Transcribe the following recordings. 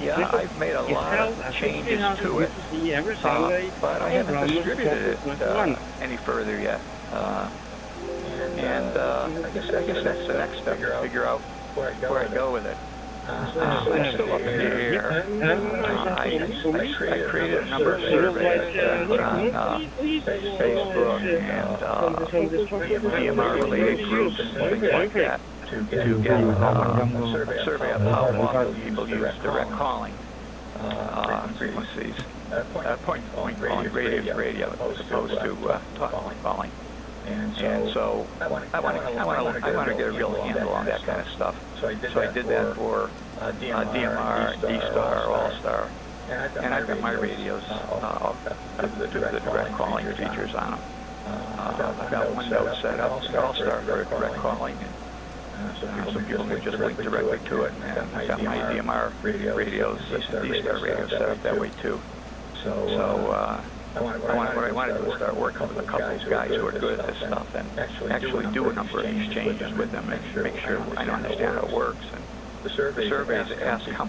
Yeah, I've made a lot of changes to it, but I haven't distributed it any further yet. And I guess that's the next step, to figure out where I go with it. I'm still up in the air. I created a number of surveys that I put on Facebook and DMR-related groups and things like that to get a survey of how often people use direct calling frequencies, point radio as opposed to talk calling. And so I want to get a real handle on that kind of stuff. So I did that for DMR, D-Star, All-Star, and I've got my radios the direct calling features on them. I've got one node set up for All-Star for direct calling, and so people can just link directly to it. And I've got my DMR radios, D-Star radios set up that way too. So what I want to do is start working with a couple of guys who are good at this stuff and actually do a number of these changes with them and make sure I understand how it works. And the surveys ask how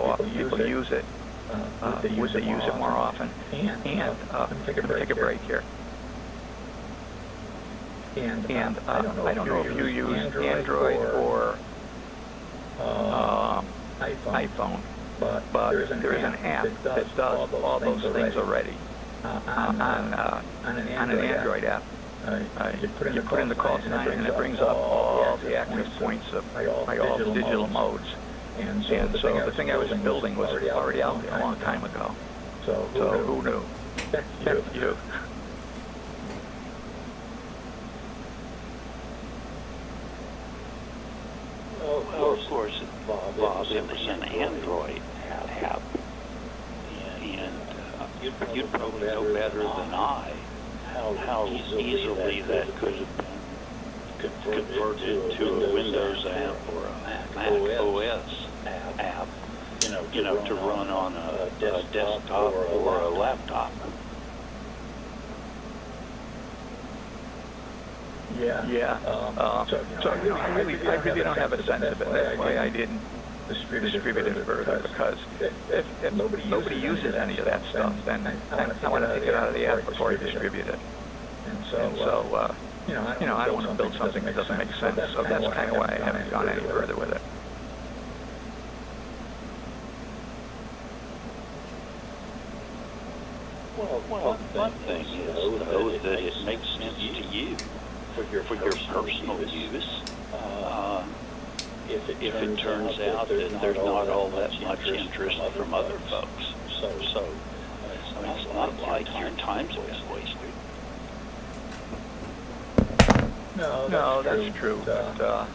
often people use it. Would they use it more often? And take a break here. And I don't know if you use Android or iPhone, but there is an app that does all those things already. On an Android app, you put in the call sign and it brings up all the active points of all the digital modes. And so the thing I was building was already out there a long time ago. So who knew? You. Well, of course, Bob, it was an Android app. You'd probably know better than I how easily that could have been converted to a Windows app or a Mac OS app, to run on a desktop or a laptop. Yeah. So I really don't have a sense of it. That's why I didn't distribute it further, because if nobody uses any of that stuff, then I want to take it out of the app before I distribute it. And so I don't want to build something that doesn't make sense. So that's kind of why I haven't gone any further with it. Well, one thing is, though, that it makes sense to you for your personal use. If it turns out that there's not all that much interest from other folks. So it's not like your time's wasted. No, that's true. But, I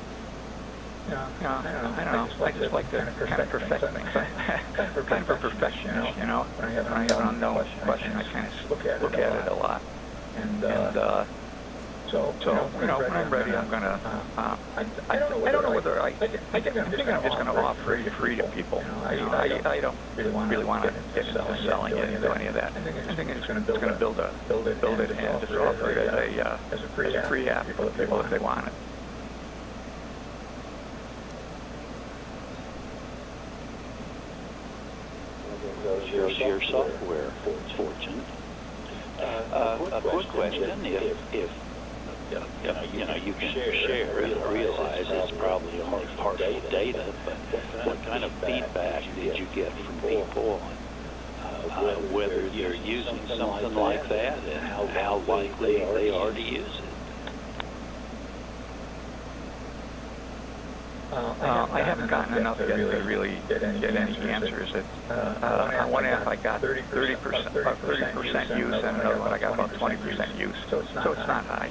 don't know. I just like to kind of perfect things. Kind of a perfectionist, When I have an unknown question, I kind of look at it a lot. And so when I'm ready, I'm gonna. I don't know whether I'm thinking I'm just gonna offer it free to people. I don't really want to get into selling it into any of that. I think I'm just gonna build it and just offer it as a free app for people if they want it. Your software fortune. A quick question: if you can share and realize it's probably only partial data, but what kind of feedback did you get from people on whether they're using something like that and how likely they are to use it? I haven't gotten enough yet to really get any answers. On one app I got 30% use, and another one I got about 20% use. So it's not high.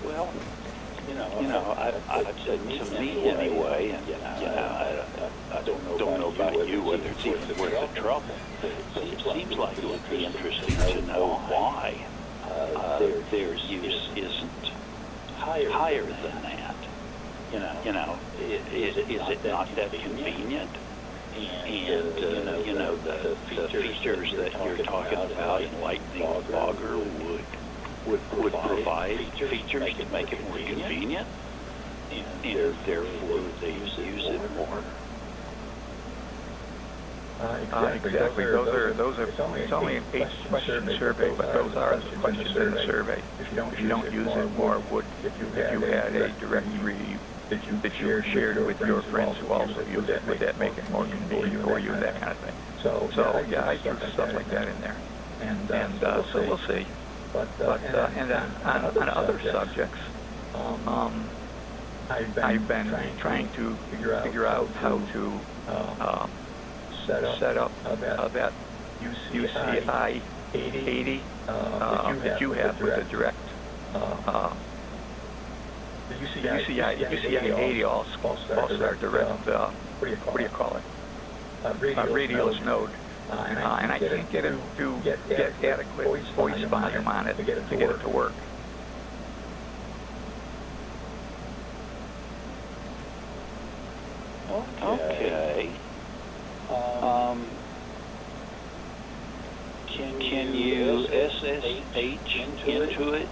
Well, I'd say to me anyway, and I don't know about you whether it's even worth the trouble. It seems like it would be interesting to know why their use isn't higher than that. Is it not that convenient? And the features that you're talking about in Lightning Logger would provide features to make it more convenient, and therefore they use it more. Exactly. Those are. It's only an 8-question survey, but those are the questions in the survey. If you don't use it more, if you had a directory that you shared with your friends who also use it, would that make it more convenient for you? That kind of thing. So yeah, I threw stuff like that in there, and so we'll see. But and on other subjects, I've been trying to figure out how to set up that UCI 80 that you have with the direct. The UCI 80 also our direct. What do you call it? Radios node. And I can't get it to get adequate voice volume on it to get it to work. Okay. Can you SSH into it?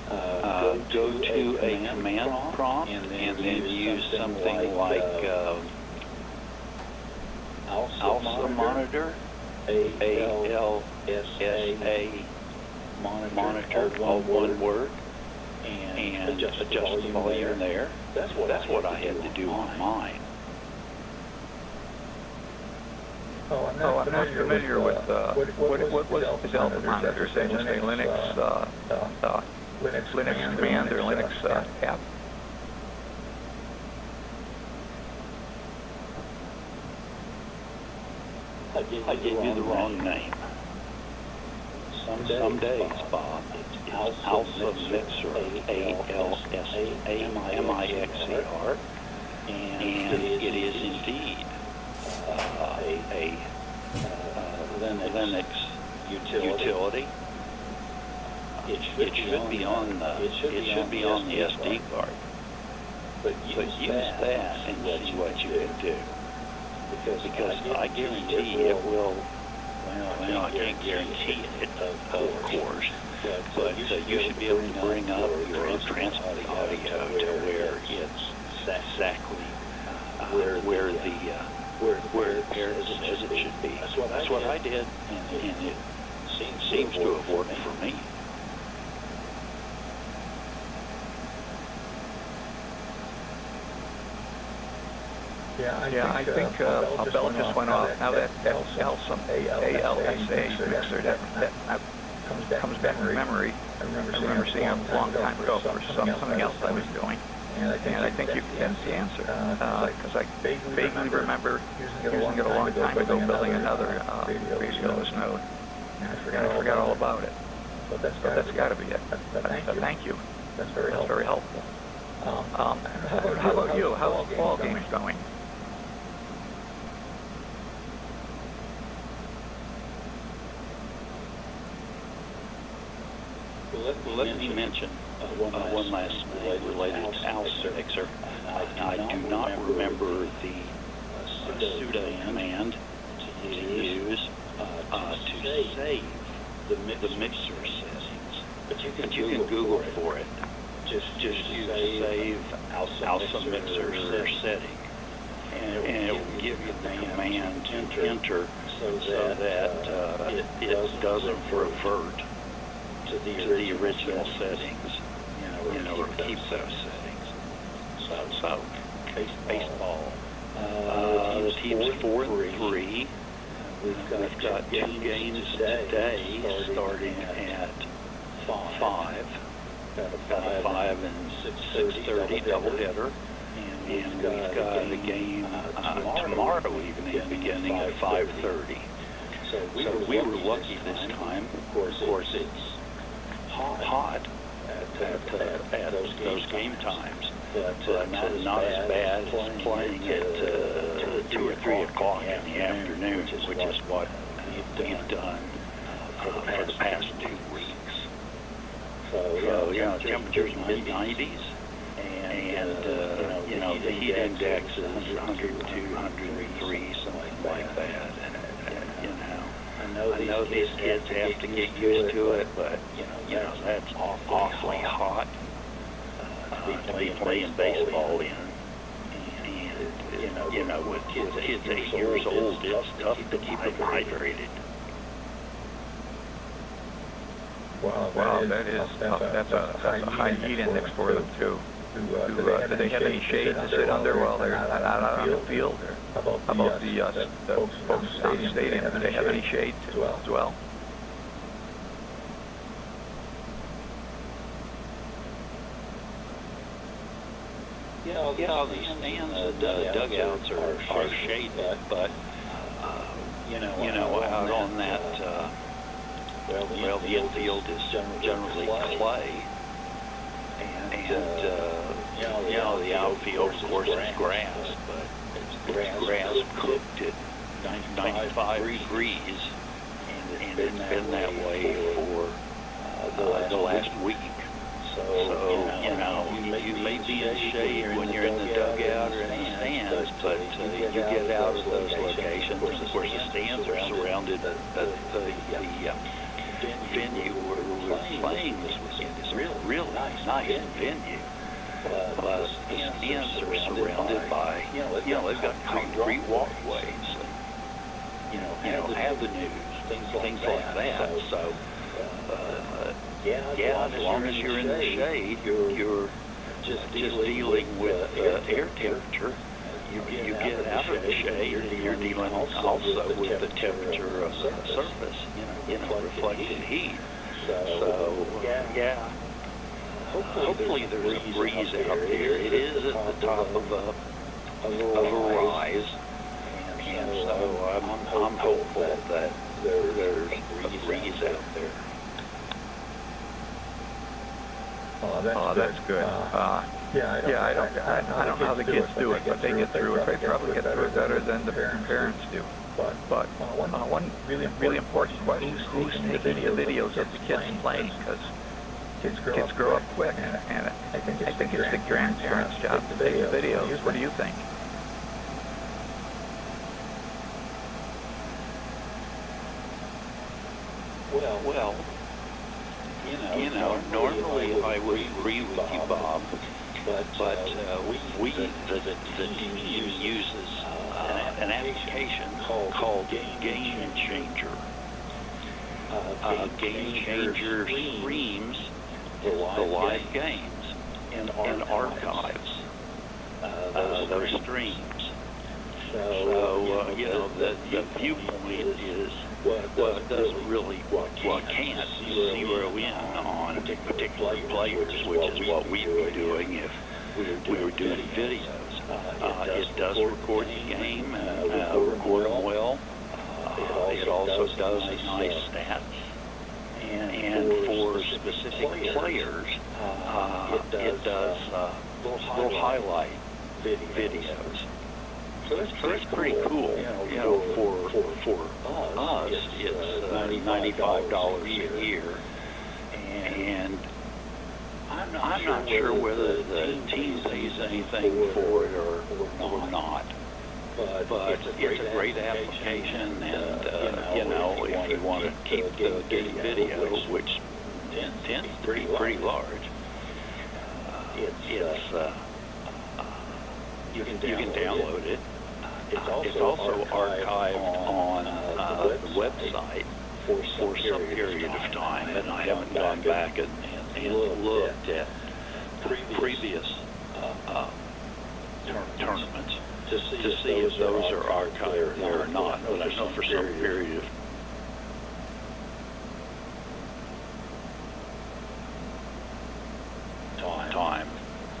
Go to a command prompt and then use something like ALSA monitor, ALSA monitor, all one word, and adjust the volume there. That's what I had to do on mine. I'm not familiar with what was Alpha monitor? Say just a Linux command or Linux app. I gave you the wrong name. Some days, Bob, it's Alpha Mixer, ALSA and it is indeed a Linux utility. It should be on the SD card. But use that and see what you can do. Because I guarantee it will. Well, I can't guarantee it, of course. But you should be able to bring up your transfer the audio to where it's exactly where it says it should be. That's what I did, and it seems to have worked for me. Yeah, I think a bell just went off. Now that ALSA mixer that comes back in memory. I remember seeing it a long time ago for something else I was doing. And I think that's the answer. Because I vaguely remember using it a long time ago, building another radios node. And I forgot all about it. But that's got to be it. Thank you. That's very helpful. How about you? How's the ball games going? Let me mention one last thing related to ALSA mixer. I do not remember the sudo command to use to save the mixer settings, but you can Google for it. Just use save ALSA mixer setting, and it will give you the command to enter so that it doesn't revert to the original settings, or keep those settings. So baseball. The team's 4-3. We've got 2 games today, starting at 5. Got a 5 and 6:30 doubleheader, and we've got a game tomorrow evening, beginning at 5:30. So we were lucky this time. Of course, it's hot at those game times, but not as bad as playing at 2 or 3 o'clock in the afternoon, which is what we've done for the past 2 weeks. So, temperatures mid-90s, and the heat index is 102, 103, something like that, and know these kids have to get used to it, but that's awfully hot to be playing baseball in. And with kids 8 years old, it's tough to keep them hydrated. Wow, that is tough. That's a high heat index for them too. Do they have any shade to sit under while they're not out on the field? Or how about the folks down the stadium? Do they have any shade as well? Yeah, these stands and dugouts are shaded, but out on that, the infield is generally clay, and the outfield, of course, is grass, but it's grass cooked at 95 degrees, and it's been that way for the last week. So, you may be in shade when you're in the dugout or in the stands, but you get out of those locations, and of course the stands are surrounded, the venue where we're playing this weekend is real nice venue. But the stands are surrounded by, they've got concrete walkways, avenues, things like that. So, as long as you're in the shade, you're just dealing with air temperature. You get out of the shade, and you're dealing also with the temperature of the surface, reflected heat. So, hopefully there's a breeze out there. It is at the top of a rise, and so I'm hopeful that there's a breeze out there. Oh, that's good. I don't know how the kids do it, but they get through it. They probably get through it better than the parents do. But one really important question is who's taking the videos of the kids playing? Because kids grow up quick, and I think it's the grandparents' job to take the videos. What do you think? Well, normally I would agree with you, Bob, but the team uses an application called Game Changer. Game Changer streams the live games and archives those streams. So, the viewpoint is what doesn't really, what can't zero in on particular players, which is what we would be doing if we were doing videos. It does record the game and record them well. It also does nice stats. And for specific players, it does little highlight videos. So it's pretty cool. For us, it's $95 a year, and I'm not sure whether the team pays anything for it or not. But it's a great application, and if you want to keep the video, which tends to be pretty large, you can download it. It's also archived on the website for some period of time, and I haven't gone back and looked at previous tournaments to see if those are archived there or not, but I know for some period of time.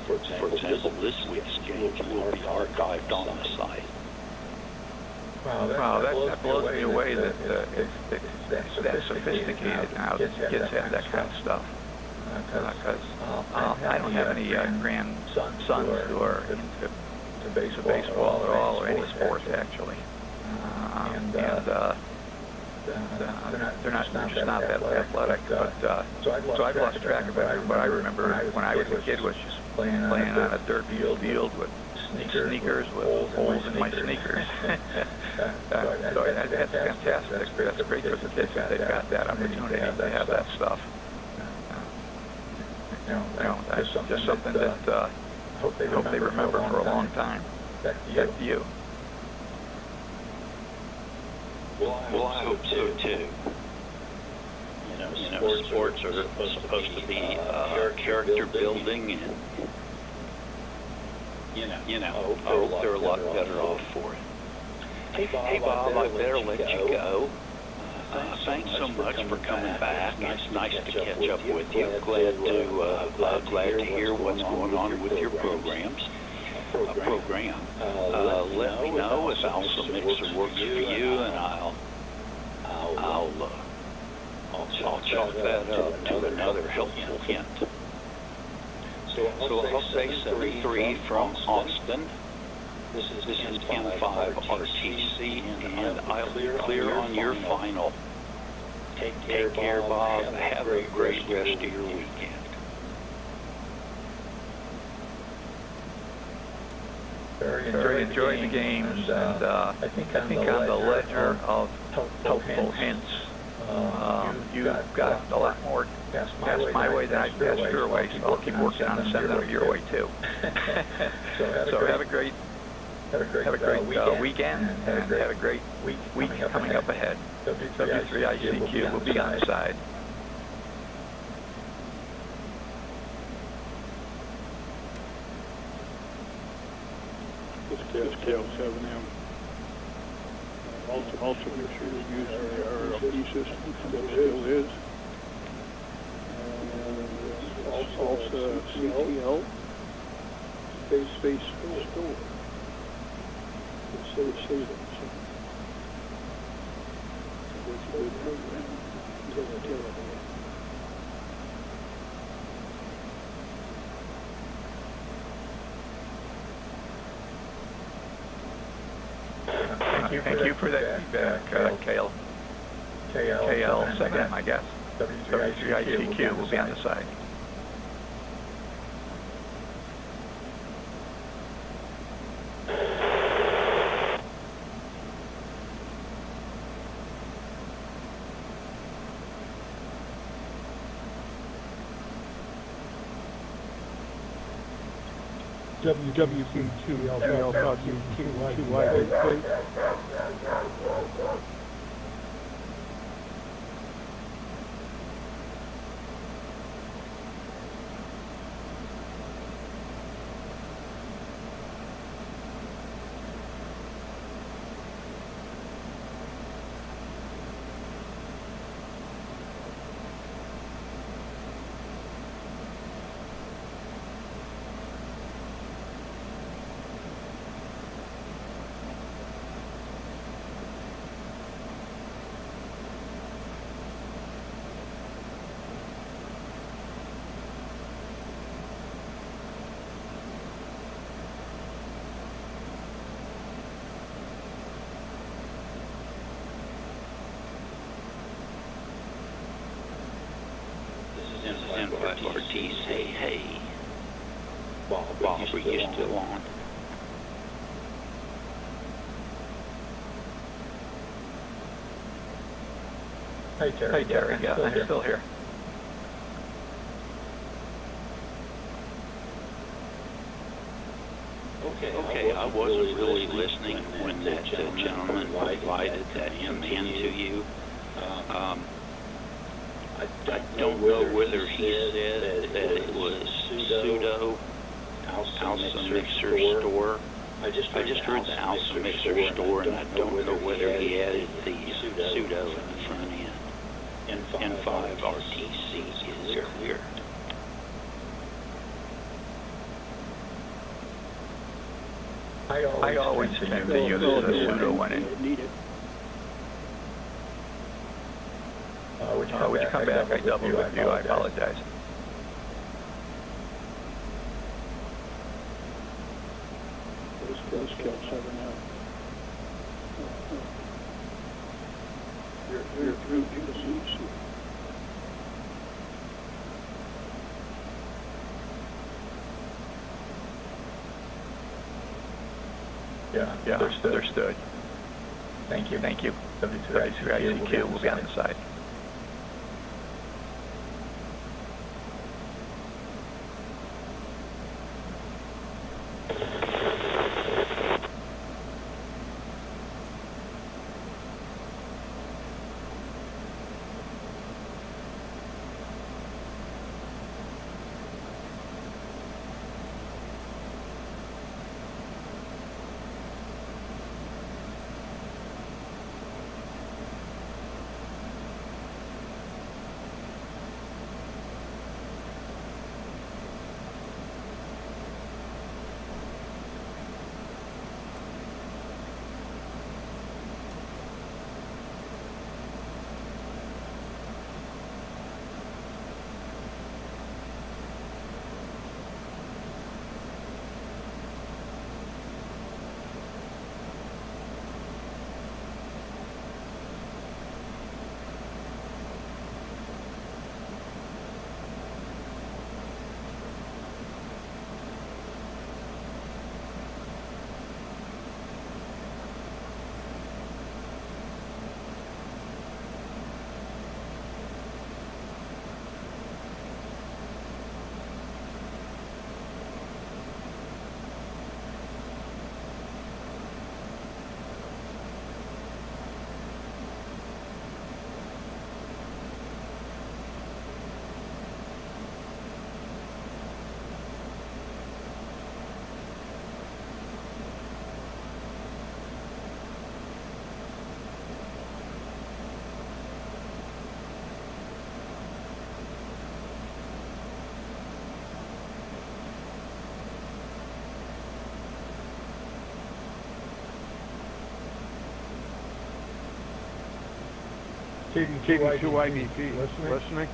For example, this week's games will be archived on the site. Wow, that blows me away that it's that sophisticated now. Kids have that kind of stuff. Because I don't have any grandsons who are into baseball at all, or any sports actually. They're just not that athletic. But so I've lost track of it. What I remember when I was a kid was just playing on a dirt field with sneakers with holes in my sneakers. So that's fantastic. That's great for the kids if they've got that opportunity to have that stuff. That's just something that I hope they remember for a long time. Back to you. Well, I hope so too. You know, sports are supposed to be character building, and I hope they're a lot better off for it. Hey Bob, I better let you go. Thanks so much for coming back. It's nice to catch up with you. Glad to hear what's going on with your programs. Let me know if Alpha Mixer works for you, and I'll chalk that up to another helpful hint. So I'll say 73 from Austin. This is N5 RTC, and I'll be clear on your final. Take care, Bob. Have a great rest of your weekend. Very enjoyed the games, and I think on the ledger of helpful hints, you got a lot more passed my way than I passed your way, so I'll keep working on and sending them your way too. So have a great weekend, and have a great week coming up ahead. W3ICQ will be on the side. It's KL7M. Also make sure you use our RLP system. That still is. Also CTL. Space store. Save them. It's a good program. Thank you for that feedback, KL. KL second, I guess. W3ICQ will be on the side. WWP2 Alpha YAVAPI. N5RT, say hey. Bob, are you still on? Hey Terry, yeah, I'm still here. Okay, I wasn't really listening when that gentleman provided that command to you. I don't know whether he said that it was sudo Alpha Mixer store. I just heard the Alpha Mixer store, and I don't know whether he added the sudo in the front end. N5 RTC is clear. I always tend to use the sudo when it Need it. would you come back? I doubled with you. I apologize. Let's kill 7 now. You're through to the seats. Yeah, understood. Thank you. W2ICQ will be on the side. KD2 YVP, listening?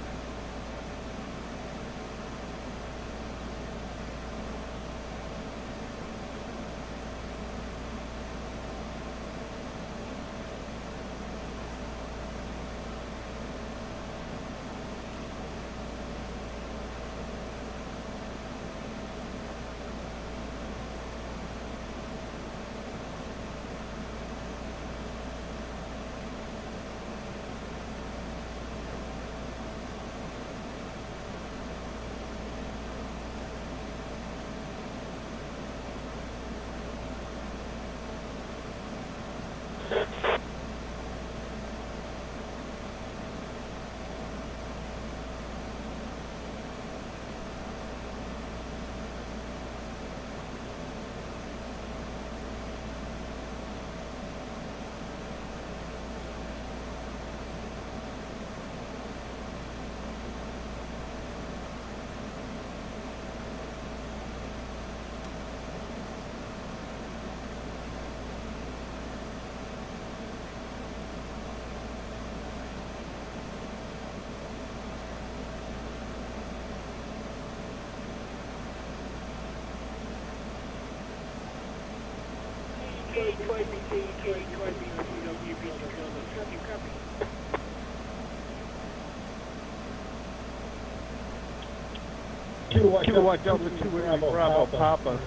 Kilowatt Delta 2 Bravo Papa.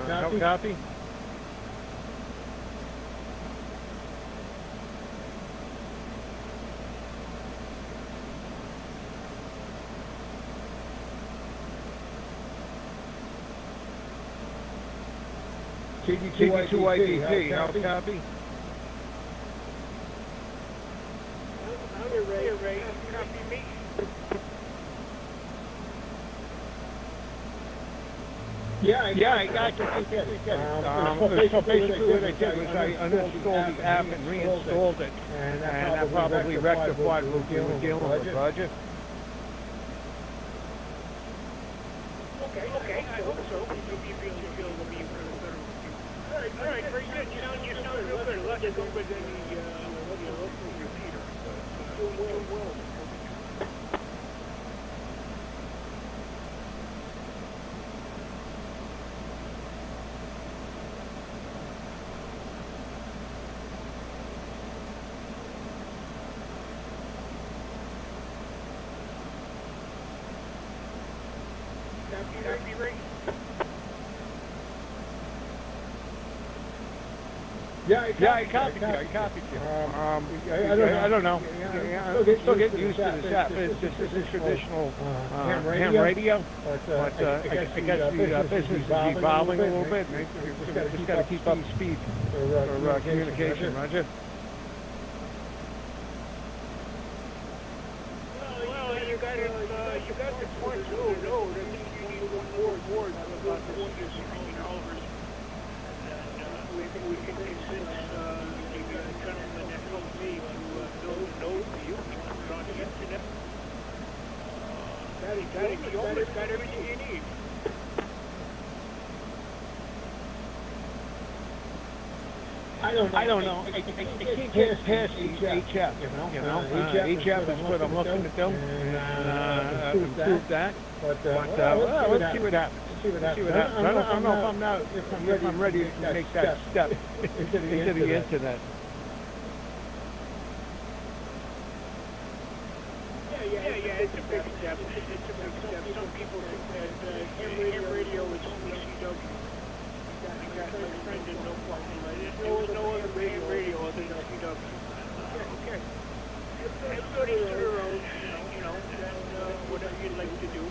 How copy? KD2 YVP, how copy? Yeah, I got you. So basically what I did was I uninstalled the app and reinstalled it, and that probably rectified what we were dealing with, Roger. Okay, I hope so. You'll be able to be in front of the All right, very good. You sound real good. Let's go with the local repeater. Doing well. Copy, right? Yeah, I copied you. I don't know. Still getting used to this app. This is a traditional ham radio, but I guess the business is evolving a little bit. And just got to keep up speed for communication, Roger. Well, you got the point to know that you need one more board about the 116 hours. We can convince the gentleman that helped me to build a node for you and put it on the internet. You almost got everything you need. I don't know. I can't get past HF, you know. HF is what I'm looking to do, and improve that. But let's see what happens. I don't know if I'm ready to make that step into the internet. Yeah, it's a big step. Some people think that ham radio is only CW. I got my friend in no problem. There was no other radio other than CW. Okay. Everybody to their own, whatever you'd like to do.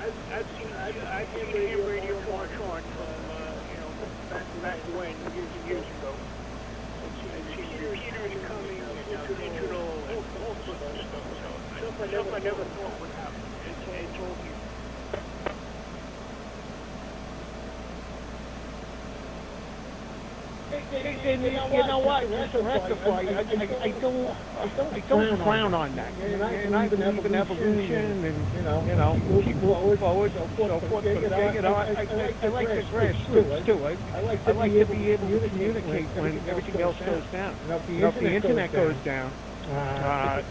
I've seen ham radio march on from, back when, years ago. I've seen heaters coming, digital, and all sorts of stuff. Stuff I never thought would happen. It's all here. And you know what? Just to rectify, I don't frown on that. And I believe in evolution and keep forward, so forth. But I like the grassroots too. I like to be able to communicate when everything else goes down. If the internet goes down,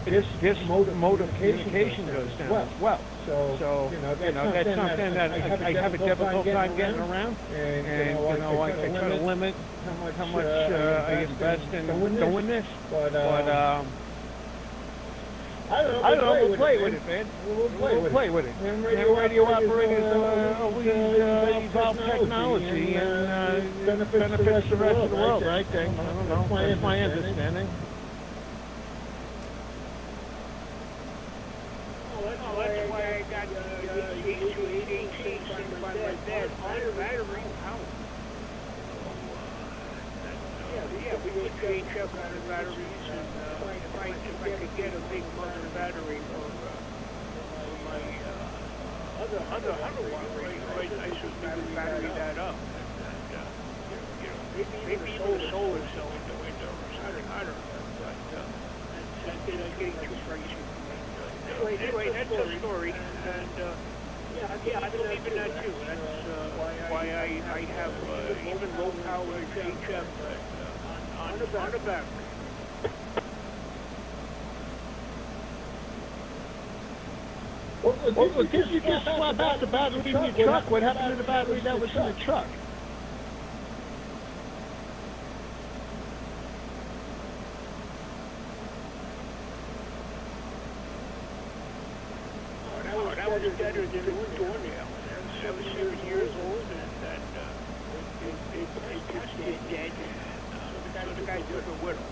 this mode of communication goes down as well. So that's something that I have a difficult time getting around, and I try to limit how much I invest in doing this. But I don't know. We'll play with it, man. We'll play with it. And radio operators always evolve technology and benefits the rest of the world, right? I don't know. That's my understanding. That's why I got the H288 sent by my dad on battery power. Yeah, we would change up on the batteries, and if I could get a big mother battery for my other 100-watt radio, I should battery that up. Maybe even a solar cell in the window or something. I don't know, but it's getting too crazy. Anyway, that's a story, and I believe in that too. That's why I have even low power HF on the battery. Well, did you just swap out the battery in your truck? What happened to the battery that was in the truck? That was better than it was doing now. That was 7 years old, and it just is dead. So the guy took it with him.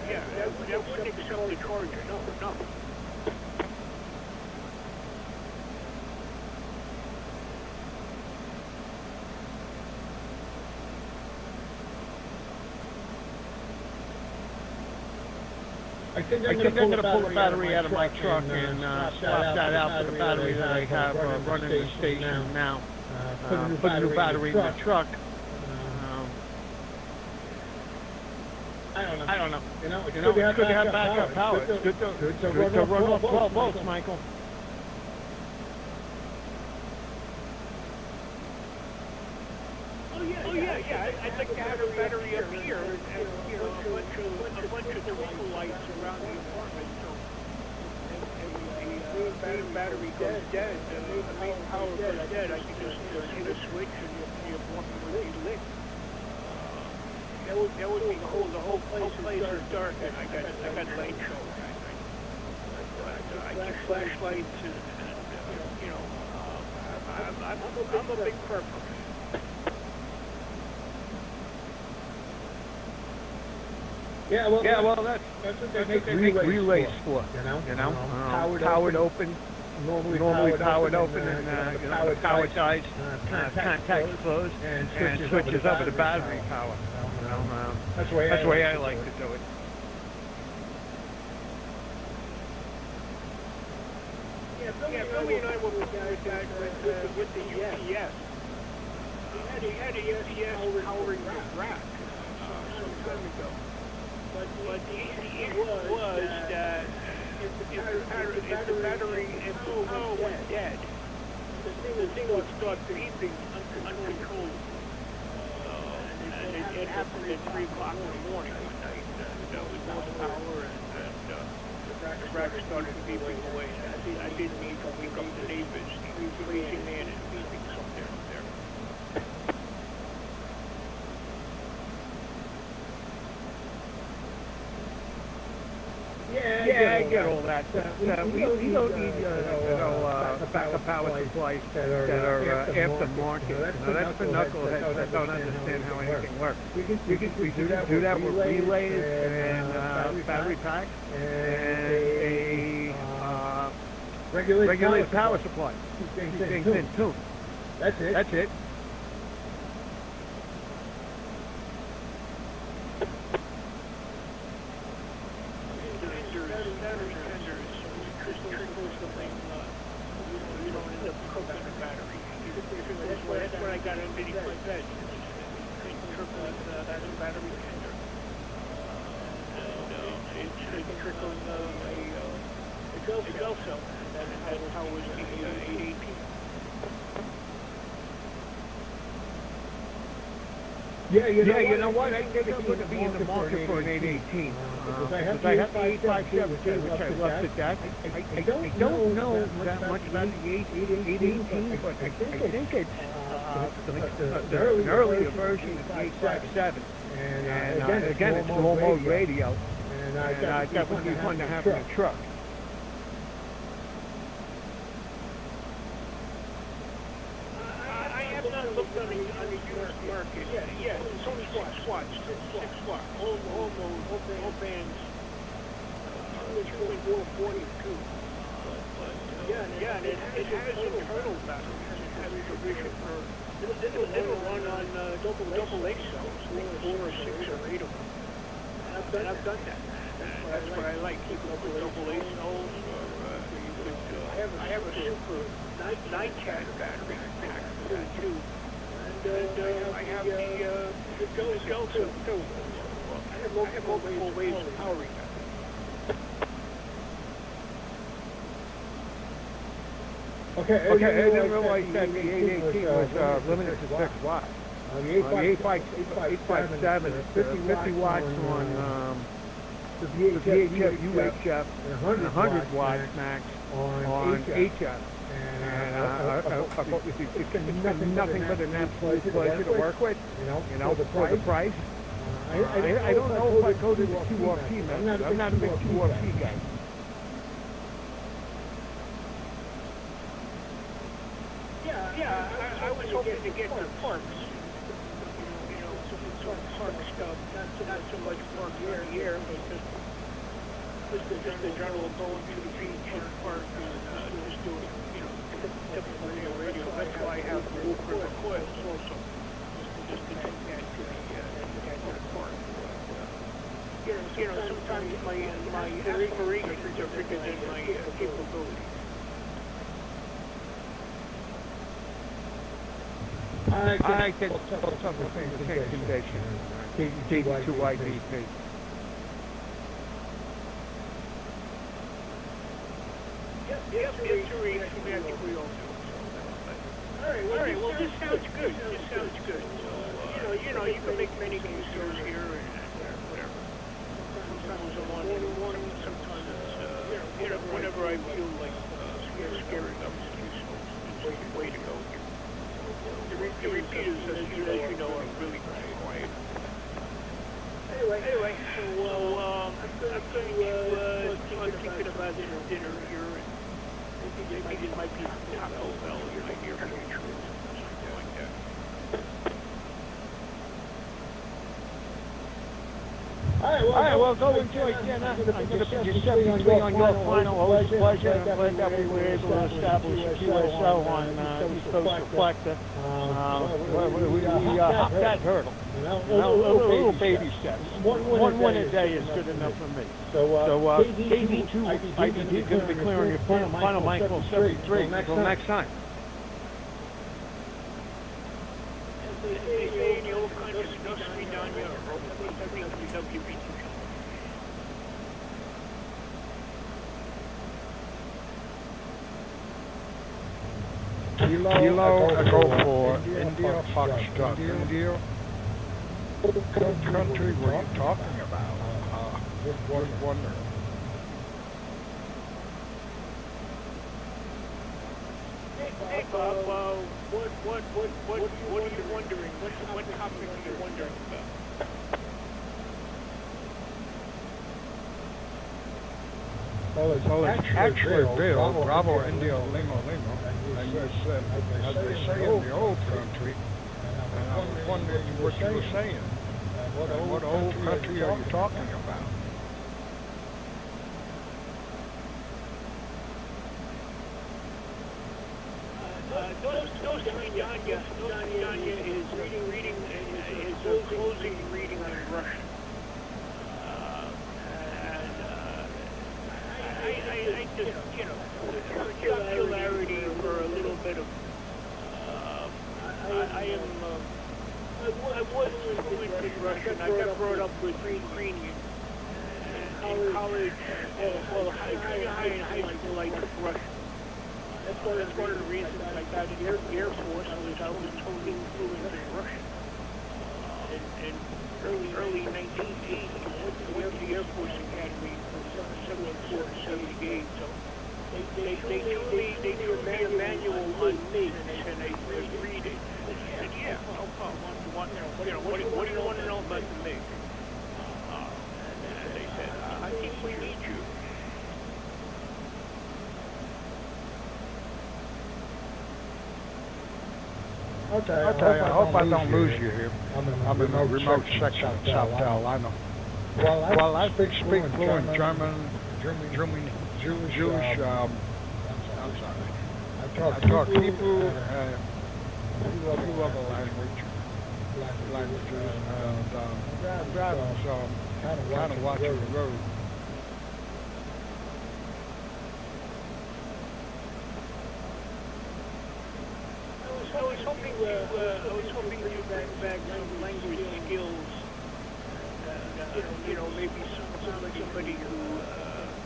Yeah, that wouldn't accept the charger. No, nothing. I think I'm going to pull the battery out of my truck and swap that out for the battery that I have running the station now. Put a new battery in the truck. I don't know. It's good to have backup power. It's good to run off 12 volts, Michael. Oh yeah. I'd like to have a battery up here, and a bunch of twinkle lights around the apartment. So, if the battery goes dead, the main power goes dead, I can just hit a switch and the apartment would be lit. That would be cool. The whole place is dark, and I got light show. I get flashlights, and I'm a big purple. Yeah, well, that's what they make relays for. You know, powered open, normally powered open, and the power dies, contacts closed, and switches over to battery power. You know, that's the way I like to do it. Yeah, Billy and I were working with the UPS. He had a UPS powering the rack some time ago. But the issue was that if the battery, if the power went dead, the thing would start beeping uncontrolled. And it happened at 3 o'clock in the morning one night. We lost power and the rack started beeping away. I didn't need to wake up the neighbors. Crazy man and beeping somewhere up there. Yeah, I get all that. We don't need backup power supplies that are aftermarket. That's for knuckleheads that don't understand how anything works. We do that with relays and battery packs and a regulated power supply. Things in too. That's it. That's when I got underneath my bed. Trickling that battery tender. And it's trickling a gel cell. That's how it was the 818. Yeah, you know what? I think I'm going to be in the market for an 818. Because I have the 857, which I left at that. I don't know that much about the 818, but I think it's an earlier version of the 857. And again, it's low mode radio. And that would be fun to have in a truck. I have not looked on the used market. Yeah, it's only 6 watts. 6 watts. All bands. 442. Yeah, and it has internal batteries. It has provision for. It'll run on double A cells, 4 or 6 or 8 of them. And I've done that. That's what I like. Keeping up with double A cells. I have a super 9-cat battery pack for that too. And I have the gel cell too. I have multiple ways of powering that. Okay, I didn't realize that the 818 was limited to 6 watts. The 857 is 50 watts on the VHF, UHF, and 100 watts max on HF. And it's nothing but an absolute pleasure to work with, you know, for the price. I don't know if I go to the QRP method. I'm not a big QRP guy. Yeah, I was hoping to get the parks. You know, some park stuff, not so much park here, but just the general going to the beach and park and just doing, you know, typical radio. That's why I have the Wolf River coils also, just to take that to the park. You know, sometimes my aspirations are bigger than my capabilities. I think it's the same condition. DD2 YVP. Yep, I think we all do. All right, well, this sounds good. You know, you can make many QSOs here and whatever. Sometimes I'm on in the morning, sometimes it's, whenever I feel like scaring up the QSOs, it's the way to go. The repeaters, as you know, are really quiet. Anyway, so I'm going to start thinking about dinner here. Maybe it might be Taco Bell in my near future or something like that. All right, well, go enjoy dinner. I'm going to put your 73 on your final. Always a pleasure. I'm glad that we were able to establish a QSO on East Coast Reflector. We hopped that hurdle. A little baby steps. One win a day is good enough for me. So, KV2, IBD is going to be clearing your final Michael 73. Until next time. Kilo Echo 4, India, Foxtrot, India. What country were you talking about? Just wondering. Hey Bob, what are you wondering? What topic are you wondering about? Well, it's actually Bill, Bravo, India, Lima, and you said, as they say in the old country, and I was wondering what you were saying. What old country are you talking about? Danya is reading his closing reading in Russian. I just, for calcularity, for a little bit of, I was fluent in Russian. I got brought up with Ukrainian. In college, well, junior high and high school, I took Russian. That's one of the reasons I got in the Air Force, was I was totally fluent in Russian. In early 1980, I went to the Air Force Academy from 74 to 78. So they threw me a manual on me, and they read it. I said, yeah, no problem. What do you want to know about the MiG? And they said, I think we need you. Okay, I hope I don't lose you here. I'm in a remote section of South Carolina. Well, I speak fluent German, Jewish, I'm sorry. I talk Hebrew, a few other languages, and I'm driving, so I'm kind of watching the road. I was hoping to bring back some language skills. Maybe somebody who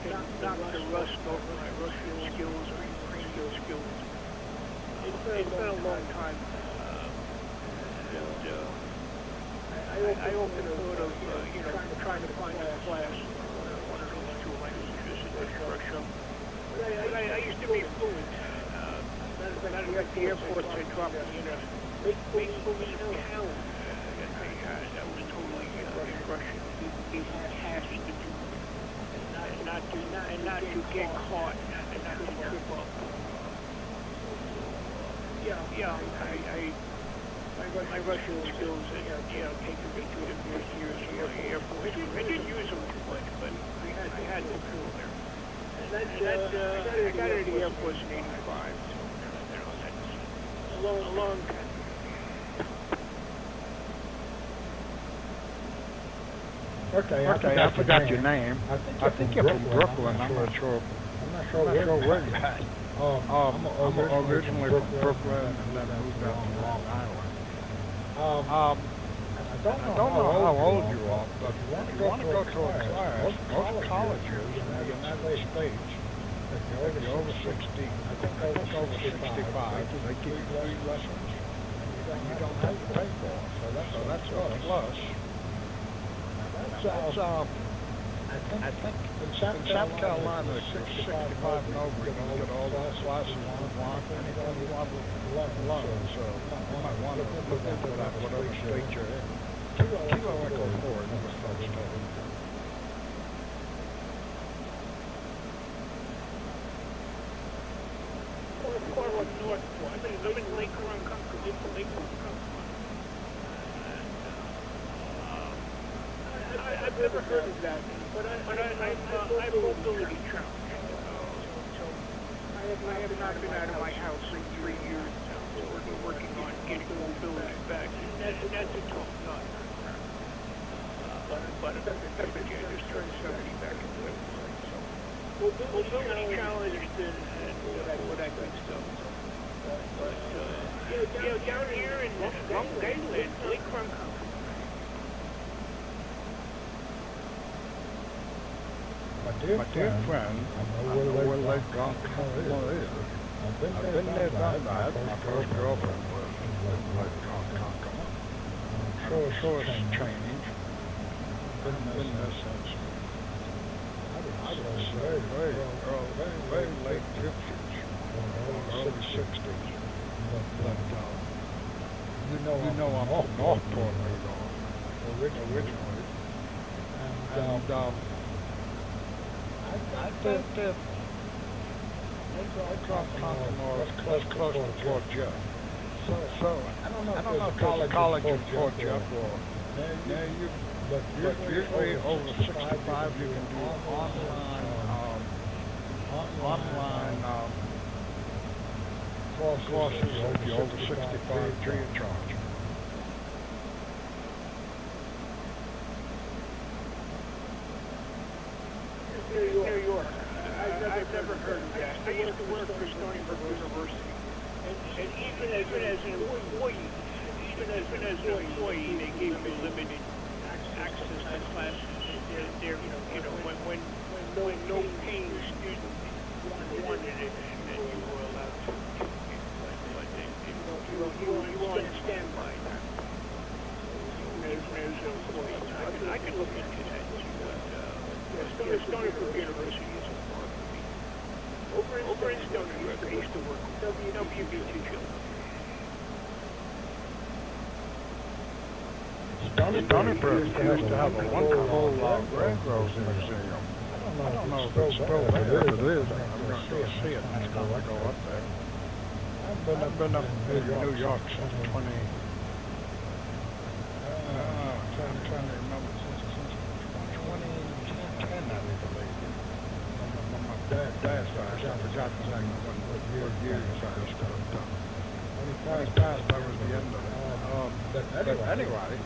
can knock the rust off my Russian skills or Ukrainian skills. It's been a long time. I often thought of, trying to find a class, one of those two languages in Russia. But I used to be fluent. When I was at the Air Force, I dropped me in a make-believe town. That was totally in Russian. Gave me tasks to do, and not to get caught, and not to trip up. Yeah, my Russian skills, taken me 2 to 3 years in the Air Force. I didn't use them too much, but I had the tool there. I got out of the Air Force in '85. A long time. Okay, I forgot your name. I think you're from Brooklyn. I'm not sure where you're at. I'm originally from Brooklyn and then moved out to Long Island. I don't know how old you are, but if you want to go to a class, most colleges in the United States, if you're over 60, I think over 65, they give you free lessons. You don't have to pay for it, so that's a plus. I think in South Carolina, it's 65 and over, you can get all the classes you want, anything you want to learn, so you might want to look into that, whatever state you're in. Kilo Echo 4 is the first state. I'm in Lake Ronkonkoma. I've never heard of that, but I'm mobility challenged. So I have not been out of my house in 3 years now. So we're working on getting mobility back. And that's a tough nut. But again, just trying to somebody back in the website. So mobility challenged and what I good stuff. But down here in Long Island, Lakefront. My dear friend, I know where Lake Goncola is. I've been there, done that. My first girlfriend was Lake Goncola. I'm sure it's changed. Been there since, I would say, very late 50s, or early 60s. But you know I'm from Northport, New York, originally. And I think that I dropped Contamore close to Fort Jeff. So I don't know if college in Fort Jeff or but usually over 65 you can do online courses if you're over 65 free of charge. New York. I've never heard of that. I used to work for Stony Brook University, and even as an employee, they gave me limited access to classes. There, when no paying student wanted it, and you were allowed to take it. But you on standby now. As an employee, I can look into that. Stony Brook University is a part of me. Over in Stony Brook, I used to work with WBT children. Stony Brook used to have a wonderful railroad museum. I don't know if it's still there. If it is, I'm going to go see it next time I go up there. I've been up in New York since 20. I'm trying to remember since 2010, I believe. When my dad passed, I forgot exactly what years I started. When he passed, that was the end of it. But anyway,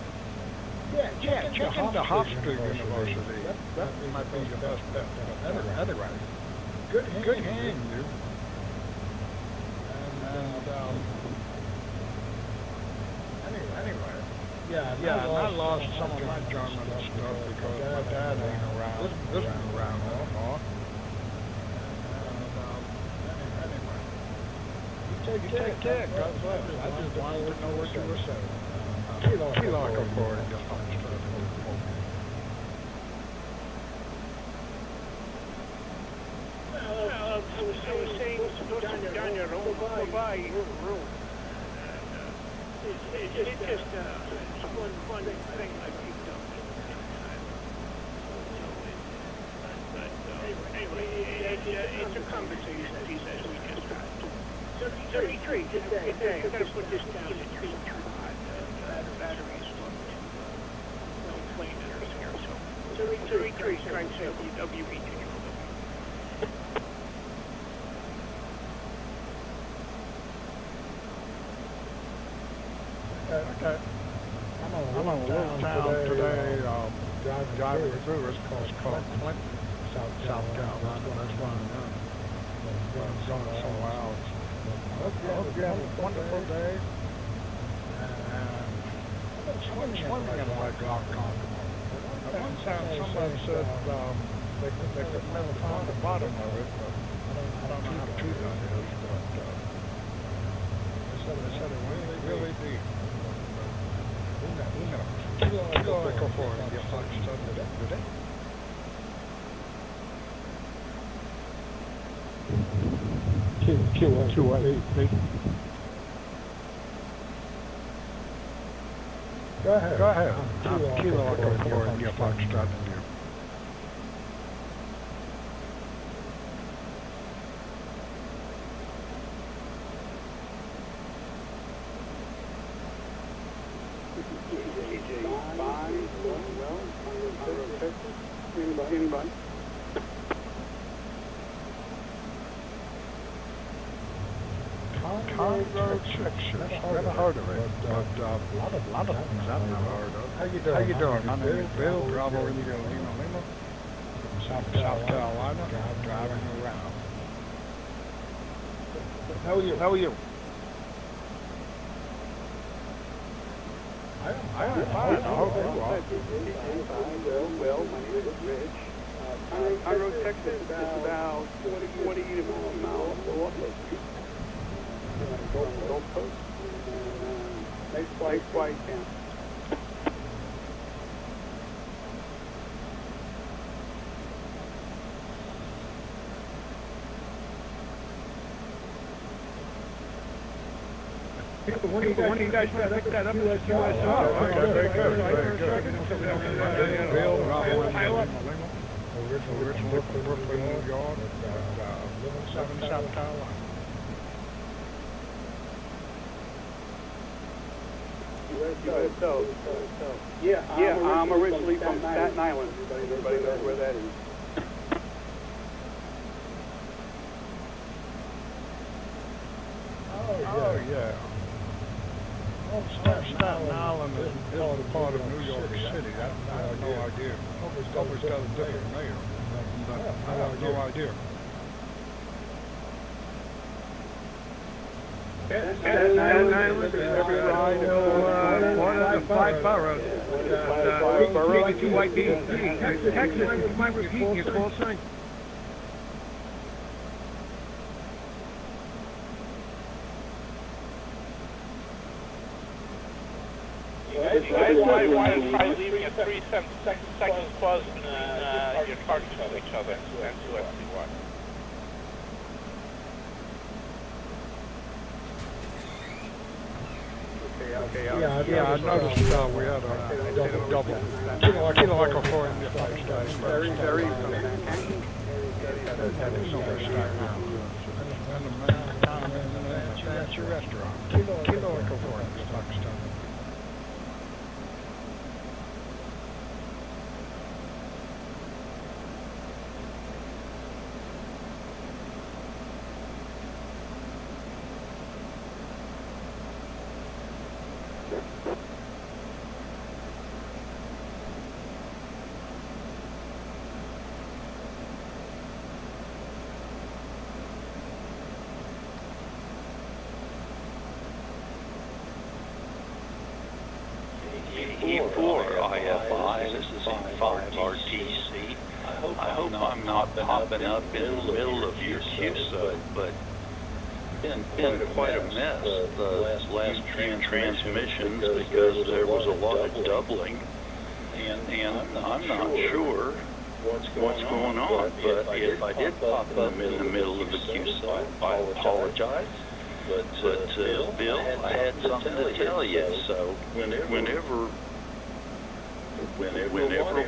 check into Hofstra University. That might be your best bet. Anyway, good hand, you. And anyway. Yeah, and I lost some of my German stuff because my dad isn't around anymore. And you take care, God bless. I just wanted to know what you were saying. Kilo for it, just understood. I was saying, down your YAVAPI room. It's just one fun thing I picked up. Anyway, it's a conversation he says we just had. 33, good day. I've got to put this down. It's being too hot. Batteries don't play here. So 33 strikes at WBT. Okay. I'm on a little town today, driving through. It's called Clinton, South Carolina. That's where I'm going somewhere else. I hope you have a wonderful day. And I've been swimming in Lake Goncola. At one time, somebody said they could never find the bottom of it, but I don't know how true that is. But they said it went really deep. Go for it and get fucked today. Go ahead. Kilo, go for it and get fucked today. Anybody? Congo, Texas. Never heard of it, but a lot of things I've never heard of. How you doing? My name is Bill, Bravo Indio Lima Lima, from South Carolina, driving around. How are you? I am fine. I hope you are. Well, my name is Rich. Conroe, Texas is about 40 miles north of Gulf Coast. Nice flight down. When do you guys pick that up? Okay, very good, very good. Bill, Bravo Indio Lima Lima, originally from Brooklyn, New York, living in South Carolina. I'm originally from Staten Island. Everybody knows where that is. Oh, yeah. Well, Staten Island is a part of New York City. I have no idea. Always got a different mayor, but I have no idea. Staten Island is every ride of one of the 5 boroughs. Maybe 2 YP. Texas, you mind repeating your call sign? Why leaving a 3 seconds pause in your talking to each other and to everyone? Yeah, I noticed we had a double. Like a 4 in the first day. Very so much stacked now. And the main time in the fancy restaurant. Kilo like a 4 in the first time. E4 IFI, this is in 5RTC. I hope I'm not popping up in the middle of your QSO, but been quite a mess the last few transmissions because there was a lot of doubling, and I'm not sure what's going on, but if I did pop up in the middle of the QSO, I apologize. But Bill, I had something to tell you, so whenever,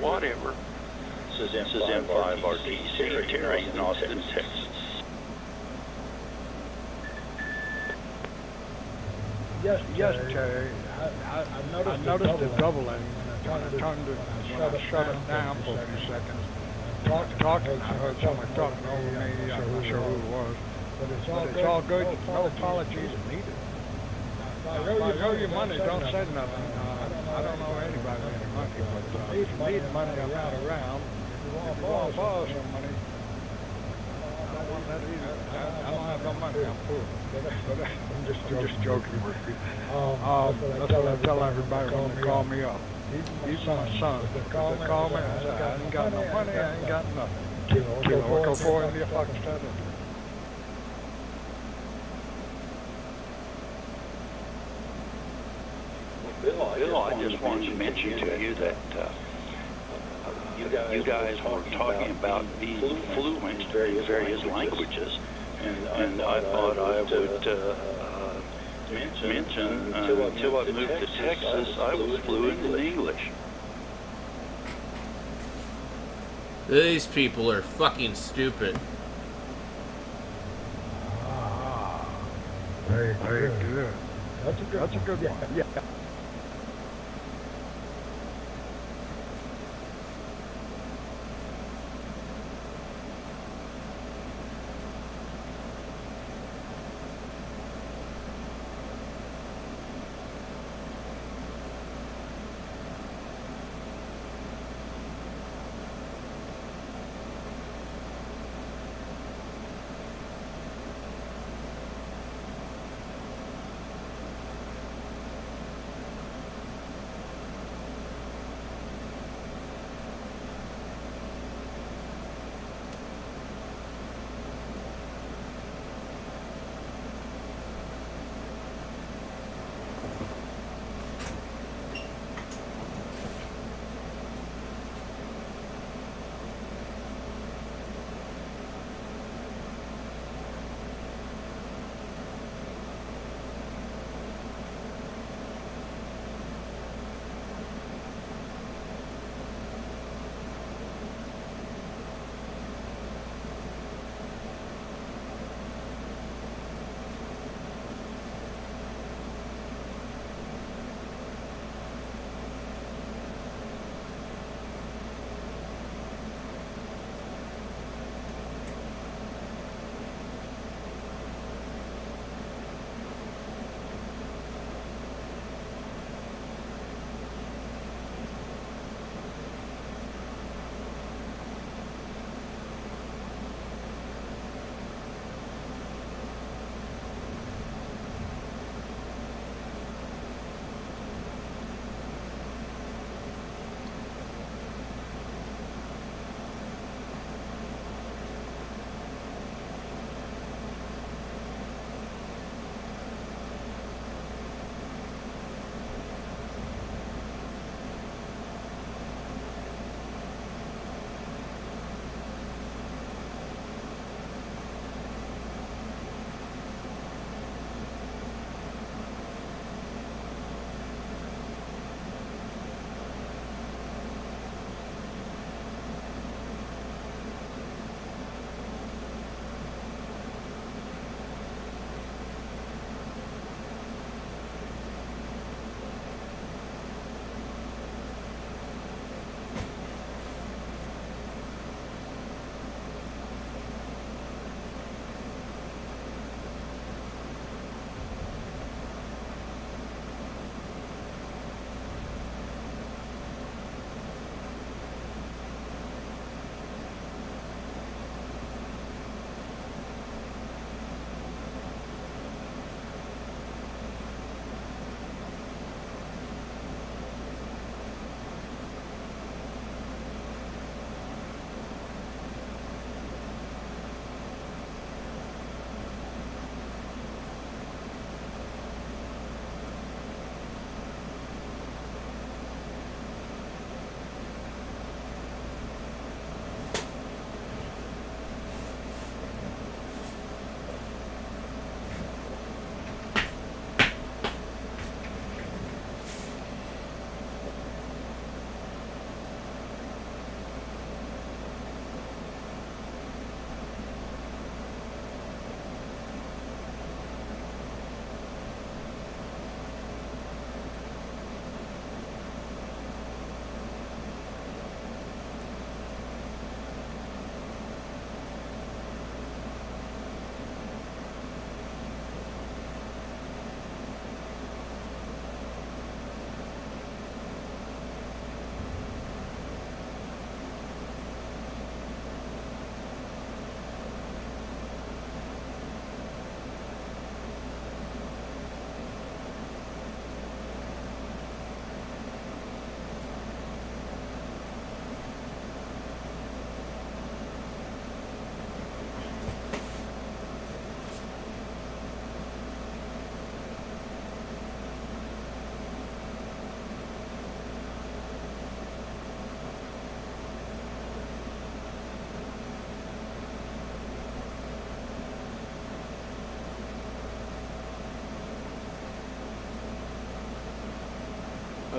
whatever, this is M5RTC, Terry in Austin, Texas. Yes, Terry. I noticed the doubling when I shut it down for a few seconds. Talking, I heard someone talking over me. I'm not sure who it was. But it's all good. No apologies needed. If I owe you money, don't say nothing. I don't owe anybody any money, but if you need money, I'm not around. If you want to borrow some money, I don't want that either. I don't have no money. I'm poor. But I'm just joking with you. That's what I tell everybody when they call me up. He's my son. If they call me, I say, I ain't got no money, I ain't got nothing. Kilo, go for it, if I can start it. Bill, I just wanted to mention to you that you guys were talking about being fluent in various languages, and I thought I would mention until I moved to Texas, I was fluent in English. These people are fucking stupid. Very good. That's a good one. Yeah.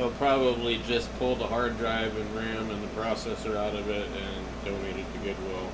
they'll probably just pull the hard drive and RAM and the processor out of it and donate it to Goodwill.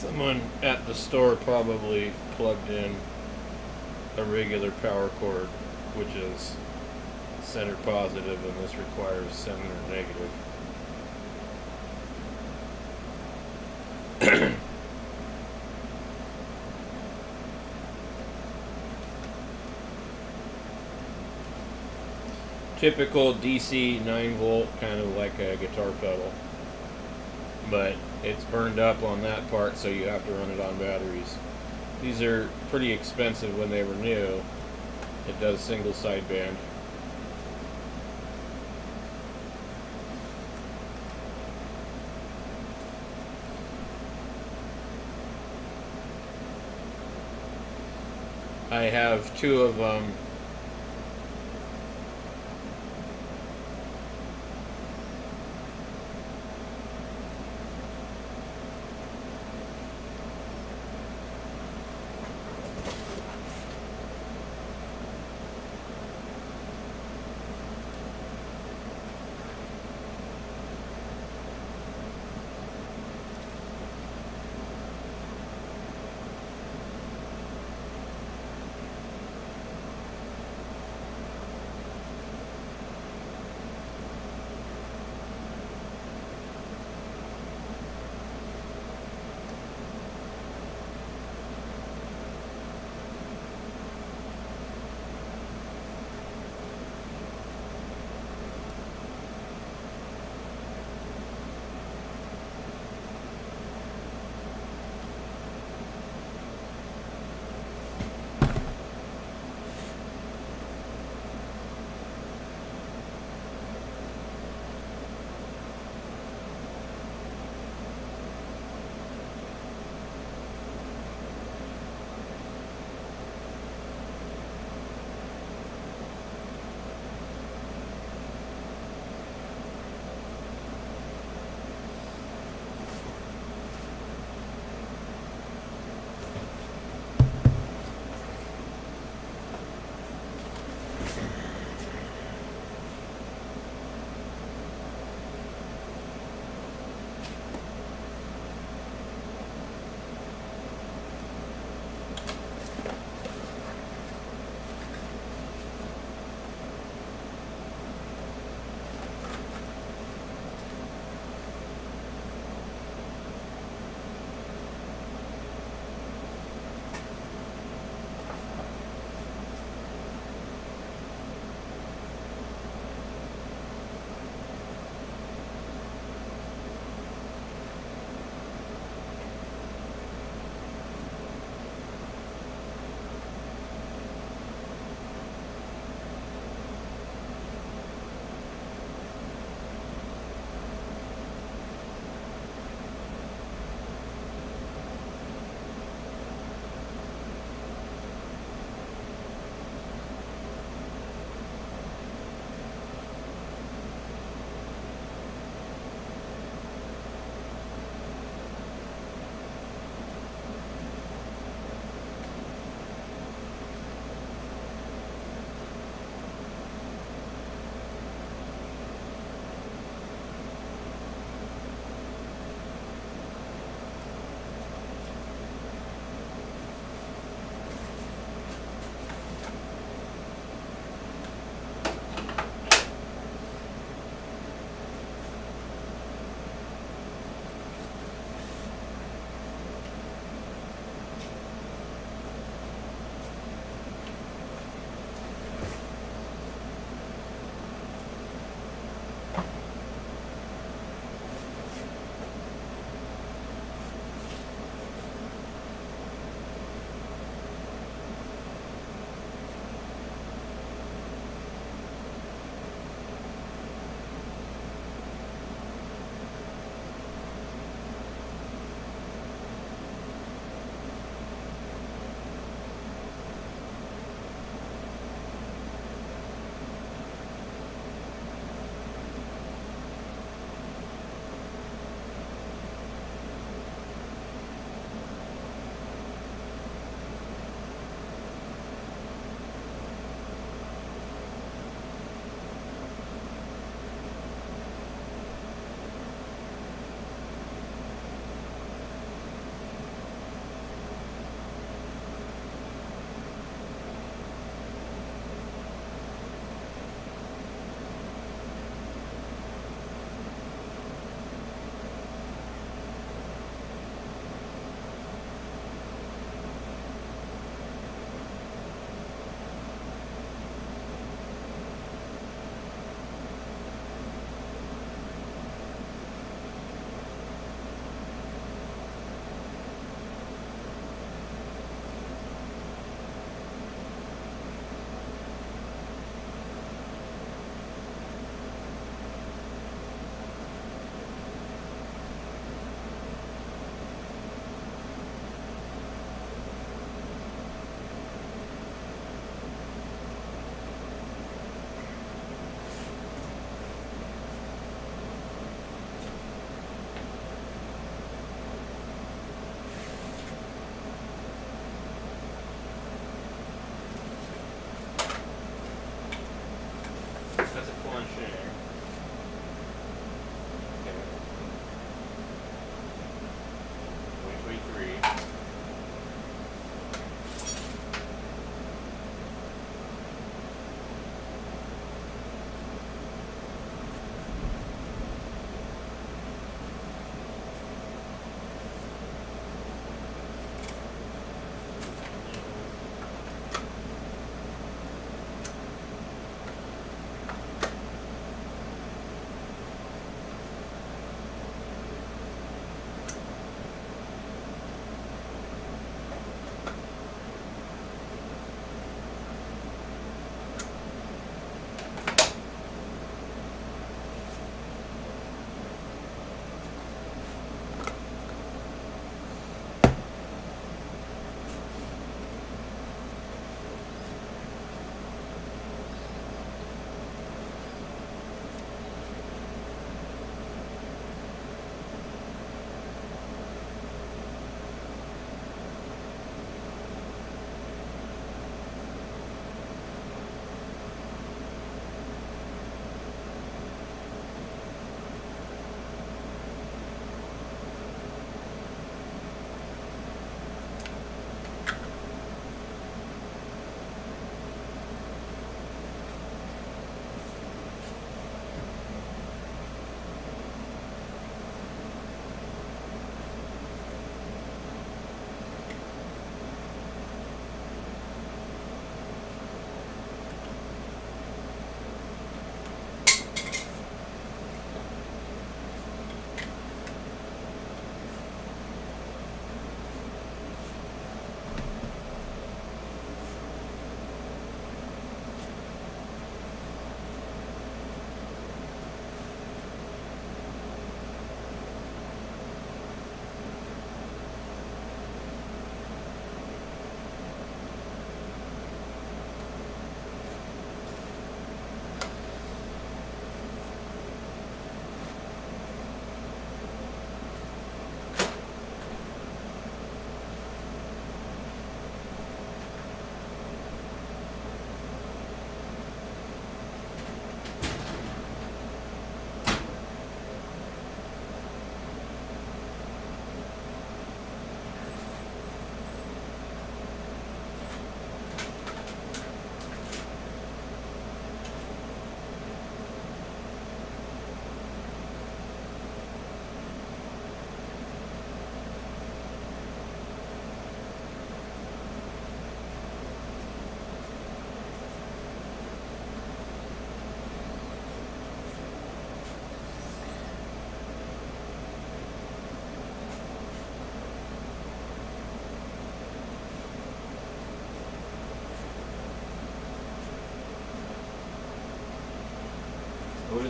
Someone at the store probably plugged in a regular power cord, which is center positive, and this requires center negative. Typical DC 9-volt, kind of like a guitar pedal, but it's burned up on that part, so you have to run it on batteries. These are pretty expensive when they were new. It does single sideband. I have 2 of them.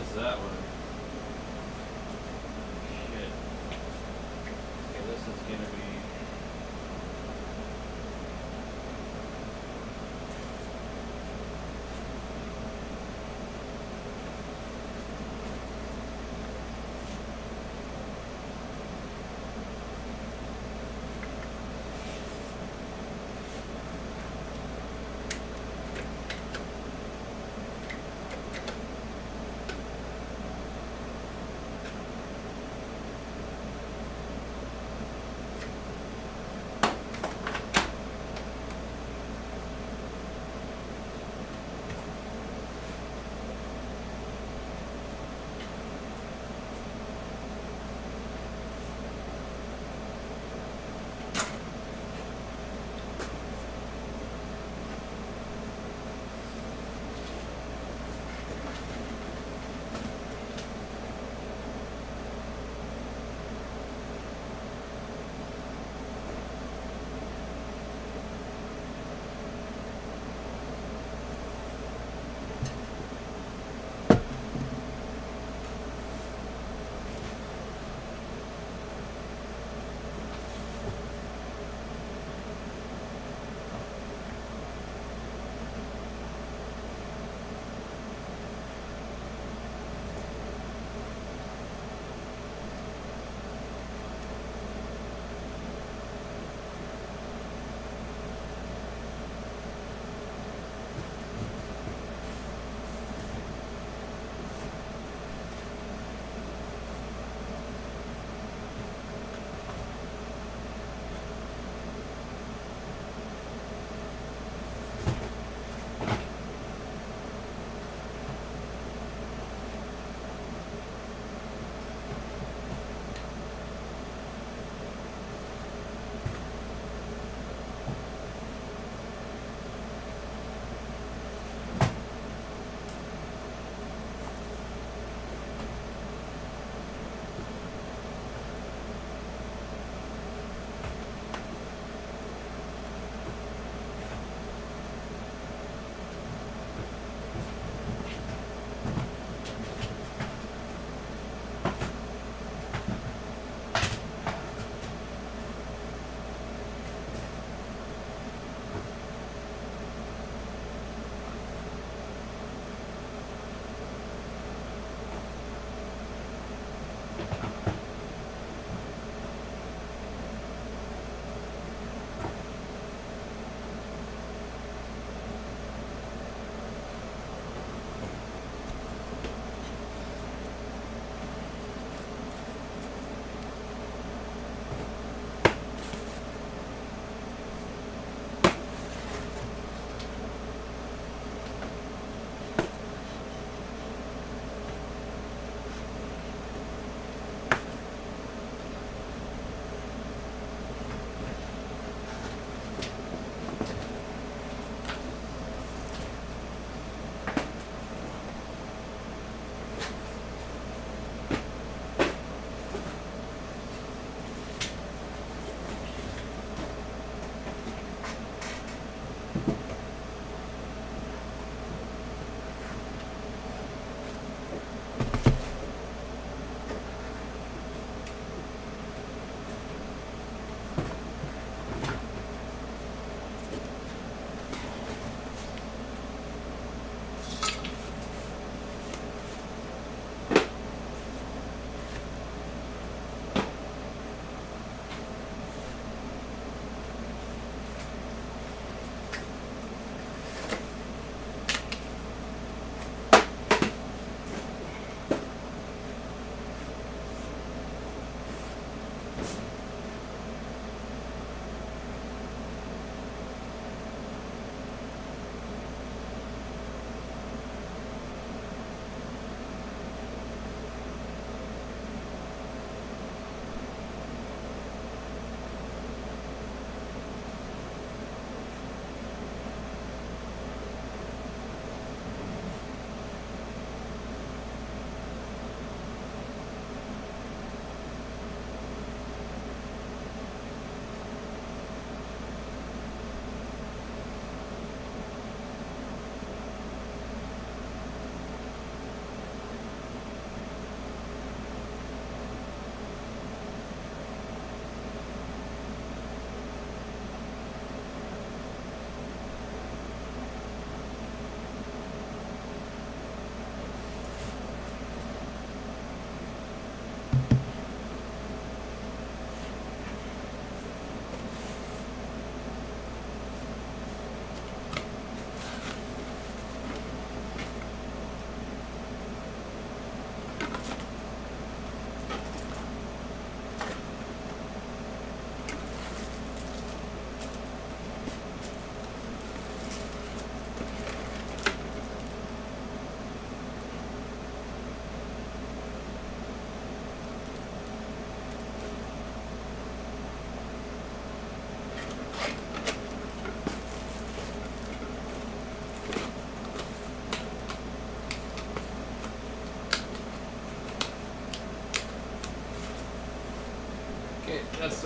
is that one? Shit. Okay, this is gonna be.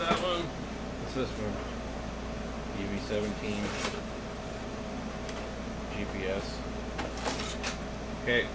that one. What's this one? UV17 GPS. Okay.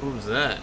What was that?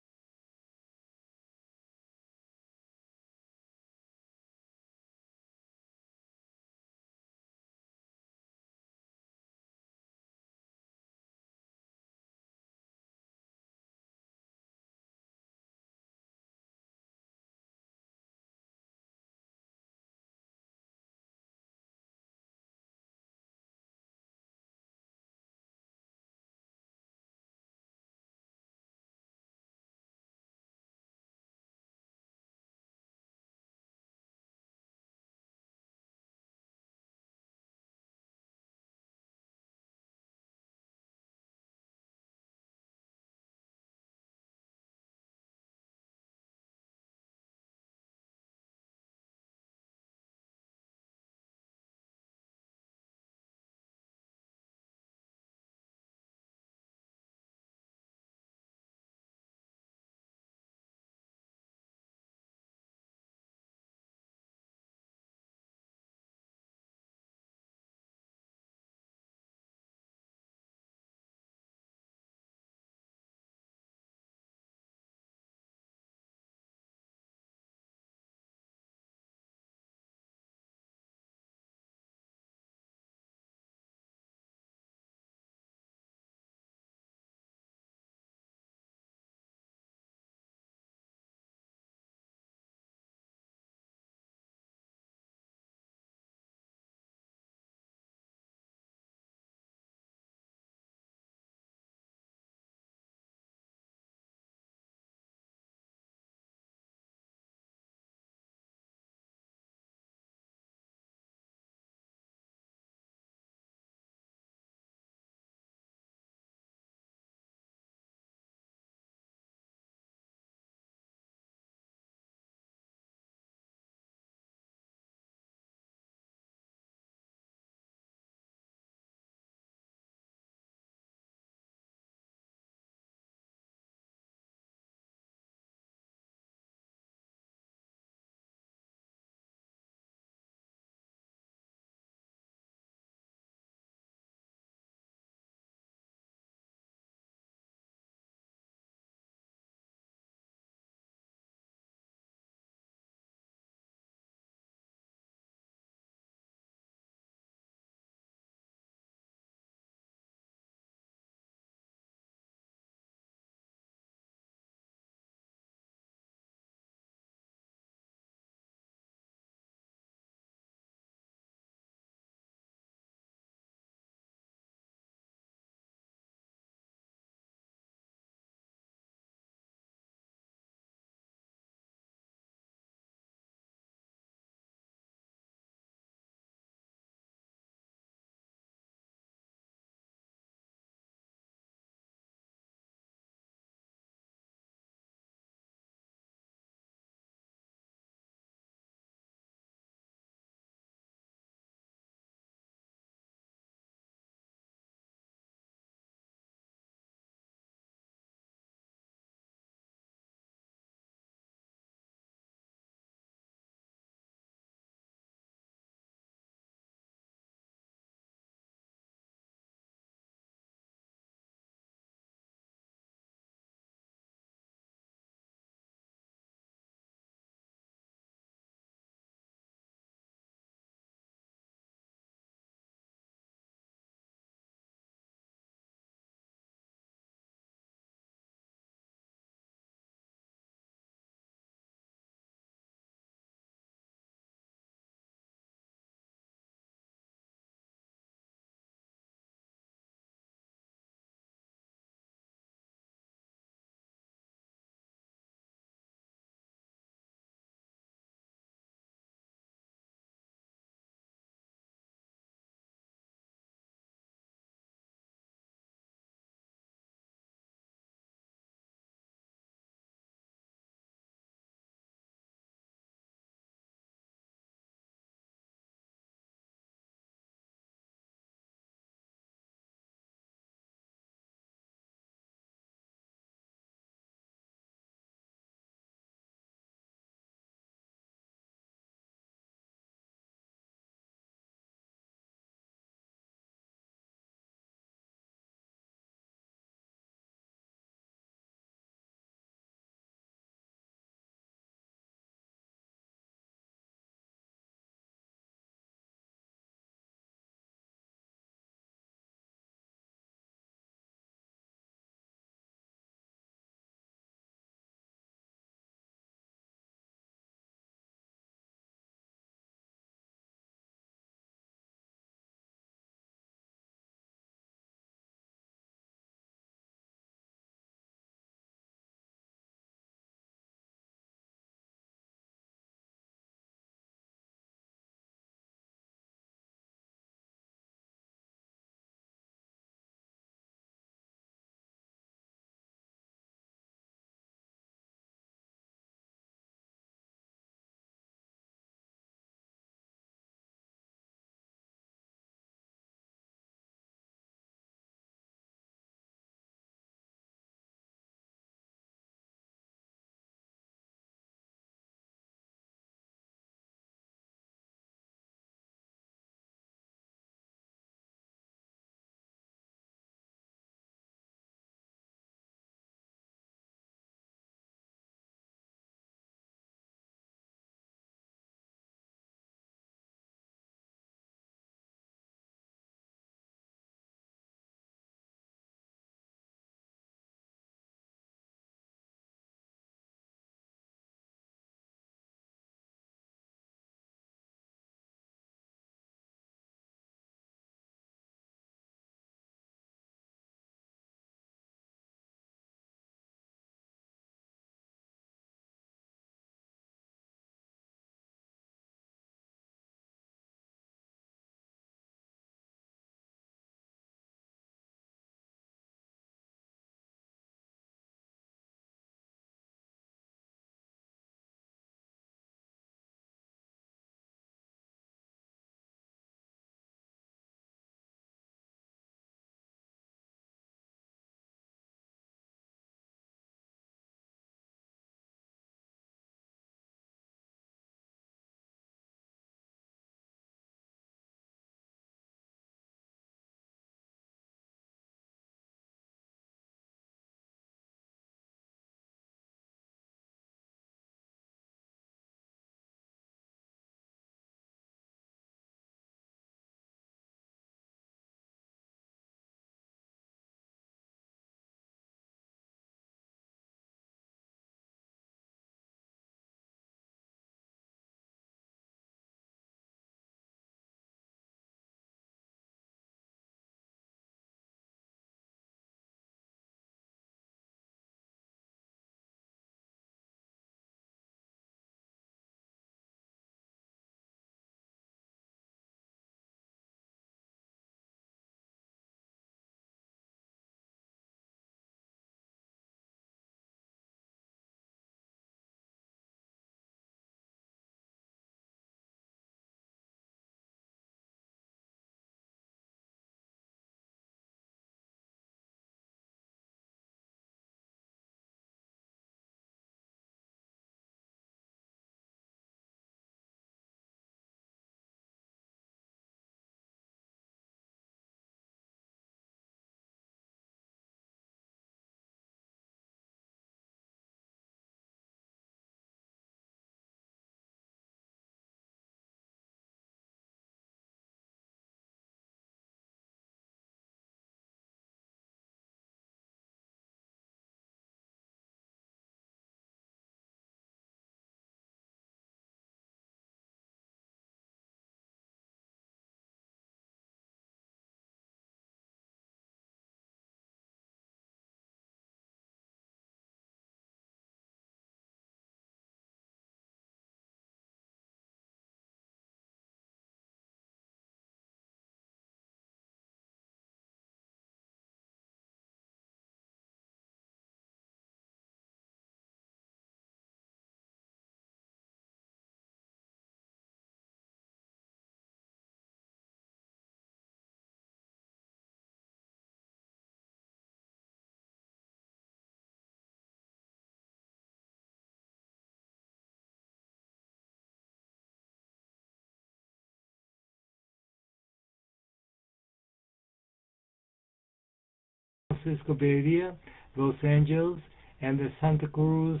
Francisco Bay Area, Los Angeles, and Santa Cruz,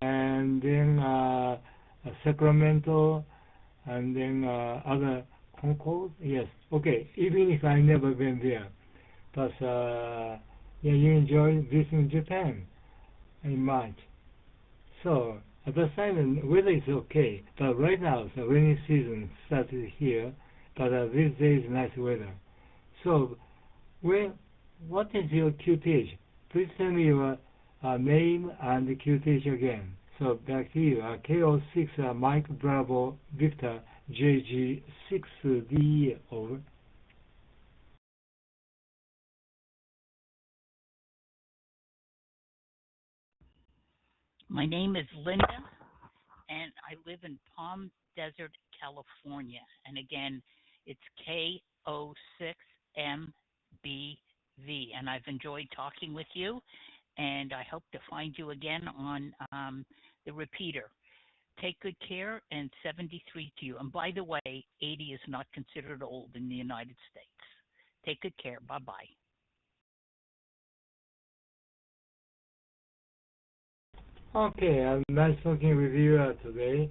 and then Sacramento, and then other Concord. Yes, okay. Even if I never been there, but yeah, you enjoy visiting Japan in March. So at the time, weather is okay, but right now the rainy season started here, but these days nice weather. So, what is your QTH? Please tell me your name and the QTH again. So back to you. KO6 Mike Bravo Victor JG6D over. My name is Linda, and I live in Palm Desert, California. And again, it's KO6MBV. And I've enjoyed talking with you, and I hope to find you again on the repeater. Take good care, and 73 to you. And by the way, 80 is not considered old in the United States. Take good care. Bye-bye. Okay, nice talking with you today.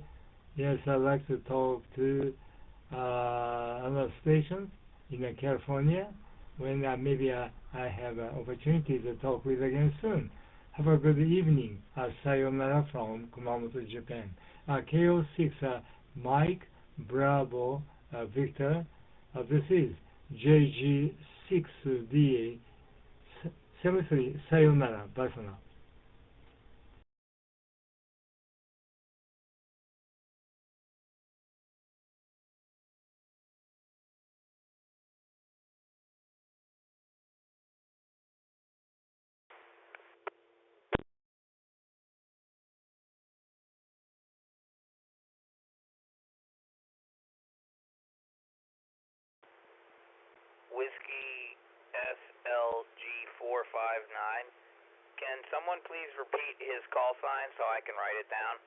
Yes, I'd like to talk to another station in California when maybe I have an opportunity to talk with again soon. Have a good evening. Sayonara from Kumamoto, Japan. KO6 Mike Bravo Victor. This is JG6DA 73. Sayonara. Bye for now. Whiskey SLG459. Can someone please repeat his call sign so I can write it down?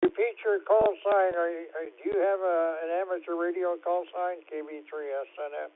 Repeat your call sign. Do you have an amateur radio call sign? KB3SNF.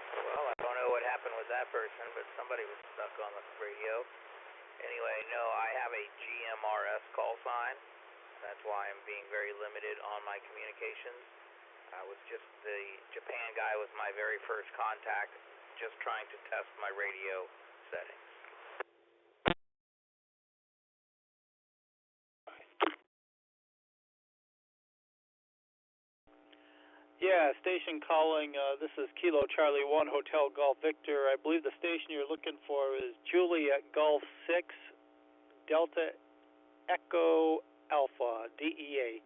Well, I don't know what happened with that person, but somebody was stuck on the radio. Anyway, no, I have a GMRS call sign. That's why I'm being very limited on my communications. I was just the Japan guy with my very first contact, just trying to test my radio settings. Yeah, station calling. This is Kilo Charlie 1 Hotel Golf Victor. I believe the station you're looking for is Juliet Golf 6 Delta Echo Alpha DEA.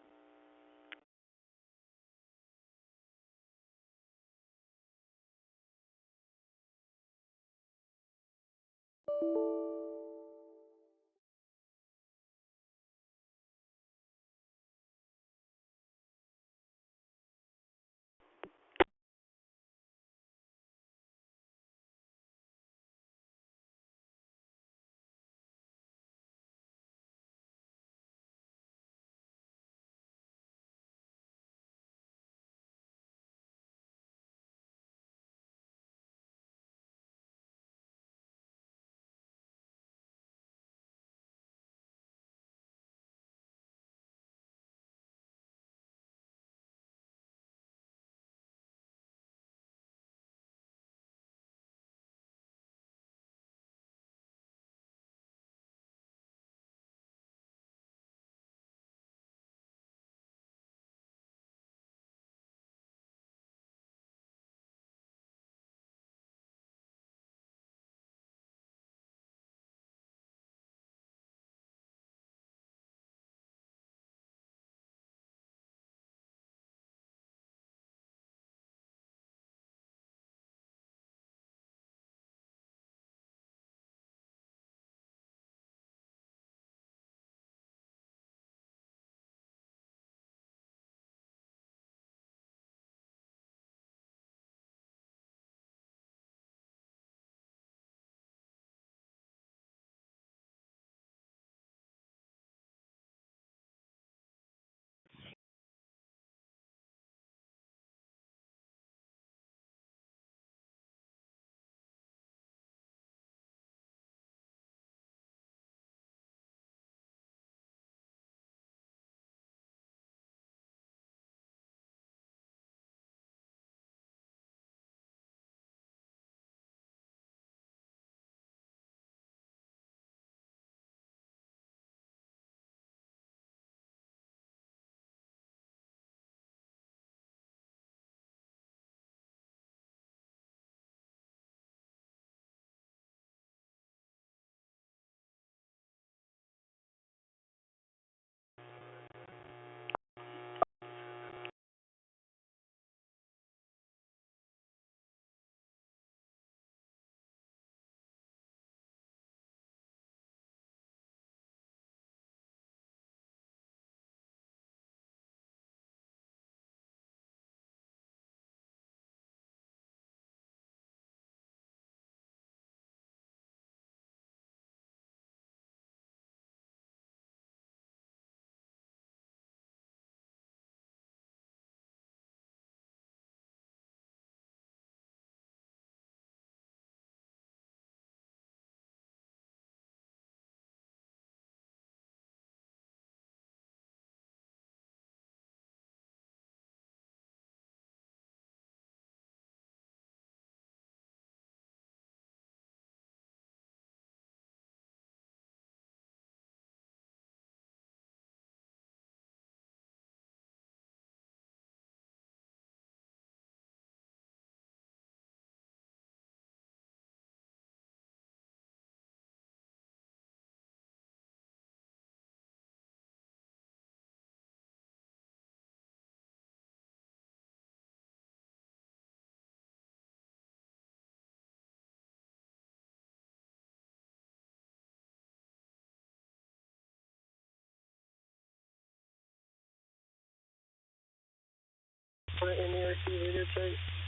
MARC,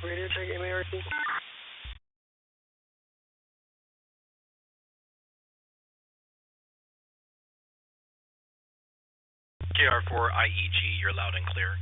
radio check, MARC. KR4 IEG, you're loud and clear.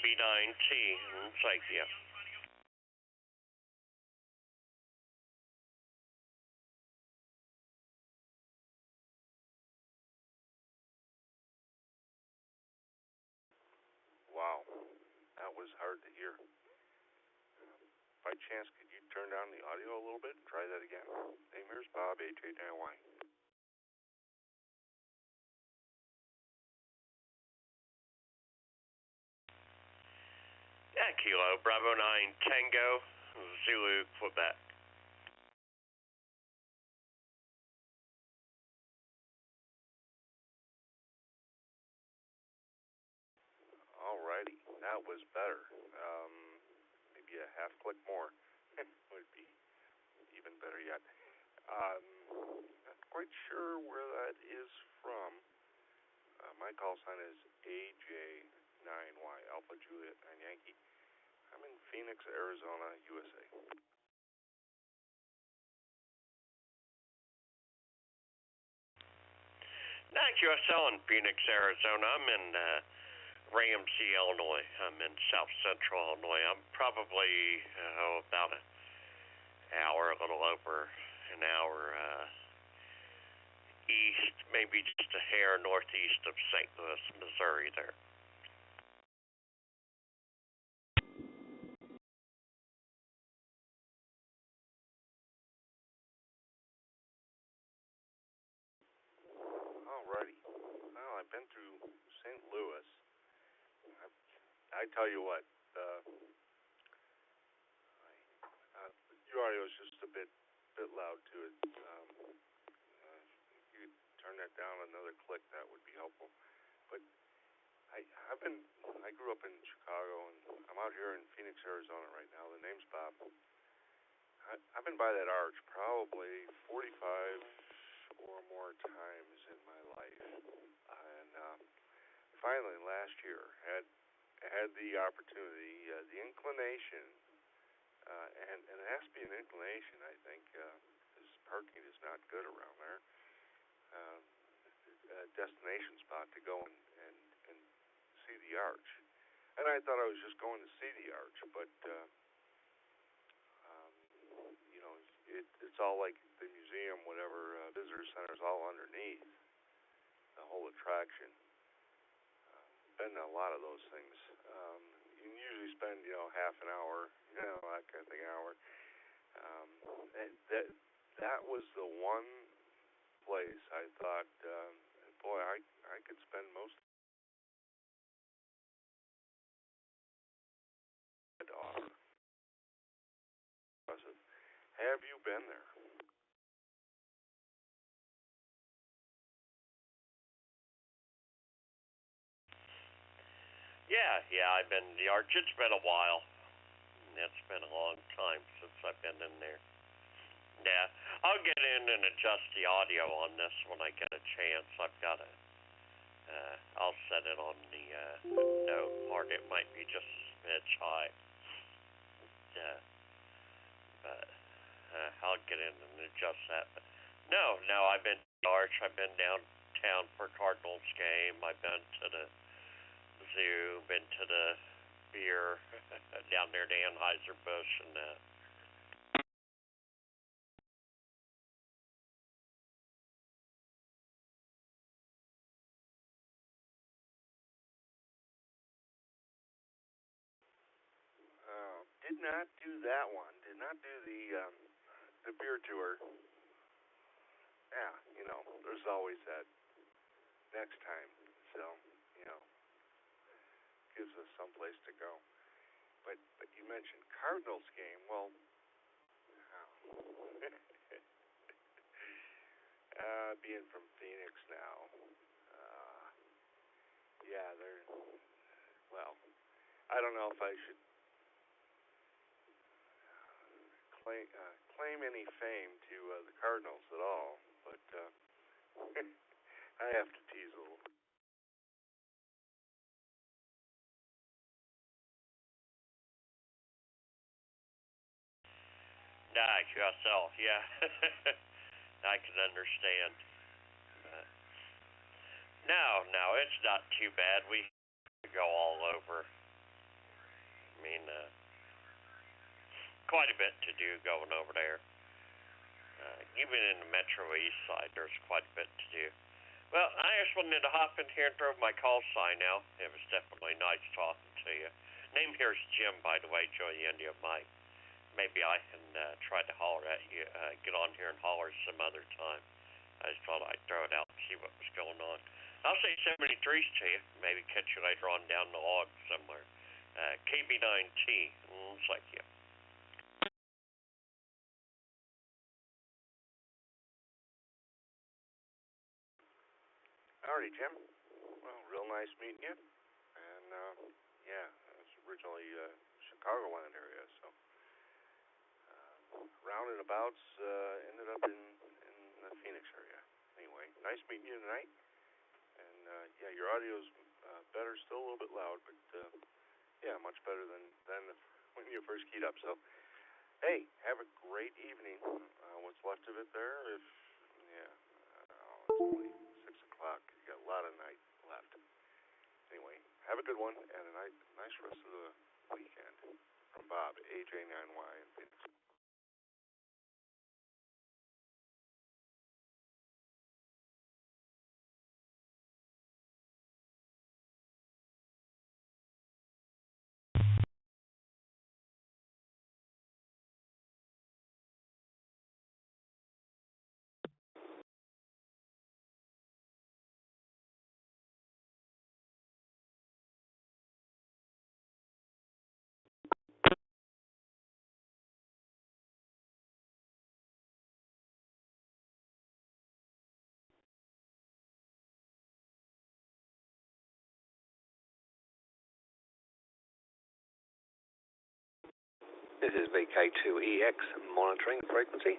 B9T in sight, yeah. Wow, that was hard to hear. By chance, could you turn down the audio a little bit and try that again? Name here's Bob, H-A-Y. Yeah, Kilo, Bravo 9 Tango, Zulu, Quebec. Alrighty, that was better. Maybe a half click more would be even better yet. Not quite sure where that is from. My call sign is AJ9Y, Alpha Juliet 9 Yankee. I'm in Phoenix, Arizona, USA. QSL in Phoenix, Arizona. I'm in Ramsey, Illinois. I'm in South Central Illinois. I'm probably about an hour, a little over an hour east, maybe just a hair northeast of St. Louis, Missouri there. Alrighty. Well, I've been through St. Louis. I tell you what, your audio is just a bit loud to it. If you could turn that down another click, that would be helpful. But I grew up in Chicago, and I'm out here in Phoenix, Arizona right now. The name's Bob. I've been by that arch probably 45 or more times in my life, and finally last year had the opportunity, the inclination, and it has to be an inclination, I think, because parking is not good around there. A destination spot to go and see the arch, and I thought I was just going to see the arch, but you know, it's all like the museum, whatever, visitor center is all underneath the whole attraction. Been to a lot of those things. You can usually spend, half an hour, that kind of thing, hour. That was the one place I thought, boy, I could spend most of the day. Have you been there? Yeah, I've been the arch. It's been a while. It's been a long time since I've been in there. Yeah, I'll get in and adjust the audio on this when I get a chance. I've got I'll set it on the note part. It might be just a smidge high. But I'll get in and adjust that. But no, I've been to the arch. I've been downtown for Cardinals game. I've been to the zoo, been to the beer down there to Anheuser-Busch and that. Did not do that one. Did not do the beer tour. Yeah, there's always that next time. So, gives us some place to go. But you mentioned Cardinals game. Well, being from Phoenix now, yeah, well, I don't know if I should claim any fame to the Cardinals at all, but I have to tease a little. Nah, yourself, yeah. I can understand. No, it's not too bad. We go all over. I mean, quite a bit to do going over there. Even in the Metro East side, there's quite a bit to do. Well, I just wanted to hop in here and throw my call sign out. It was definitely nice talking to you. Name here is Jim, by the way. Join the end of Mike. Maybe I can try to holler at you, get on here and holler some other time. I just thought I'd throw it out and see what was going on. I'll say 73s to you. Maybe catch you later on down the log somewhere. KB9T. Thank you. Howdy, Jim. Well, real nice meeting you. And, yeah, it's originally Chicagoland area, so roundabouts ended up in the Phoenix area. Anyway, nice meeting you tonight. And, yeah, your audio's better, still a little bit loud, but, yeah, much better than when you first keyed up. So, hey, have a great evening. What's left of it there? It's only 6 o'clock. You got a lot of night left. Anyway, have a good one and a nice rest of the weekend. From Bob, AJ9Y in Phoenix. This is VK2EX monitoring frequency.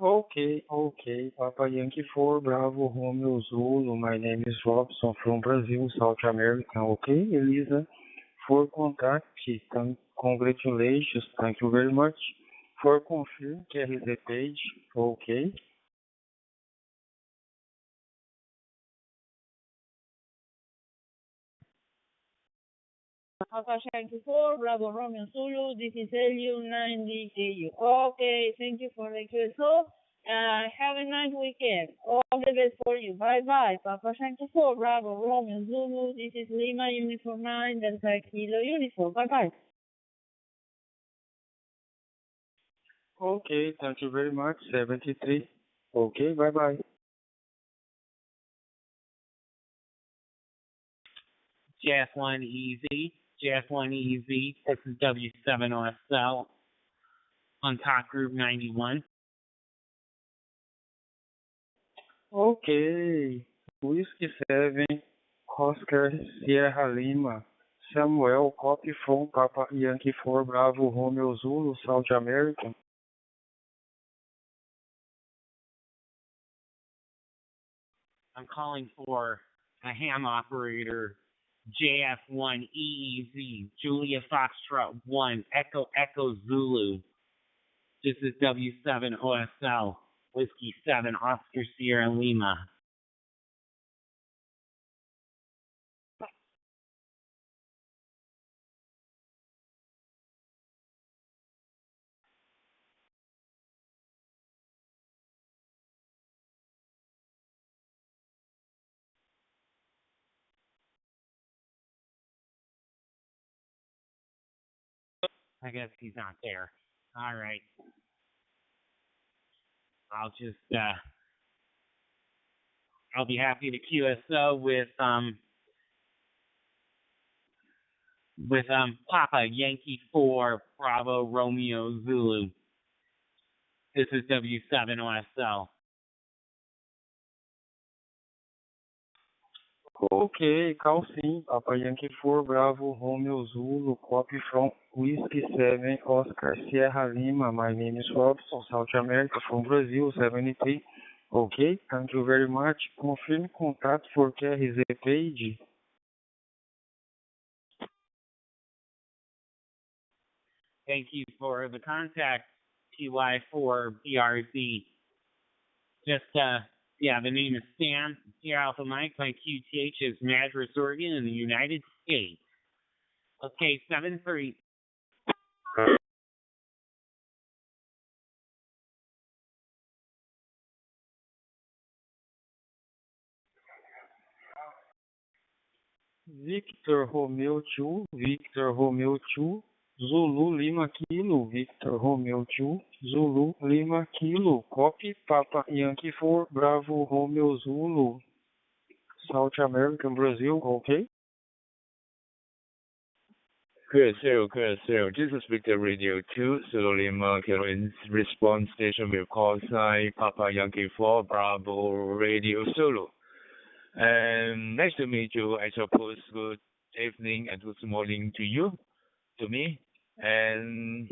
Okay. Papa Yankee 4, Bravo, Romeo, Zulu. My name is Robson from Brazil, South America. Okay, Elisa, for contact, congratulations, thank you very much. For confirm, here is the page. Okay. Alpha Yankee 4, Bravo Romeo Zulu, this is Helio 90KU. Okay, thank you for the QSO. Have a nice weekend. All the best for you. Bye bye. Papa Yankee 4, Bravo Romeo Zulu, this is Lima Uniform 9, Delta Kilo Uniform. Bye bye. Okay, thank you very much. 73. Okay, bye bye. JS1 Easy, JS1 Easy, this is W7OSL on top group 91. Okay, Whiskey 7, Oscar Sierra Lima, Samuel, copy from Papa Yankee 4, Bravo, Romeo Zulu, South America. I'm calling for a ham operator, JF1 EEZ, Julia Foxtrot 1, Echo Zulu. This is W7 OSL, Whiskey 7, Oscar Sierra Lima. I guess he's not there. All right. I'll be happy to QSO with Papa Yankee 4 Bravo Romeo Zulu. This is W7 OSL. Okay, call sim, Papa Yankee 4, Bravo, Romeo Zulu, copy from Whiskey 7, Oscar Sierra Lima. My name is Robson, South America, from Brazil, 73. Okay, thank you very much. Confirme contato for QRZ page. Thank you for the contact, TY4BRZ. Just, the name is Sam, Sierra Alpha Mike. My QTH is Madras, Oregon, in the United States. Okay, 7-3. Victor Romeo 2, Victor Romeo 2, Zulu Lima Kilo, Victor Romeo 2, Zulu Lima Kilo, copy Papa Yankee 4, Bravo Romeo Zulu, South American, Brazil, okay? Good, so. This is Victor Radio 2, Zulu Lima Kilo response station with call sign Papa Yankee 4, Bravo Radio Zulu. Nice to meet you. I suppose good evening and good morning to you, to me. And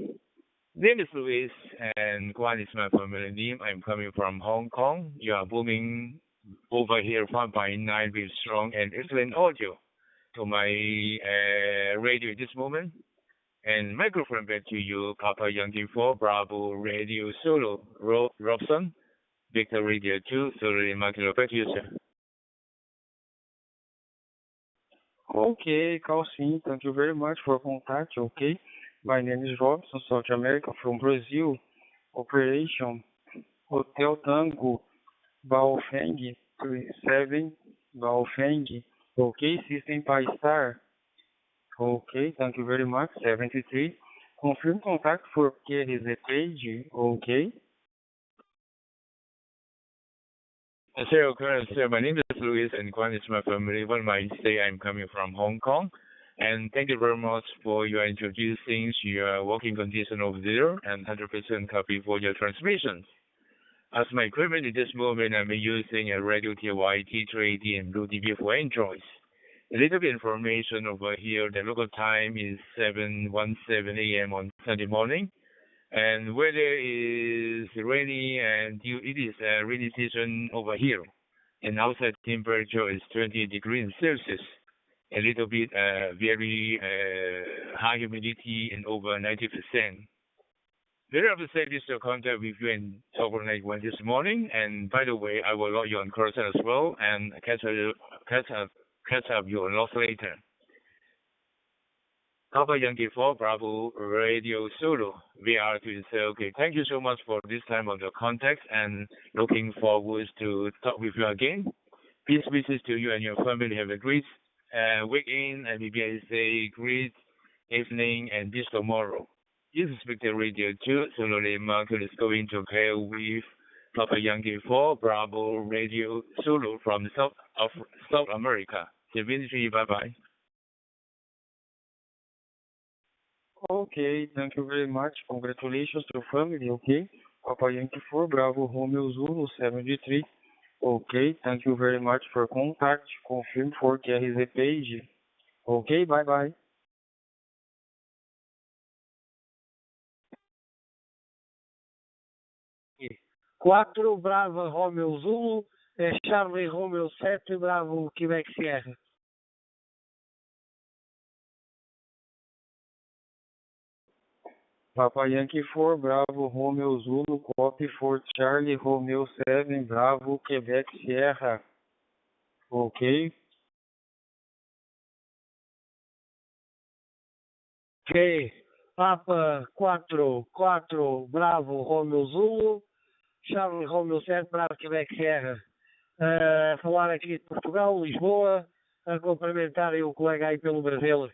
name is Luis, and Guan is my family name. I'm coming from Hong Kong. You are booming over here 1.9 with strong and excellent audio to my radio at this moment. And microphone back to you, Papa Yankee 4, Bravo Radio Solo, Robson, Victor Radio 2, Solo Kilo. Back to you, sir. Okay, call sim, thank you very much for contact, okay? My name is Robson, South America, from Brazil. Operation Hotel Tango, Baofeng, 7, Baofeng. Okay, System Pi Star. Okay, thank you very much, 73. Confirm contact for QRZ page, okay? Sir, my name is Luis, and Guan is my family. One might say I'm coming from Hong Kong. And thank you very much for your introducing your working condition over there and 100% copy for your transmissions. As my equipment at this moment, I'm using a radio TY T380 and Blue TV for Android. A little bit information over here. The local time is 7:17 a.m. on Sunday morning. And weather is rainy, and it is a rainy season over here. And outside temperature is 20 degrees Celsius. A little bit very high humidity and over 90%. Very upset to contact with you and overnight one this morning. And by the way, I will log you on Coruscant as well and catch up you on loss later. Papa Yankee 4 Bravo Radio Solo. We are to say, okay, thank you so much for this time of the contact and looking forward to talk with you again. Peace wishes to you and your family. Have a great weekend and maybe I say great evening and this tomorrow. This is Victor Radio 2. Solo Market is going to pair with Papa Yankee 4 Bravo Radio Solo from South America. Bye-bye. Okay, thank you very much. Congratulations to family, okay? Papa Yankee 4, Bravo, Romeo Zulu, 73. Okay, thank you very much for contact. Confirm for QRZ page. Okay, bye-bye. 4, Bravo, Romeo Zulu, Charlie Romeo 7, Bravo, Quebec Sierra. Papa Yankee 4, Bravo, Romeo Zulu, copy for Charlie Romeo 7, Bravo, Quebec Sierra. Okay. Ok. Papa 4, Bravo, Romeo Zulu, Charlie Romeo 7, Bravo, Quebec Sierra. Falar aqui de Portugal, Lisboa, a cumprimentar aí o colega aí pelo Brasil.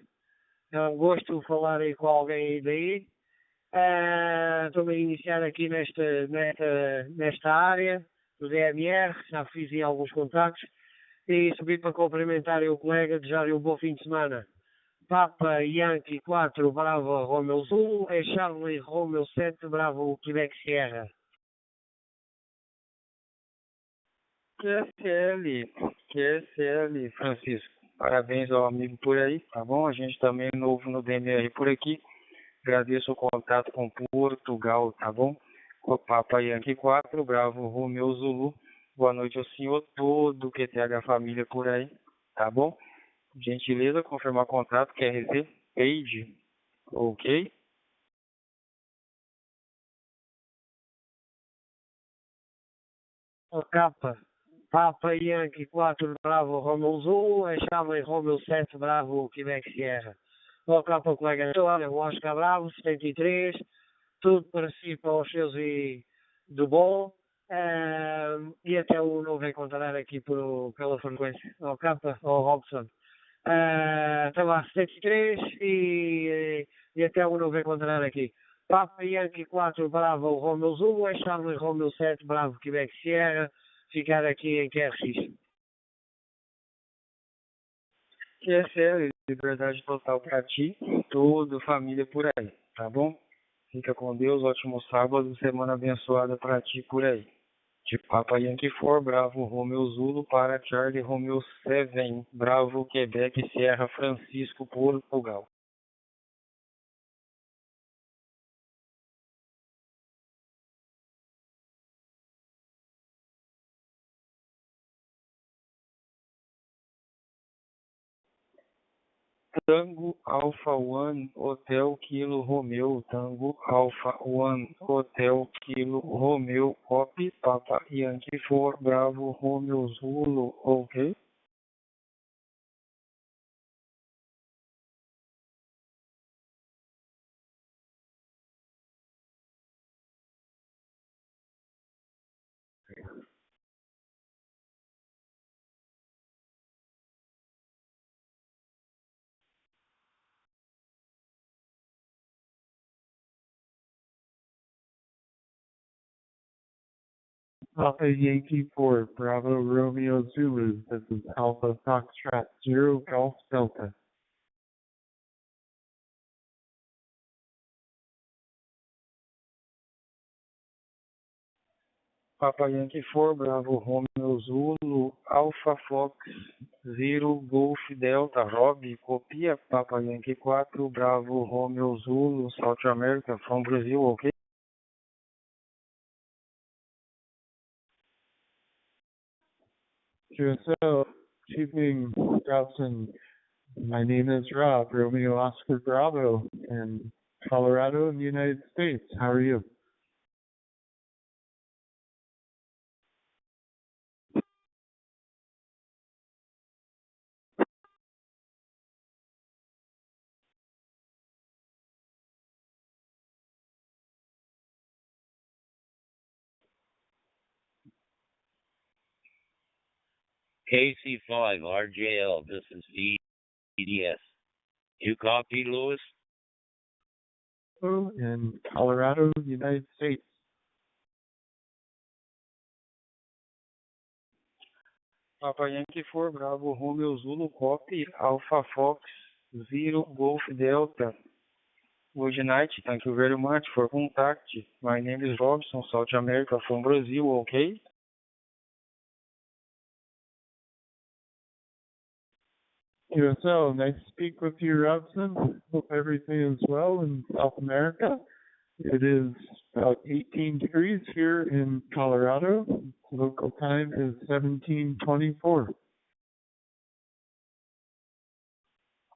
É um gosto falar aí com alguém daí. Estou-me a iniciar aqui nesta área do DMR, já fiz aí alguns contactos e subi para cumprimentar o colega, desejar-lhe um bom fim de semana. Papa Yankee 4, Bravo, Romeo Zulu, é Charlie Romeo 7, Bravo, Quebec Sierra. QSL, Francisco. Parabéns ao amigo por aí, tá bom? A gente também é novo no DMR por aqui. Agradeço o contato com Portugal, tá bom? O Papa Yankee 4, Bravo, Romeo Zulu. Boa noite ao senhor todo, QTH família por aí, tá bom? Gentileza, confirmar contato, QRZ, page, ok? O capa, Papa Yankee 4, Bravo, Romeo Zulu, é Charlie Romeo 7, Bravo, Quebec Sierra. O capa, colega, olha, o Oscar Bravo, 73, tudo para si, para os seus e do bom, e até o novo encontrar aqui pela frequência. O capa, o Robson. Até lá, 73 e até o novo encontrar aqui. Papa Yankee 4, Bravo, Romeo Zulu, é Charlie Romeo 7, Bravo, Quebec Sierra, ficar aqui em QRX. QSL, liberdade total para ti, toda família por aí, tá bom? Fica com Deus, ótimo sábado, semana abençoada para ti por aí. De Papa Yankee 4, Bravo, Romeo Zulu, para Charlie Romeo 7, Bravo, Quebec, Sierra, Francisco, Portugal. Tango Alpha 1 Hotel Kilo Romeo, Tango Alpha 1 Hotel Kilo Romeo, copy Papa Yankee 4, Bravo, Romeo Zulu, ok? Papa Yankee 4, Bravo, Romeo Zulu, this is Alpha Foxtrot 0, Golf Delta. Papa Yankee 4, Bravo, Romeo Zulu, Alpha Fox 0, Golf Delta, Rob, copia Papa Yankee 4, Bravo, Romeo Zulu, South America, from Brazil, ok? QSL, Chiefing Dobson. My name is Rob, Romeo Oscar Bravo, in Colorado in the United States. How are you? KC5 RJL, this is VDS. You copy, Lewis? In Colorado, United States. Papa Yankee 4, Bravo, Romeo Zulu, copy, Alpha Fox, Zero, Golf Delta. Good night, thank you very much for contact. My name is Robson, South America from Brazil, okay? QSL, nice to speak with you, Robson. Hope everything is well in South America. It is about 18 degrees here in Colorado. Local time is 17:24.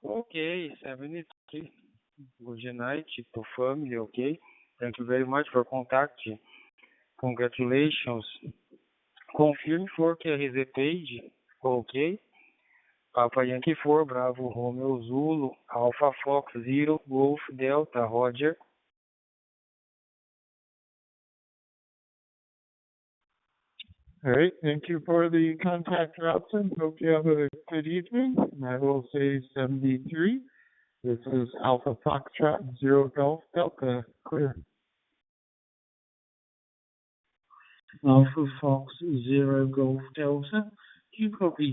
Okay, 73. Good night to family, okay? Thank you very much for contact. Congratulations. Confirm for QRZ page, okay? Papa Yankee 4, Bravo, Romeo Zulu, Alpha Fox, Zero, Golf Delta, Roger. All right, thank you for the contact, Robson. Hope you have a good evening. And I will say 73. This is Alpha Foxtrot, Zero Golf Delta, clear. Alpha Fox, Zero Golf Delta. You copy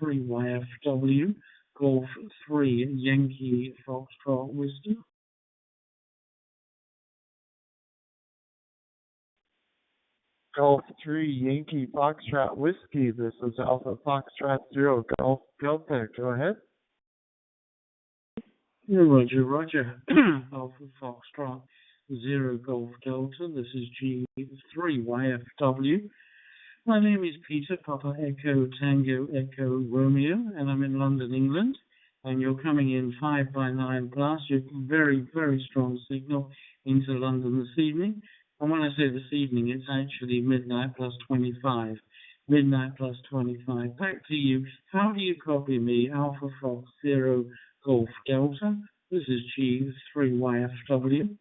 G3YFW, Golf 3, Yankee Foxtrot Whiskey. Golf 3 Yankee Foxtrot Whiskey. This is Alpha Foxtrot 0 Golf Delta. Go ahead. Roger, Roger. Alpha Foxtrot 0 Golf Delta. This is G3YFW. My name is Peter, Papa Echo Tango Echo Romeo, and I'm in London, England. And you're coming in 5 by 9 plus. You're very, very strong signal into London this evening. And when I say this evening, it's actually midnight plus 25. Midnight plus 25. Back to you. How do you copy me? Alpha Fox 0 Golf Delta. This is G3YFW.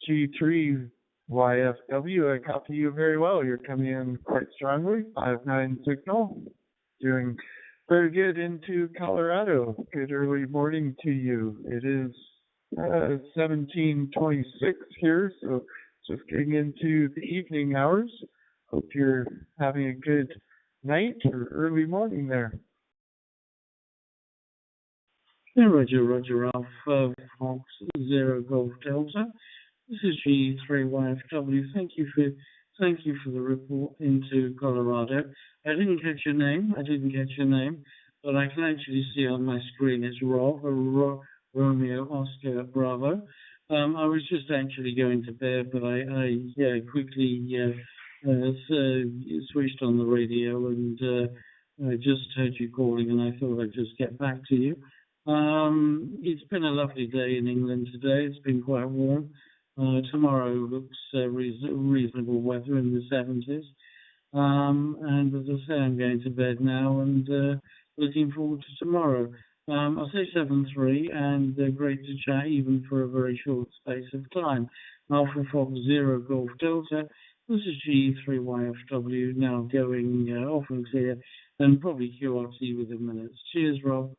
G3YFW, I copy you very well. You're coming in quite strongly. 5-9 signal. Doing very good into Colorado. Good early morning to you. It is 17:26 here, so just getting into the evening hours. Hope you're having a good night or early morning there. Roger, Roger, Alpha Fox 0 Golf Delta. This is G3YFW. Thank you for the report into Colorado. I didn't catch your name, but I can actually see on my screen it's Romeo Oscar Bravo. I was just actually going to bed, but I quickly switched on the radio and I just heard you calling, and I thought I'd just get back to you. It's been a lovely day in England today. It's been quite warm. Tomorrow looks reasonable weather in the 70s. And as I say, I'm going to bed now and looking forward to tomorrow. I'll say 7-3, and great to chat even for a very short space of time. Alpha Fox 0 Golf Delta. This is G3YFW now going off and clear, and probably QRT within minutes. Cheers, Rob.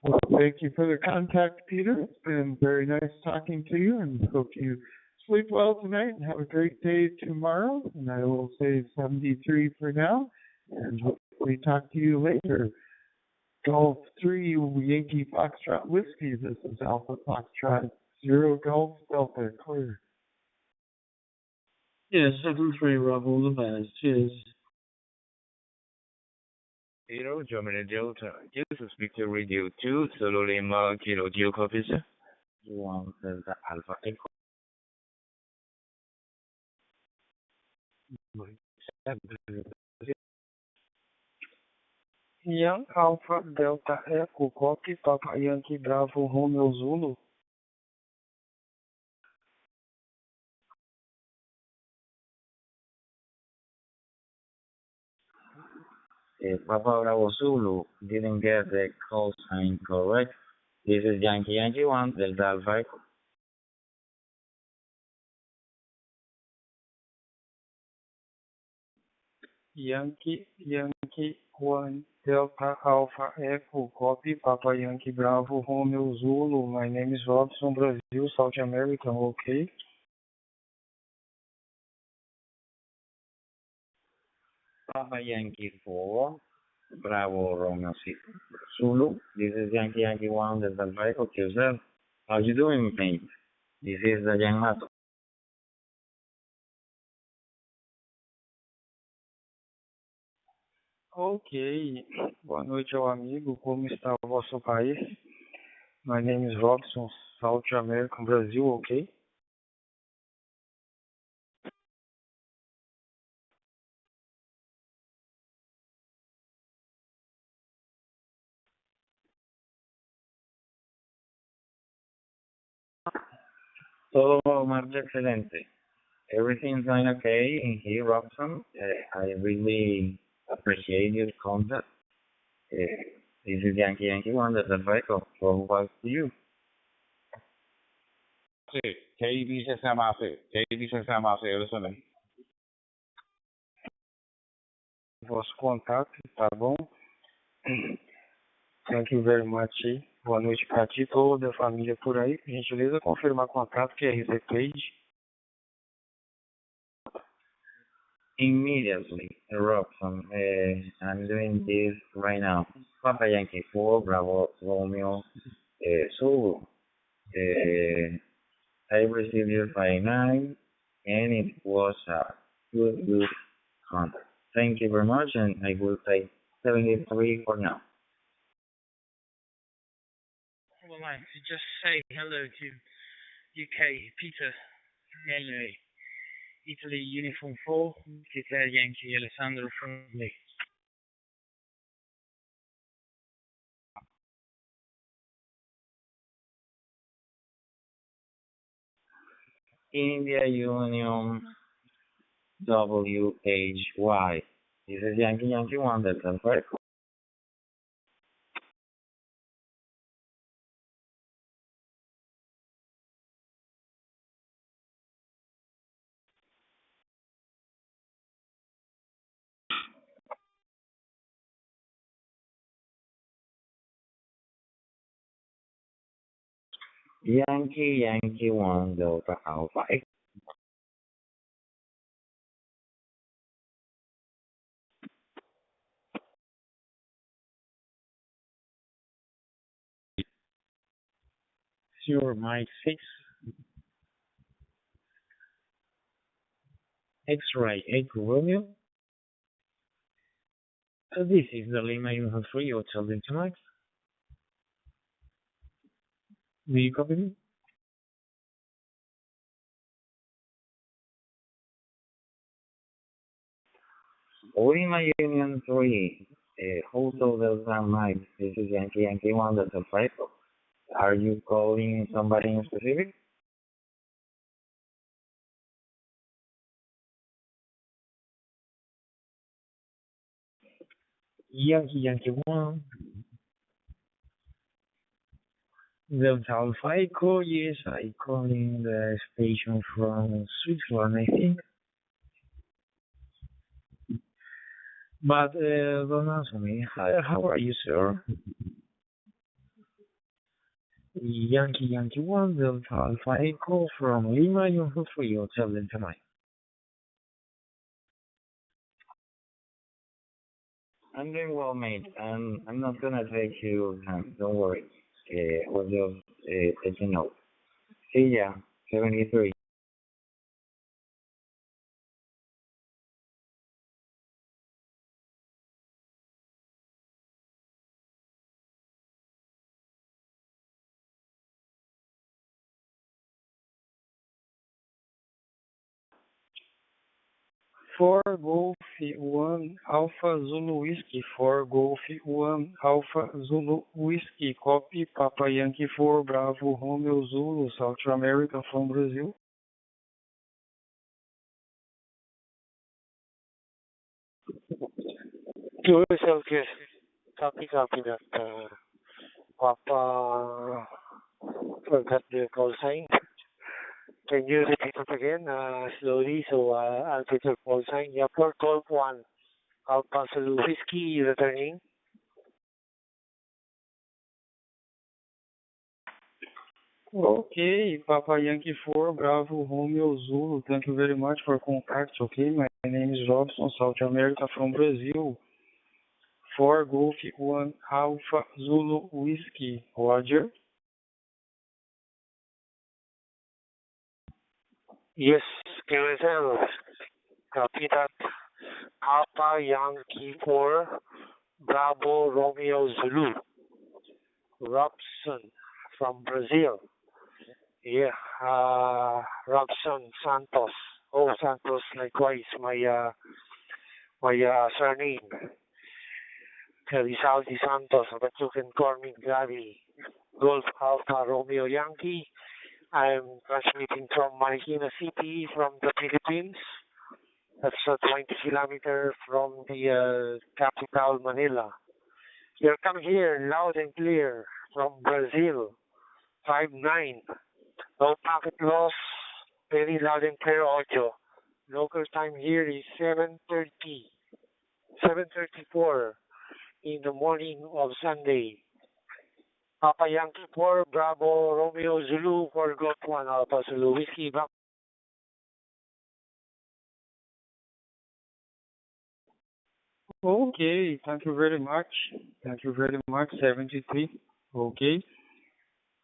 Well, thank you for the contact, Peter. It's been very nice talking to you, and hope you sleep well tonight and have a great day tomorrow. And I will say 73 for now, and hopefully talk to you later. Golf 3 Yankee Foxtrot Whiskey. This is Alpha Foxtrot 0 Golf Delta. Clear. Yes, 7-3, Rob. All the best. Cheers. Kilo, Germany Delta. This is Victor Radio 2, Solo Lima, Kilo, do you copy, sir? 1 Delta Alpha Echo. Young Alpha Delta Echo Copy Papa Yankee Bravo Romeo Zulu. Papa Bravo Zulu didn't get the call sign correct. This is Yankee Yankee 1 Delta Alpha Echo. Yankee 1 Delta Alpha Echo Copy Papa Yankee Bravo Romeo Zulu. My name is Robson, Brazil, South America, okay? Papa Yankee 4 Bravo Romeo Zulu. This is Yankee Yankee 1 Delta Alpha Echo. Yourself. How you doing, mate? This is the young Mato. Ok. Boa noite, meu amigo. Como está o vosso país? My name is Robson, South America, Brazil, ok? Todo más excelente. Everything's going okay in here, Robson. I really appreciate your contact. This is Yankee Yankee 1 Delta Alpha Echo. So what's to you? KB6 listening. Vosso contato, tá bom? Thank you very much. Boa noite pra ti, toda a família por aí. Por gentileza, confirmar contato que é RZ Page. Immediately, Robson. I'm doing this right now. Papa Yankee 4 Bravo Romeo Zulu. I received your 59 and it was a good contact. Thank you very much, and I will take 73 for now. I would like to just say hello to UK Peter and Italy Uniform 4, Peter Yankee Alessandro from me. India Union WHY. This is Yankee Yankee 1 Delta Alpha Echo. Yankee Yankee 1 Delta Alpha Echo. Sure, Mike 6. X-ray Echo Romeo. This is the Lima Uniform 3 Hotel Tonight. Do you copy me? Lima Union 3 Hotel Delta Mike. This is Yankee Yankee 1 Delta Alpha Echo. Are you calling somebody in specific? Yankee Yankee 1. Delta Alpha Echo, yes, I calling the station from Switzerland, I think. But don't answer me. How are you, sir? Yankee Yankee 1, Delta Alpha Echo from Lima Uniform 3 Hotel Delta Mike. I'm doing well, mate. I'm not gonna take you time. Don't worry. We'll just take a note. See ya. 73. 4 Golf 1 Alpha Zulu Whiskey, 4 Golf 1 Alpha Zulu Whiskey, copy Papa Yankee 4 Bravo Romeo Zulu, South America from Brazil. QSL, copy that. Papa forgot the call sign. Can you repeat it again slowly so I'll get your call sign? Yeah, for Golf 1 Alpha Zulu Whiskey returning. Okay, Papa Yankee 4 Bravo Romeo Zulu, thank you very much for contact. Okay, my name is Robson, South America from Brazil. 4 Golf 1 Alpha Zulu Whiskey, Roger. Yes, QSL. Copy that. Papa Yankee 4 Bravo Romeo Zulu. Robson from Brazil. Yeah, Robson Santos. Oh, Santos, likewise, my surname. Rizaldi Santos, but you can call me Gabi. Golf Alpha Romeo Yankee. I'm transmitting from Marikina City, from the Philippines. That's 20 kilometers from the capital, Manila. You're coming here loud and clear from Brazil. 5-9. No packet loss. Very loud and clear audio. Local time here is 7:34 in the morning of Sunday. Papa Yankee 4 Bravo Romeo Zulu for Golf 1 Alpha Zulu Whiskey back. Okay, thank you very much. Thank you very much, 73. Okay.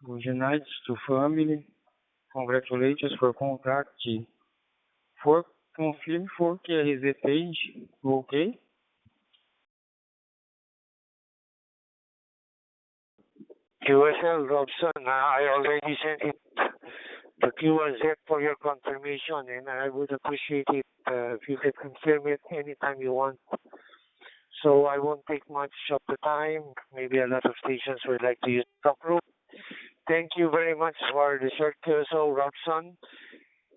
Good night to family. Congratulations for contact. For confirm for QRZ page. Okay. QSL Robson, I already sent it the QRZ for your confirmation, and I would appreciate it if you could confirm it anytime you want. So I won't take much of the time. Maybe a lot of stations would like to use the group. Thank you very much for the short QSL Robson,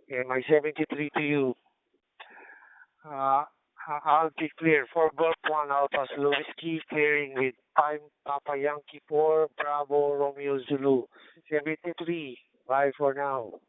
and my 73 to you. I'll be clear. For Golf 1 Alpha Zulu Whiskey, clearing with time Papa Yankee 4 Bravo Romeo Zulu. 73. Bye for now.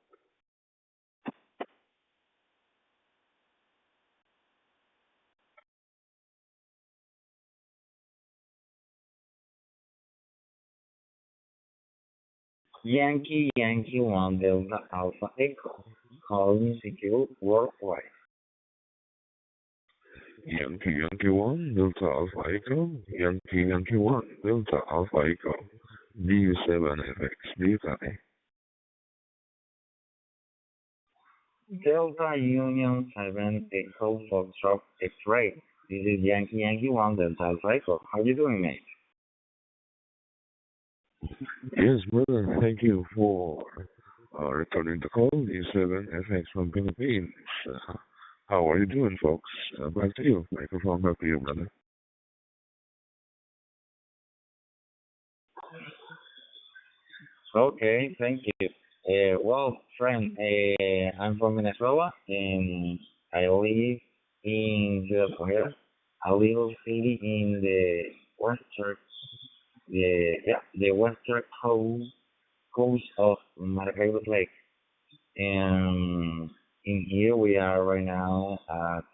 Yankee 1 Delta Alpha Echo, calling secure worldwide. Yankee 1 Delta Alpha Echo, Yankee 1 Delta Alpha Echo, D7FX, DEPT'S. Delta Union 7 Echo Foxtrot X-Ray. This is Yankee 1 Delta Alpha Echo. How you doing, mate? Yes, brother, thank you for returning the call, D7FX from Philippines. How are you doing, folks? Back to you. Microphone back to you, brother. Okay, thank you. Well, friend, I'm from Venezuela, and I live in Venezuela, a little city in the western, the western coast of Maracaibo Lake. And in here we are right now at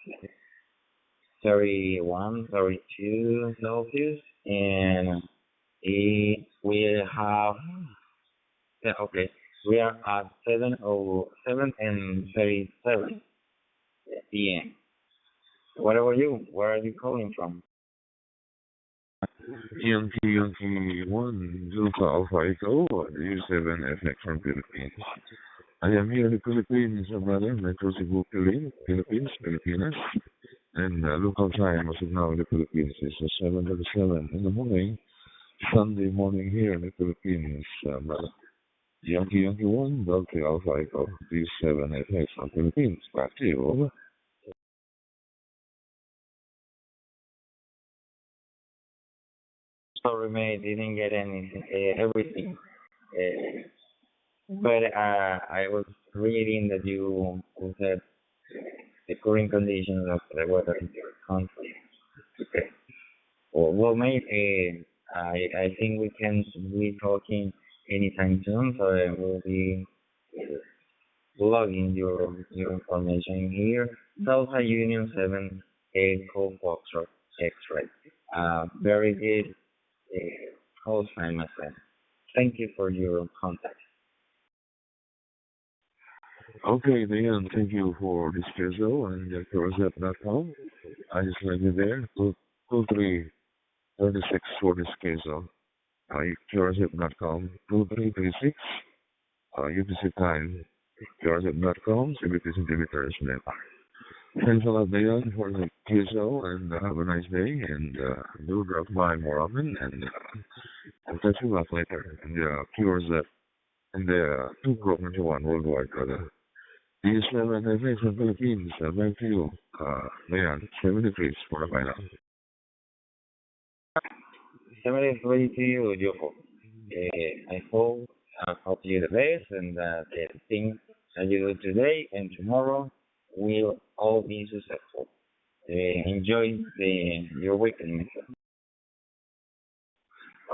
31, 32 Celsius, and we have, yeah, okay, we are at 7:07 and 37 p.m. What about you? Where are you calling from? Yankee 1 Delta Alpha Echo, D7FX from Philippines. I am here in the Philippines, brother, Metro Cebu, Philippines, Filipinas. And local time as of now in the Philippines is 7:37 in the morning, Sunday morning here in the Philippines, brother. Yankee 1 Delta Alpha Echo, D7FX from Philippines. Back to you, over. sorry, mate. Didn't get everything. But I was reading that you said the current conditions of the weather in your country. Okay. Well, mate, I think we can be talking anytime soon, so I will be logging your information here. Delta Union 7 Echo Foxtrot X-ray. Very good call sign, my friend. Thank you for your contact. Okay, Dan, thank you for this schedule and QRZ.com. I just left you there. 2336 for this schedule. QRZ.com 2336. UTC time. QRZ.com 70 centimeters Nepal. Thanks a lot, Dan, for the QSO, and have a nice day, and do drop by more often, and I'll touch you back later. And QRZ and the 2.1 worldwide, brother. These 7 FX in Philippines, back to you, Dan, 73 for the final. 73 to you, Jofo. I hope you the best, and the things that you do today and tomorrow will all be successful. Enjoy your weekend.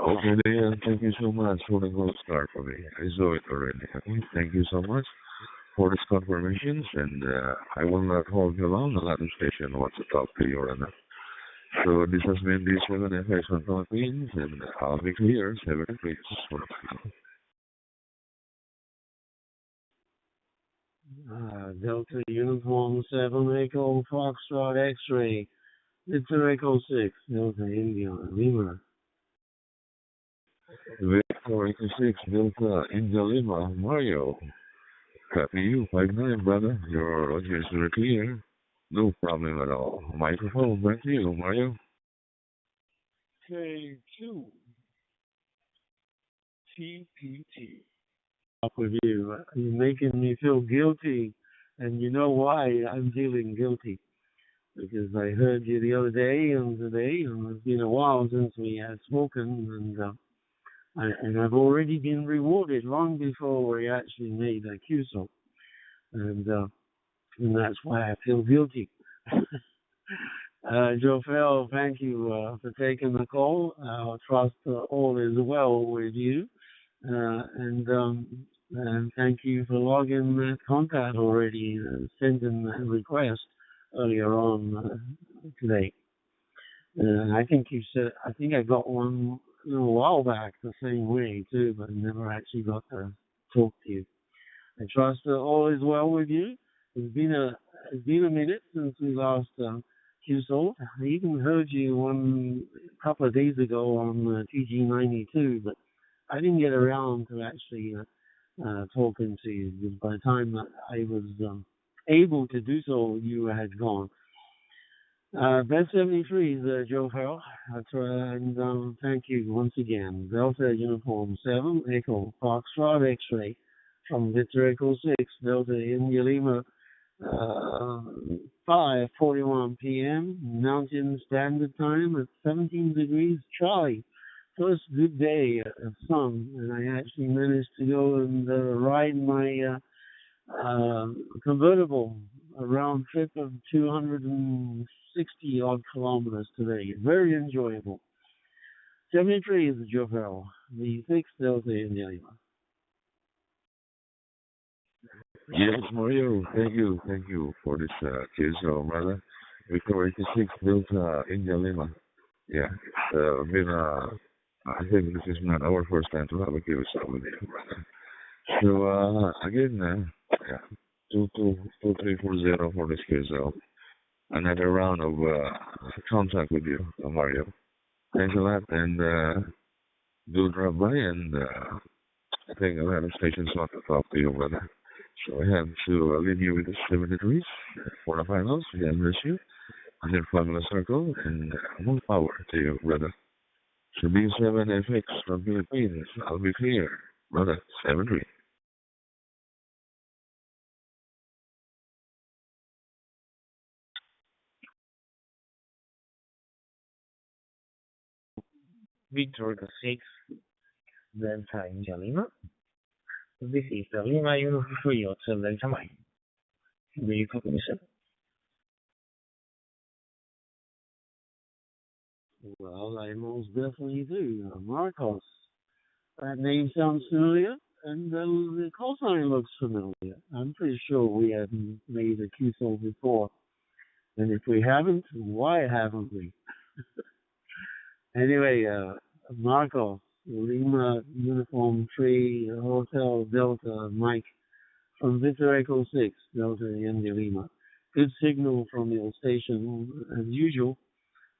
Okay, Dan, thank you so much for the gold star for me. I saw it already. Okay, thank you so much for these confirmations, and I will not hold you long. A lot of station wants to talk to you right now. So this has been the 7 FX on Philippines, and I'll be clear, 7 FX for the final. Delta Uniform 7 Echo Foxtrot X-ray. Victor Echo 6, Delta India Lima. Victor Echo 6, Delta India Lima, Mario. Copy you, 5-9, brother. Your audio is very clear. No problem at all. Microphone back to you, Mario. K2 TPT. Up with you. You're making me feel guilty, and you know why I'm feeling guilty. Because I heard you the other day and today, and it's been a while since we had spoken, and I've already been rewarded long before we actually made a QSO, and that's why I feel guilty. Jofel, thank you for taking the call. I trust all is well with you, and thank you for logging that contact already, sending that request earlier on today. I think you said, I think I got one a while back the same way too, but I never actually got to talk to you. I trust all is well with you. It's been a minute since we last QSO. I even heard you one couple of days ago on TG92, but I didn't get around to actually talking to you, because by the time that I was able to do so, you had gone. Best 73 is Joe Farrell. And thank you once again. Delta Uniform 7, Echo Foxtrot X-ray from Victor Echo 6, Delta India Lima, 5:41 p.m. Mountain Standard Time at 17 degrees Charlie. First good day of sun, and I actually managed to go and ride my convertible, a round trip of 260 odd kilometers today. Very enjoyable. 73 is the Jovel, the 6th Delta India Lima. Yes, Mario, thank you for this QSO, brother. Victor 86 Delta India Lima. Yeah, it's been I think this is not our first time to have a QSO with you, brother. So again, yeah, 2340 for this QSO. Another round of contact with you, Mario. Thanks a lot, and do drop by, and I think a lot of stations want to talk to you, brother. So I have to leave you with the 73s for the finals. We have you and your family circle, and more power to you, brother. So B7 FX from Philippines, I'll be clear, brother. 73. Victor 6, Delta India Lima. This is the Lima Uniform Free Hotel Delta Mike. Do you copy me, sir? Well, I most definitely do. Marcos. That name sounds familiar, and the call sign looks familiar. I'm pretty sure we haven't made a QSO before. And if we haven't, why haven't we? Anyway, Marcos, Lima Uniform 3 Hotel Delta Mike from Victor Echo 6, Delta India Lima. Good signal from your station as usual.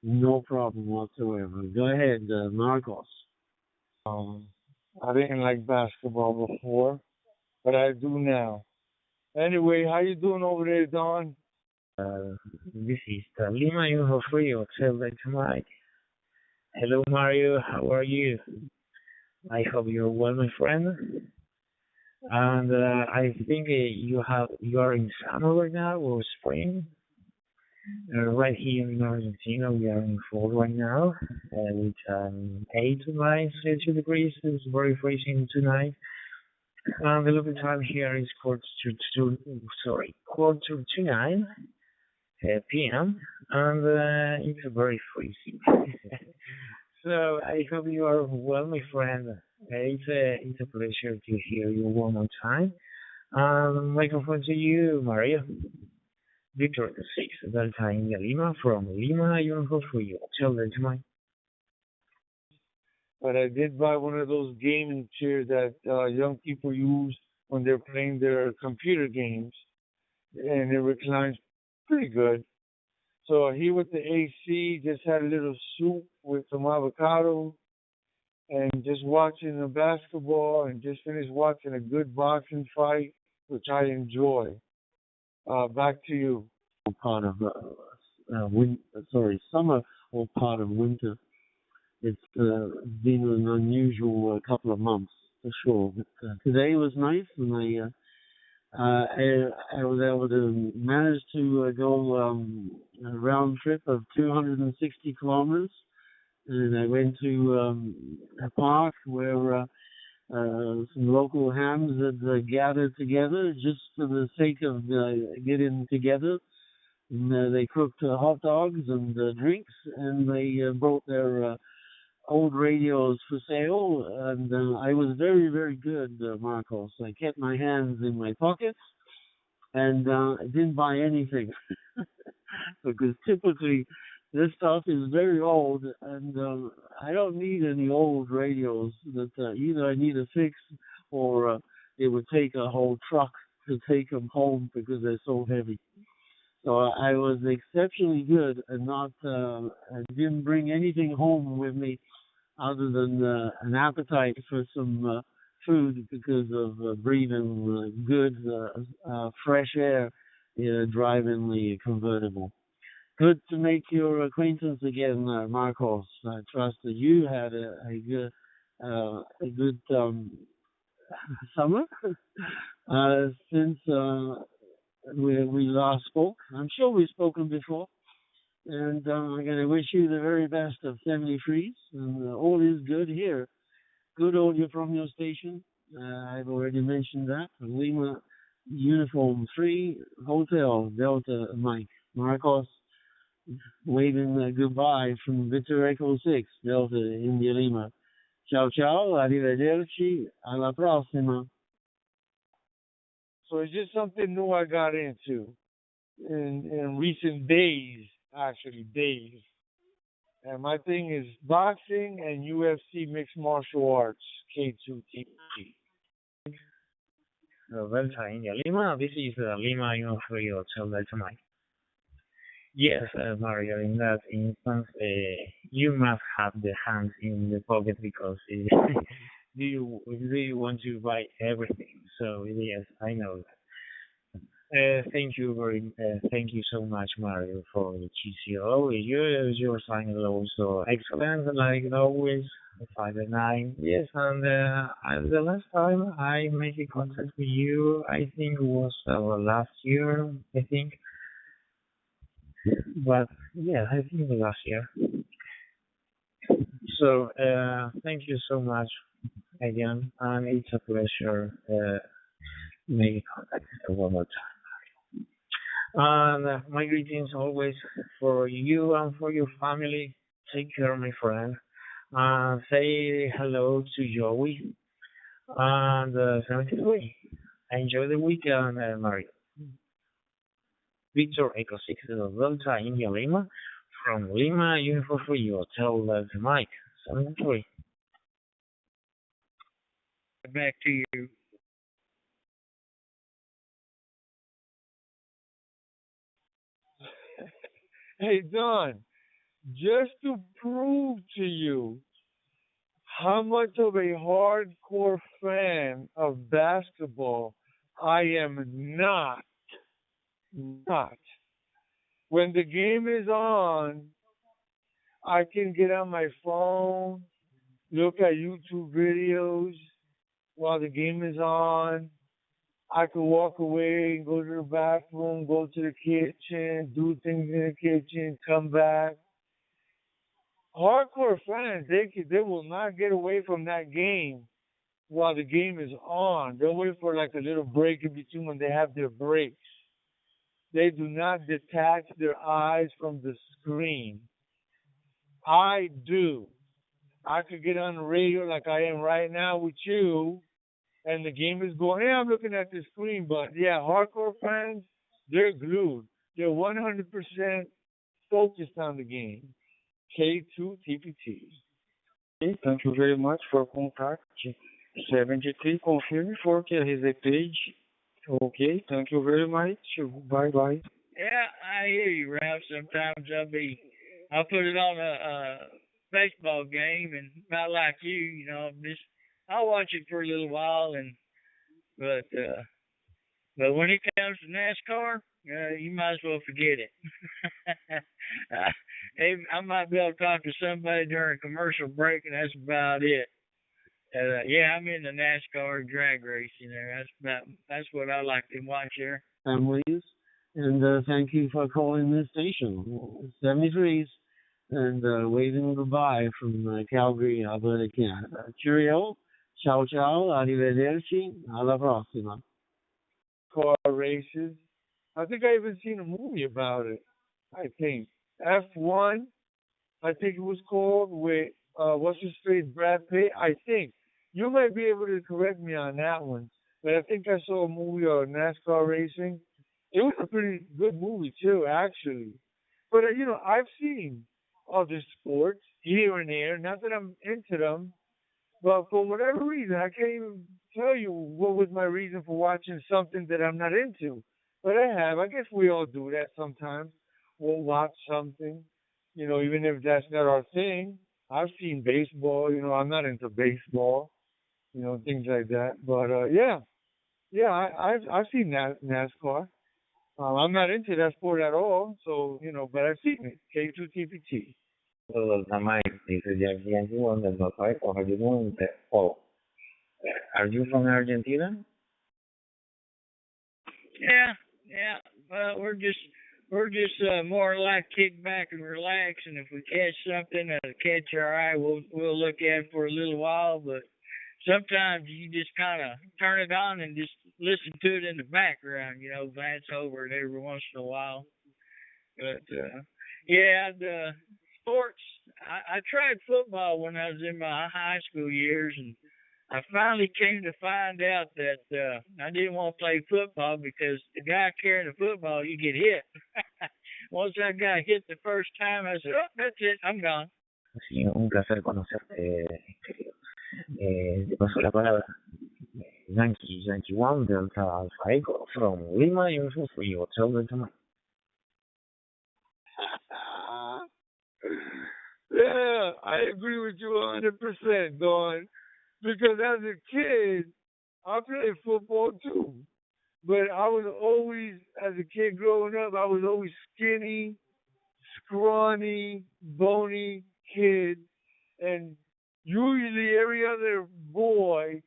No problem whatsoever. Go ahead, Marcos. I didn't like basketball before, but I do now. Anyway, how you doing over there, Don? This is the Lima Uniform 3 Hotel Delta Mike. Hello, Mario. How are you? I hope you're well, my friend. And I think you are in summer right now or spring. Right here in Argentina, we are in fall right now, with 8 to 9 Celsius degrees. It's very freezing tonight. And the local time here is quarter to 9 p.m. and it's very freezing. So I hope you are well, my friend. It's a pleasure to hear you one more time. Microphone to you, Maria. Victor 6, Delta India Lima from Lima Uniform for you. Tell them to mine. But I did buy one of those gaming chairs that young people use when they're playing their computer games, and it reclines pretty good. So here with the AC, just had a little soup with some avocado, and just watching the basketball, and just finished watching a good boxing fight, which I enjoy. Back to you. Part of summer or part of winter. It's been an unusual couple of months for sure. But today was nice, and I was able to manage to go a round trip of 260 kilometers, and I went to a park where some local hams had gathered together just for the sake of getting together. And, they cooked hot dogs and drinks, and they brought their old radios for sale. And I was very, very good, Marcos. I kept my hands in my pockets, and I didn't buy anything because typically this stuff is very old, and I don't need any old radios that either I need a fix or it would take a whole truck to take them home because they're so heavy. So I was exceptionally good and I didn't bring anything home with me other than an appetite for some food because of breathing good, fresh air driving the convertible. Good to make your acquaintance again, Marcos. I trust that you had a good summer since we last spoke. I'm sure we've spoken before. And I'm going to wish you the very best of 73s. And all is good here. Good audio from your station. I've already mentioned that. Lima Uniform 3 Hotel Delta Mike. Marcos waving goodbye from Victor Echo 6 Delta India Lima. Ciao ciao, arrivederci, alla prossima. So it's just something new I got into in recent days, actually days. And my thing is boxing and UFC mixed martial arts, K2T. Delta India Lima, this is Lima Uniform Hotel Delta Mike. Yes, Mario, in that instance, you must have the hands in the pocket because do you want to buy everything? So yes, I know that. Thank you so much, Mario, for the TCO. Your sign is also excellent, like always. 5-9. Yes, and the last time I made a contact with you, I think it was last year. I think. But yeah, I think last year. So, thank you so much again, and it's a pleasure making contact one more time. And my greetings always for you and for your family. Take care, my friend. Say hello to Joey and 73. Enjoy the weekend, Mario. Victor Echo 6 Delta India Lima from Lima Uniform for you. Hotel Delta Mike 73. Back to you. Hey, Don, just to prove to you how much of a hardcore fan of basketball I am not. When the game is on, I can get on my phone, look at YouTube videos while the game is on. I could walk away and go to the bathroom, go to the kitchen, do things in the kitchen, come back. Hardcore fans, they will not get away from that game while the game is on. They'll wait for like a little break in between when they have their breaks. They do not detach their eyes from the screen. I do. I could get on the radio like I am right now with you, and the game is going. Yeah, I'm looking at the screen, but yeah, hardcore fans, they're glued. They're 100% focused on the game. K2 TPT. Thank you very much for contact. 73 confirm for his page. Okay, thank you very much. Bye bye. Yeah, I hear you, Ralph. Sometimes I'll put it on a baseball game, and not like you, I'll watch it for a little while, but when it comes to NASCAR, you might as well forget it. I might be able to talk to somebody during a commercial break, and that's about it. Yeah, I'm in the NASCAR drag racing there. That's what I like to watch there. Families, and thank you for calling this station, 73s, and waving goodbye from Calgary, Alberta, Canada. Cheerio, ciao ciao, arrivederci, alla prossima. Car races. I think I even seen a movie about it. I think F1. I think it was called with what's his face, Brad Pitt. I think you might be able to correct me on that one, but I think I saw a movie on NASCAR racing. It was a pretty good movie too, actually. But I've seen other sports here and there. Not that I'm into them, but for whatever reason, I can't even tell you what was my reason for watching something that I'm not into. But I have. I guess we all do that sometimes. We'll watch something, even if that's not our thing. I've seen baseball. I'm not into baseball. Things like that. But yeah, I've seen NASCAR. I'm not into that sport at all. So but I've seen it. K2 TPT. Mike, this is Jackie and you on the fight or are you doing that? Oh, are you from Argentina? Yeah. Well, we're just more like kick back and relax, and if we catch something that'll catch our eye, we'll look at it for a little while. But sometimes you just kind of turn it on and just listen to it in the background, glance over it every once in a while. But yeah, the sports. I tried football when I was in my high school years, and I finally came to find out that I didn't want to play football because the guy carrying the football, you get hit. Once that guy hit the first time, I said, "Oh, that's it, I'm gone." Sí, un placer conocerte, querido. Te paso la palabra. Yankee One Delta Alpha Echo from Lima Uniform for you. Hotel Delta Mike. Yeah, I agree with you 100%, Dawn. Because as a kid, I played football too. But I was always, as a kid growing up, I was always skinny, scrawny, bony kid. And usually every other boy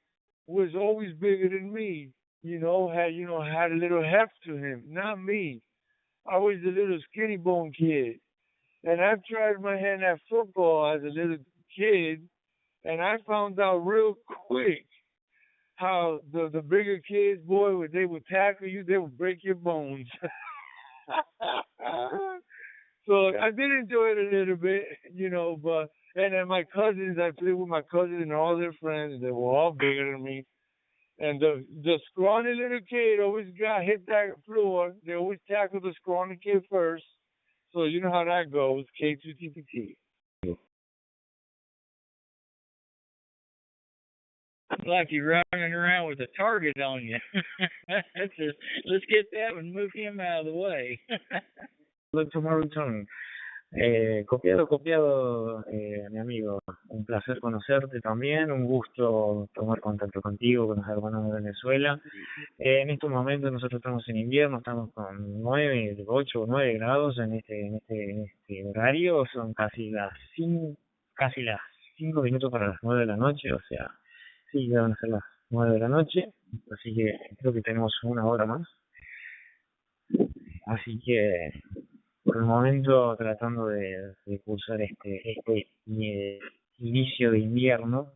was always bigger than me. Had a little heft to him. Not me. I was a little skinny bone kid. And I've tried my hand at football as a little kid, and I found out real quick how the bigger kids, boy, they would tackle you, they would break your bones. So I did enjoy it a little bit, but and then my cousins, I played with my cousins and all their friends. They were all bigger than me. And the scrawny little kid always got hit that floor. They always tackle the scrawny kid first. So you know how that goes. K2TPT. Like you're running around with a target on you. Let's get that and move him out of the way. Look tomorrow return. Copiado, mi amigo. Un placer conocerte también, un gusto tomar contacto contigo, con los hermanos de Venezuela. En estos momentos nosotros estamos en invierno, estamos con 8 o 9 grados en este horario, son casi las 5 minutos para las 9 de la noche, o sea, sí, ya van a ser las 9 de la noche, así que creo que tenemos una hora más. Así que por el momento tratando de cursar este inicio de invierno,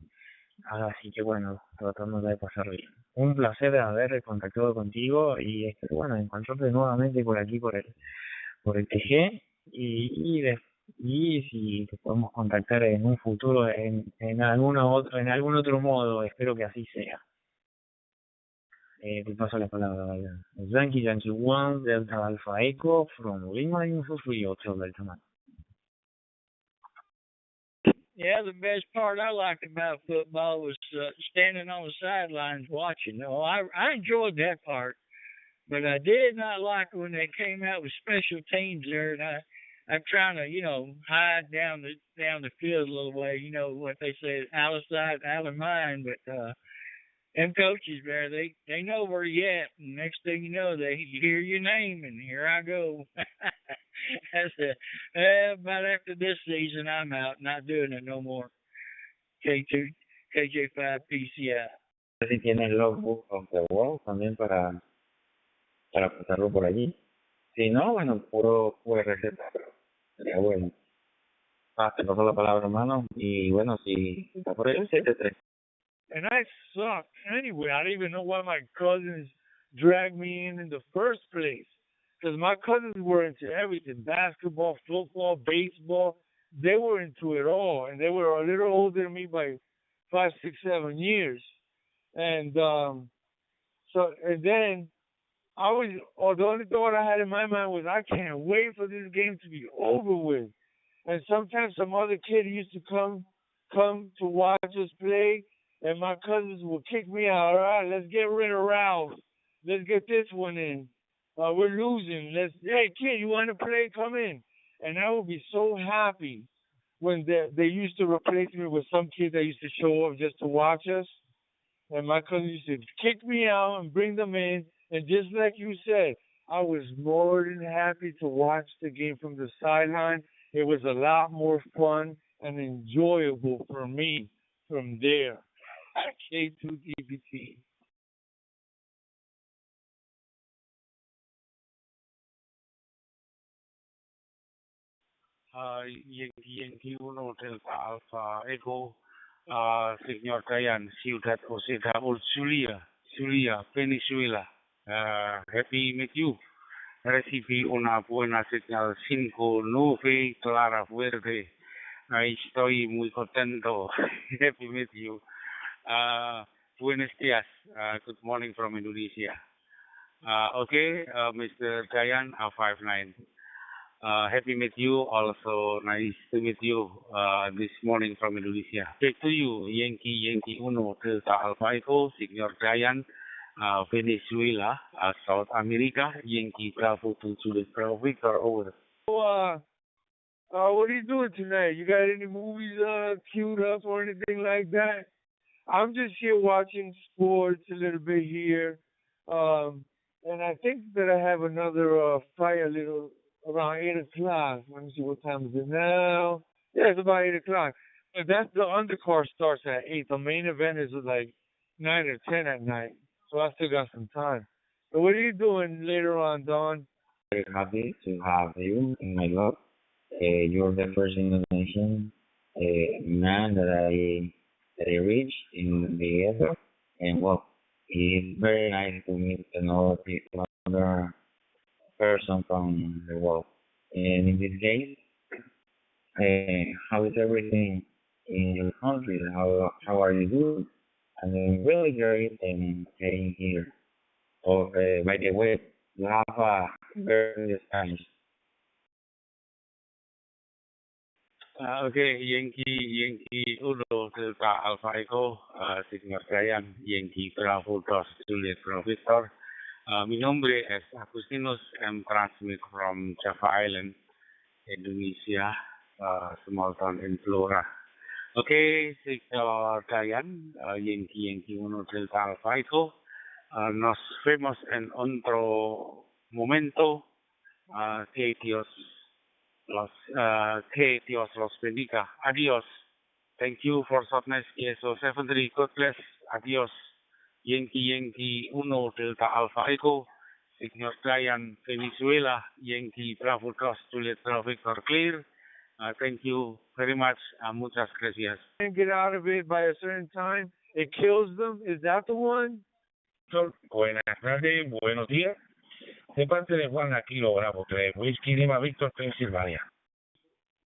así que bueno, tratando de pasar bien. Un placer haber contactado contigo y bueno, encontrarte nuevamente por aquí por el TG y si te podemos contactar en un futuro en algún otro modo, espero que así sea. Te paso la palabra. Yankee 1 Delta Alpha Echo from Lima Info Free Hotel Delta Man. Yeah, the best part I liked about football was standing on the sidelines watching. No, I enjoyed that part, but I did not like when they came out with special teams there, and I'm trying to, hide down the field a little way. You know what they say, out of sight, out of mind. But them coaches there, they know where you at. And next thing you know, they hear your name, and here I go. I said, about after this season, I'm out, not doing it no more. KJ5 PCI. Si tienes logbook of the world también para apuntarlo por allí. Si no, bueno, puro QRZ, sería bueno. Te paso la palabra, hermano, y bueno, si está por ahí, 7-3. And I sucked anyway. I didn't even know why my cousins dragged me in the first place. Because my cousins were into everything, basketball, football, baseball. They were into it all. And they were a little older than me by 5, 6, 7 years. And and then the only thought I had in my mind was, I can't wait for this game to be over with. And sometimes some other kid used to come to watch us play, and my cousins would kick me out. All right, let's get rid of Ralph. Let's get this one in. We're losing. Hey, kid, you want to play? Come in. And I would be so happy when they used to replace me with some kid that used to show up just to watch us. And my cousins used to kick me out and bring them in. And just like you said, I was more than happy to watch the game from the sideline. It was a lot more fun and enjoyable for me from there. K2DPT. Yankee 1 Hotel Alpha Echo, Señor Ryan, Ciudad Oseta, Zulia, Venezuela. Happy meet you. Recibí una buena señal 5-9 clara fuerte. Estoy muy contento. Happy meet you. Buenos días. Good morning from Indonesia. Okay, Mr. Ryan, 59. Happy meet you. Also nice to meet you this morning from Indonesia. Back to you, Yankee 1 Delta Alpha Echo, Señor Ryan, Venezuela, South America. Yankee travel to the Victor over. So, what are you doing tonight? You got any movies queued up or anything like that? I'm just here watching sports a little bit here. And I think that I have another fight a little around 8 o'clock. Let me see, what time is it now? Yeah, it's about 8 o'clock. But that's the undercard starts at 8. The main event is like 9 or 10 at night. So I still got some time. So what are you doing later on, Don? Very happy to have you in my love. You're the first Indonesian man that I reached in the ether, and well, it's very nice to meet another person from the world. And in this case, how is everything in your country? How are you doing? I'm doing really great and staying here. Oh, by the way, you have a very good Spanish. Okay, Yankee Uno Delta Alpha Echo, Sigma Ryan, Yankee Bravo 2 Juliet Bravo Victor. Mi nombre es Agustinos. I'm transmit from Java Island, Indonesia, small town in Flora. Okay, Sigma Ryan, Yankee Uno Delta Alpha Echo. Nos vemos en otro momento. Que Dios los bendiga. Adiós. Thank you for softness. ESO 73. God bless. Adiós. Yankee Uno Delta Alpha Echo. Signor Brian Venezuela. Yankee Bravo Cross Juliet Bravo Victor Clear. Thank you very much. Muchas gracias. And get out of it by a certain time. It kills them. Is that the one? Buenas tardes, buenos días. De parte de Juan Aquilo Bravo 3, Whisky Lima Victor, Pennsylvania.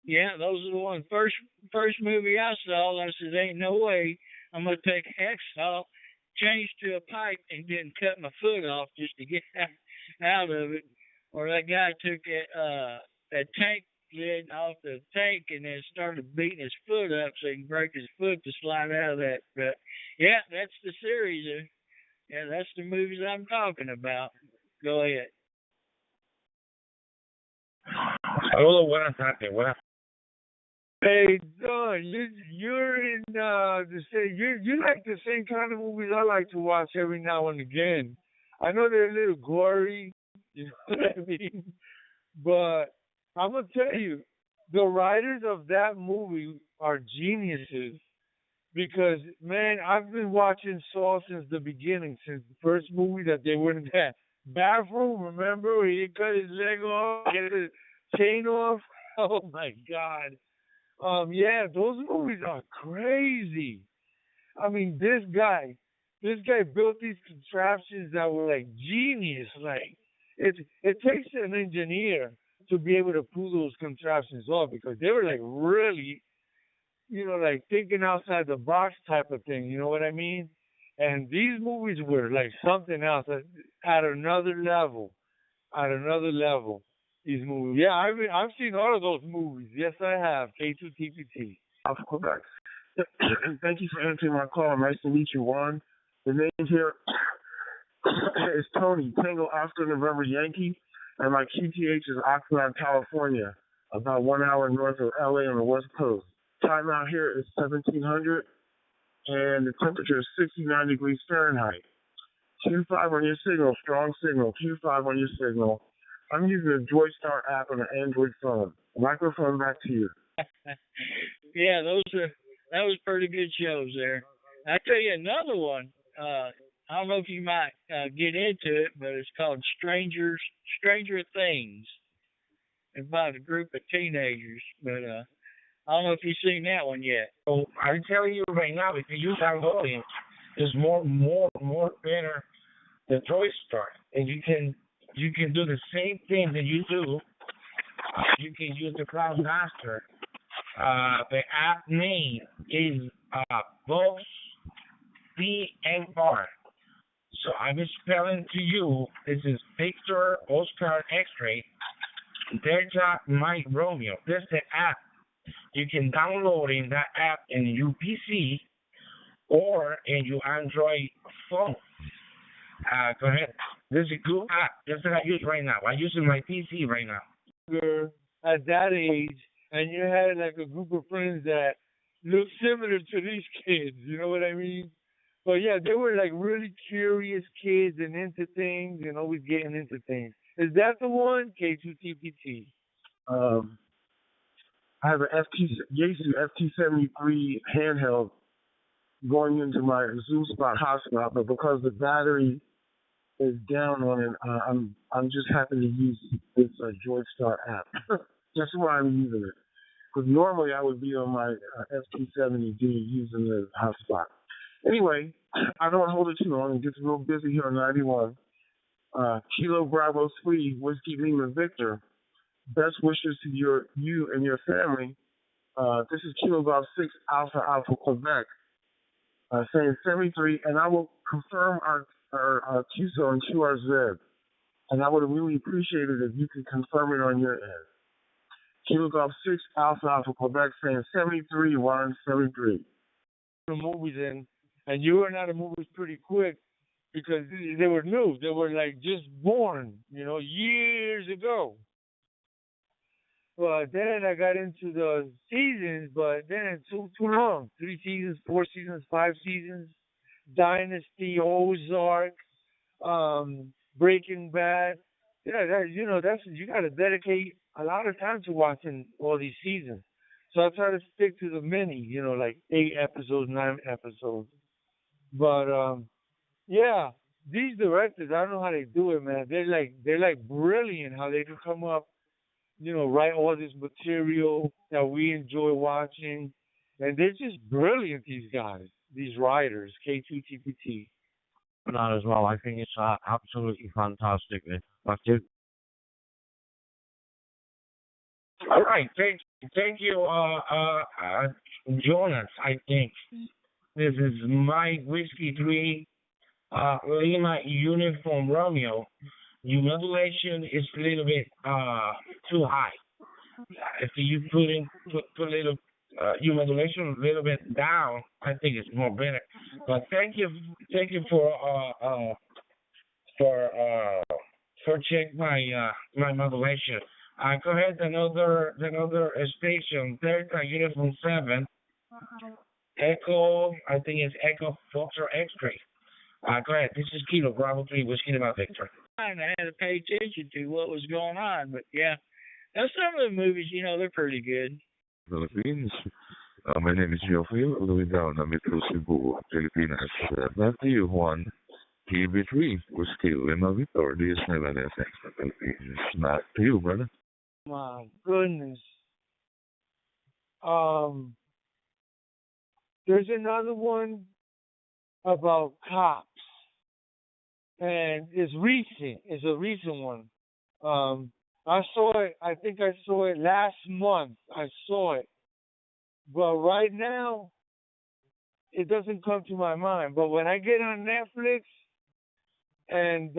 Yeah, those are the ones. First movie I saw, I said, ain't no way I'm going to take a hacksaw, change to a pipe, and then cut my foot off just to get out of it. Or that guy took that tank lid off the tank and then started beating his foot up so he can break his foot to slide out of that. But, yeah, that's the series. Yeah, that's the movies I'm talking about. Go ahead. Saludos, buenas tardes. Hey, Don, you're in the same. You like the same kind of movies I like to watch every now and again. I know they're a little gory, you know what I mean? But I'm gonna tell you, the writers of that movie are geniuses. Because, man, I've been watching Saw since the beginning, since the first movie that they were in that bathroom, remember, where he cut his leg off, get his chain off? Oh, my God. Yeah, those movies are crazy. I mean, this guy built these contraptions that were, like, genius. Like, it takes an engineer to be able to pull those contraptions off because they were, like, really... like thinking outside the box type of thing, you know what I mean? And these movies were like something else at another level. At another level. These movies. Yeah, I've seen all of those movies. Yes, I have. K2TPT. Of course. Thank you for answering my call. Nice to meet you, Juan. The name here is Tony, Tango Oscar November Yankee, and my QTH is Oxnard, California, about 1 hour north of LA on the West Coast. Time out here is 1700, and the temperature is 69 degrees Fahrenheit. Q5 on your signal, strong signal, Q5 on your signal. I'm using the Joystar app on an Android phone. Microphone back to you. Yeah, that was pretty good shows there. I tell you another one. I don't know if you might get into it, but it's called Stranger Things. It's about a group of teenagers, but I don't know if you've seen that one yet. So I'm telling you right now, if you use Angolan, it's more better than Joystar, and you can do the same thing that you do. You can use the Cloud Master. The app name is Boss BMR. So I'm spelling to you. This is Victor Oscar X-ray Delta Mike Romeo. This is the app. You can download in that app in your PC or in your Android phone. Go ahead. This is a good app. That's what I use right now. I'm using my PC right now. At that age, and you had like a group of friends that looked similar to these kids, you know what I mean? But yeah, they were like really curious kids and into things and always getting into things. Is that the one? K2TPT. I have an Yaesu FT73 handheld going into my Zoom Spot hotspot, but because the battery is down on it, I'm just happy to use this Joystar app. That's why I'm using it. because normally I would be on my FT70D using the hotspot. Anyway, I don't hold it too long. It gets real busy here on 91. Kilo Bravo 3, Whiskey Lima Victor. Best wishes to you and your family. This is Kilo Golf 6 Alpha Alpha Quebec, saying 73, and I will confirm our Q-zone QRZ. And I would really appreciate it if you could confirm it on your end. Kilo Golf 6 Alpha Alpha Quebec, saying 73, 173. The movies in, and you were out of movies pretty quick because they were new. They were like just born, years ago. But then I got into the seasons, but then it's too long. 3 seasons, 4 seasons, 5 seasons. Dynasty, Ozark, Breaking Bad. Yeah, that's you got to dedicate a lot of time to watching all these seasons. So I try to stick to the mini, like 8 episodes, 9 episodes. But yeah, these directors, I don't know how they do it, man. They're like brilliant how they can come up, write all this material that we enjoy watching, and they're just brilliant. These guys, these writers, K2TPT. Not as well. I think it's absolutely fantastic. Thank you. All right, thank you, Jonas. I think this is my Whiskey 3 Lima Uniform Romeo. Your modulation is a little bit too high. If you put a little your modulation a little bit down, I think it's more better. But thank you for check my modulation. Go ahead, another station, Delta Uniform 7, Echo, I think it's Echo Foxtrot X-Ray. Go ahead, this is Kilo Bravo 3, Whiskey Lima Victor. I had to pay attention to what was going on, but yeah. Now some of the movies, they're pretty good. Philippines. My name is Geoffrey, living down in Metro Cebu, Philippines. Back to you, Juan. TV3, Whiskey Lima Victor, DS7 FX, Philippines. Back to you, brother. My goodness. There's another one about cops, and it's recent. It's a recent one. I saw it. I think I saw it last month. I saw it, but right now it doesn't come to my mind. But when I get on Netflix and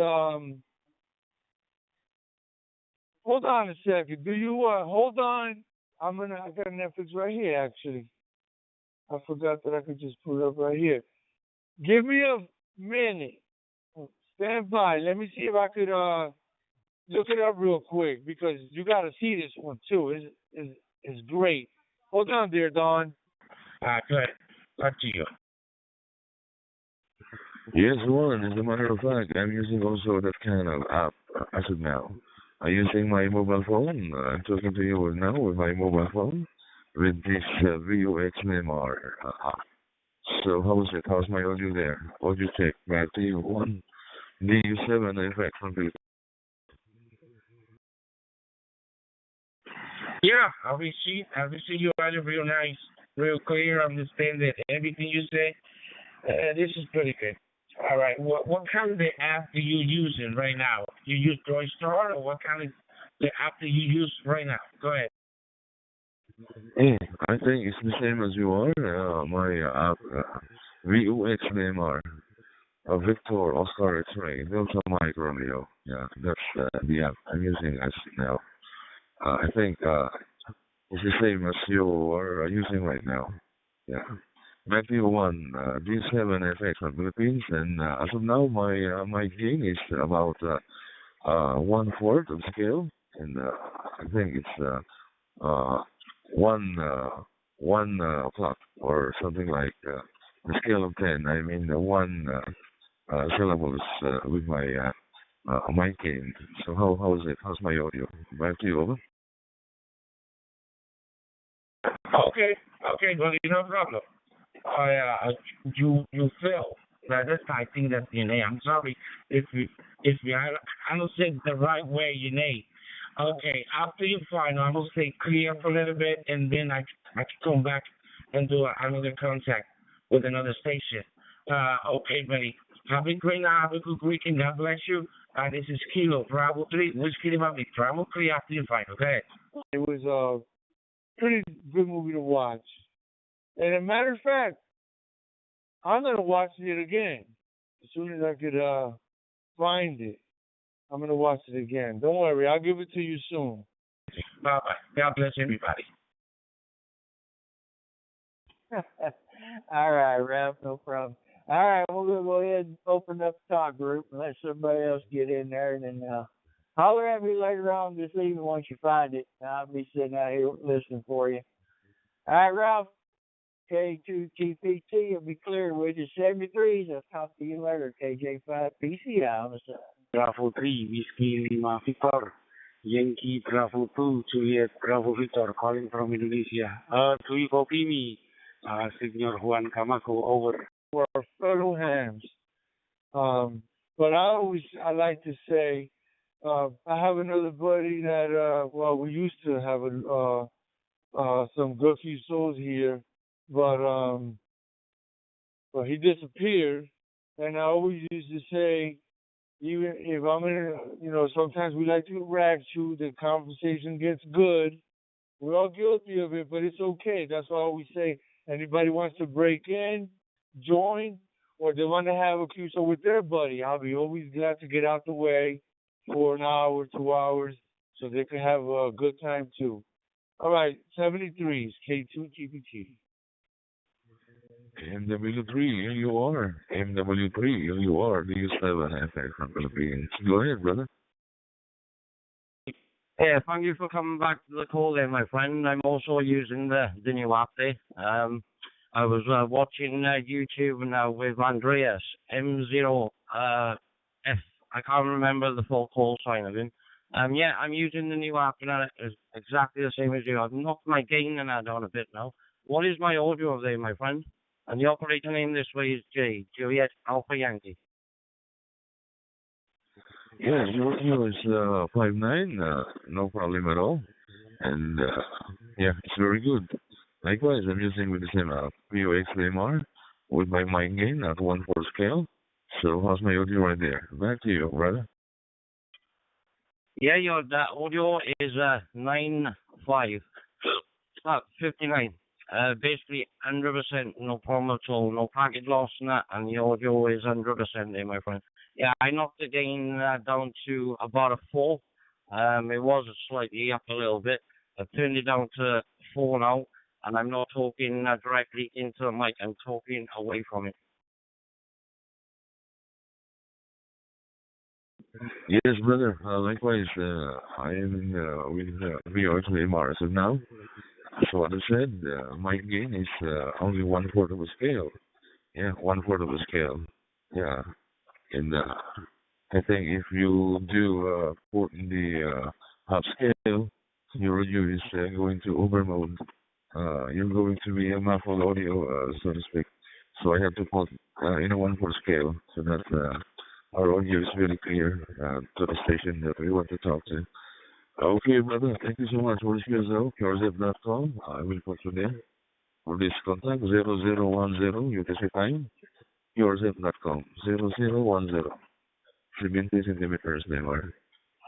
hold on a second. Do you hold on? I got Netflix right here actually. I forgot that I could just pull it up right here. Give me a minute. Stand by. Let me see if I could look it up real quick because you got to see this one too. It's great. Hold on there, Don. Good. Back to you. Yes, Juan. As a matter of fact, I'm using also that kind of app as of now. I'm using my mobile phone. I'm talking to you now with my mobile phone with this VUX memoir app. So how's it? How's my audio there? Audio check. Back to you, Juan. DU7 effect from the... Yeah, I will see you audio real nice, real clear. Understand that everything you say. This is pretty good. All right. What kind of the app do you using right now? You use Droidstar, or what kind of the app do you use right now? Go ahead. I think it's the same as you are. My app, VUX memoir. Victor Oscar X-Ray, Delta Mike Romeo. Yeah, that's the app I'm using as now. I think it's the same as you are using right now. Yeah. Matthew 1, D7 FX from Philippines, and as of now, my gain is about 1/4 of scale, and I think it's 1 o'clock or something like the scale of 10. I mean, one syllables with my mic gain. So how is it? How's my audio? Back to you, over. Okay, well, no problem. You fail. That's I think that's your name. I'm sorry if I don't say it the right way your name. Okay, after you fly, I will stay clear for a little bit, and then I can come back and do another contact with another station. Okay, buddy. Have a great night. Have a good weekend. God bless you. This is Kilo, Bravo 3, Whiskey Republic. Travel clear after you fly, okay? It was a pretty good movie to watch. And as a matter of fact, I'm going to watch it again as soon as I could find it. I'm going to watch it again. Don't worry, I'll give it to you soon. Bye-bye. God bless everybody. All right, Ralph, no problem. All right, we're going to go ahead and open up the talk group and let somebody else get in there, and then holler at me later on this evening once you find it. I'll be sitting out here listening for you. All right, Ralph, K2TPT will be clear with you. 73s. I'll talk to you later. KJ5PCI on the side. Bravo 3, Whiskey Lima Victor, Yankee Bravo 2, Juliet Bravo Victor, calling from Indonesia. Do you copy me? Senor Juan Camaco, over. For our fellow hams. But I like to say, I have another buddy that, we used to have some good few souls here, but he disappeared, and I always used to say, even if I'm in, sometimes we like to rag shoot, the conversation gets good. We're all guilty of it, but it's okay. That's why I always say, anybody wants to break in, join, or they want to have a QSO with their buddy, I'll be always glad to get out the way for an hour, 2 hours, so they can have a good time too. All right, 73s, K2TPT. MW3, here you are. MW3, here you are. Do you still have FX from Philippines? Go ahead, brother. Yeah, thank you for coming back to the call there, my friend. I'm also using the new app there. I was watching YouTube now with Andreas, M0, F. I can't remember the full call sign of him. Yeah, I'm using the new app, and it's exactly the same as you. I've knocked my gain and that on a bit now. What is my audio there, my friend? And the operator name this way is J, Juliet Alpha Yankee. Yeah, your audio is 5.9, no problem at all. And yeah, it's very good. Likewise, I'm using with the same POXMR with my mic gain at 1/4 scale. So how's my audio right there? Back to you, brother. Yeah, the audio is 59. Basically 100%, no problem at all, no packet loss and that, and the audio is 100% there, my friend. Yeah, I knocked the gain down to about a 4. It was slightly up a little bit. I've turned it down to 4 now, and I'm not talking directly into the mic, I'm talking away from it. Yes, brother. Likewise, I am with VOXMR as of now. So what I said, mic gain is only 1/4 of a scale. Yeah, 1/4 of a scale. Yeah, and I think if you do put in the half scale, your audio is going to overload. You're going to be a muffled audio, so to speak. So I have to put in a 1/4 scale so that our audio is very clear to the station that we want to talk to. Okay, brother. Thank you so much. What is yourself? Yourself.com. I will put you there. For this contact, 0010 UTC time. Yourself.com. 0010. 70 centimeters they were.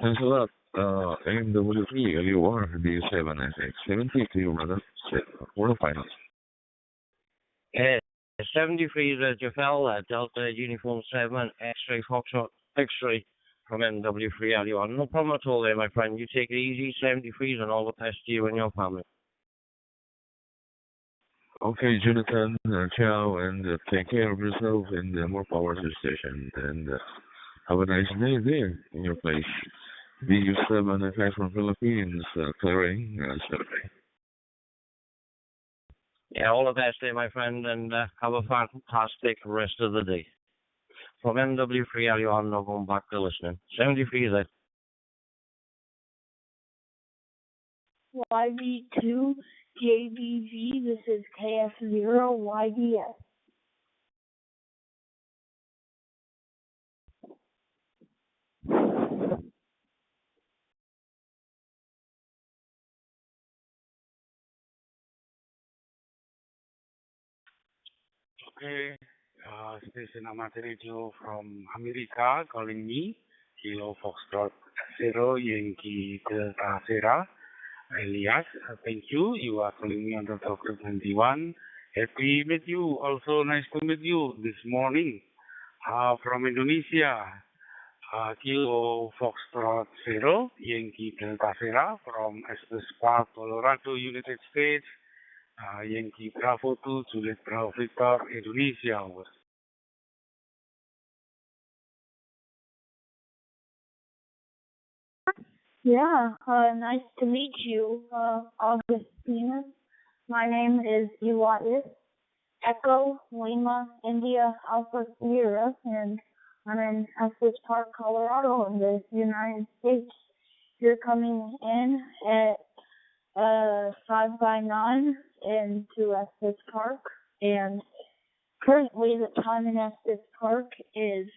Thanks a lot. AMW3, LUR, D7FX. 70 to you, brother. For the finals. 73 is Jafel, Delta Uniform 7, X-Ray Foxtrot, X-Ray from MW3 LUR. No problem at all there, my friend. You take it easy, 73s, and all the best to you and your family. Okay, Jonathan, ciao, and take care of yourself and more power to the station. And have a nice day there in your place. DU7FX from Philippines, clearing, survey. Yeah, all the best there, my friend, and have a fantastic rest of the day. From MW3 LUR, now going back to listening. 73 is it. YV2 JVV, this is KF0 YDS. Okay. Station amateur radio from America calling me. Kilo Foxtrot Zero Yankee Delta Sierra. Elias, thank you. You are calling me on the Doctor 21. Happy meet you. Also nice to meet you this morning. From Indonesia. Kilo Foxtrot Zero Yankee Delta Sierra from Estes Park, Colorado, United States. Yankee Bravo 2, Juliet Bravo Victor, Indonesia. Over. Yeah, nice to meet you, Augustina. My name is Elias, Echo, Lima, India, Alpha Sierra, and I'm in Estes Park, Colorado, in the United States. You're coming in at 5 by 9 into Estes Park, and currently the time in Estes Park is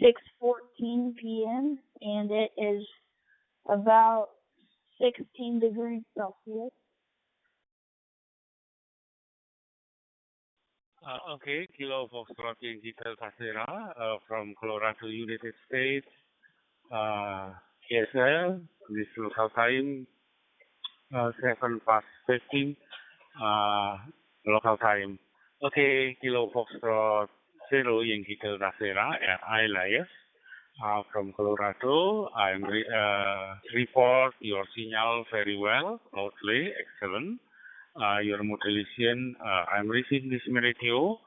6:14 p.m., and it is about 16 degrees Celsius. Okay, Kilo Foxtrot Yankee Delta Sierra from Colorado, United States. Yes, sir. This local time 7 past 15 local time. Okay, Kilo Foxtrot Zero Yankee Delta Sierra at Elias. From Colorado, I'm report your signal very well, loudly, excellent. Your modulation, I'm receiving this radio,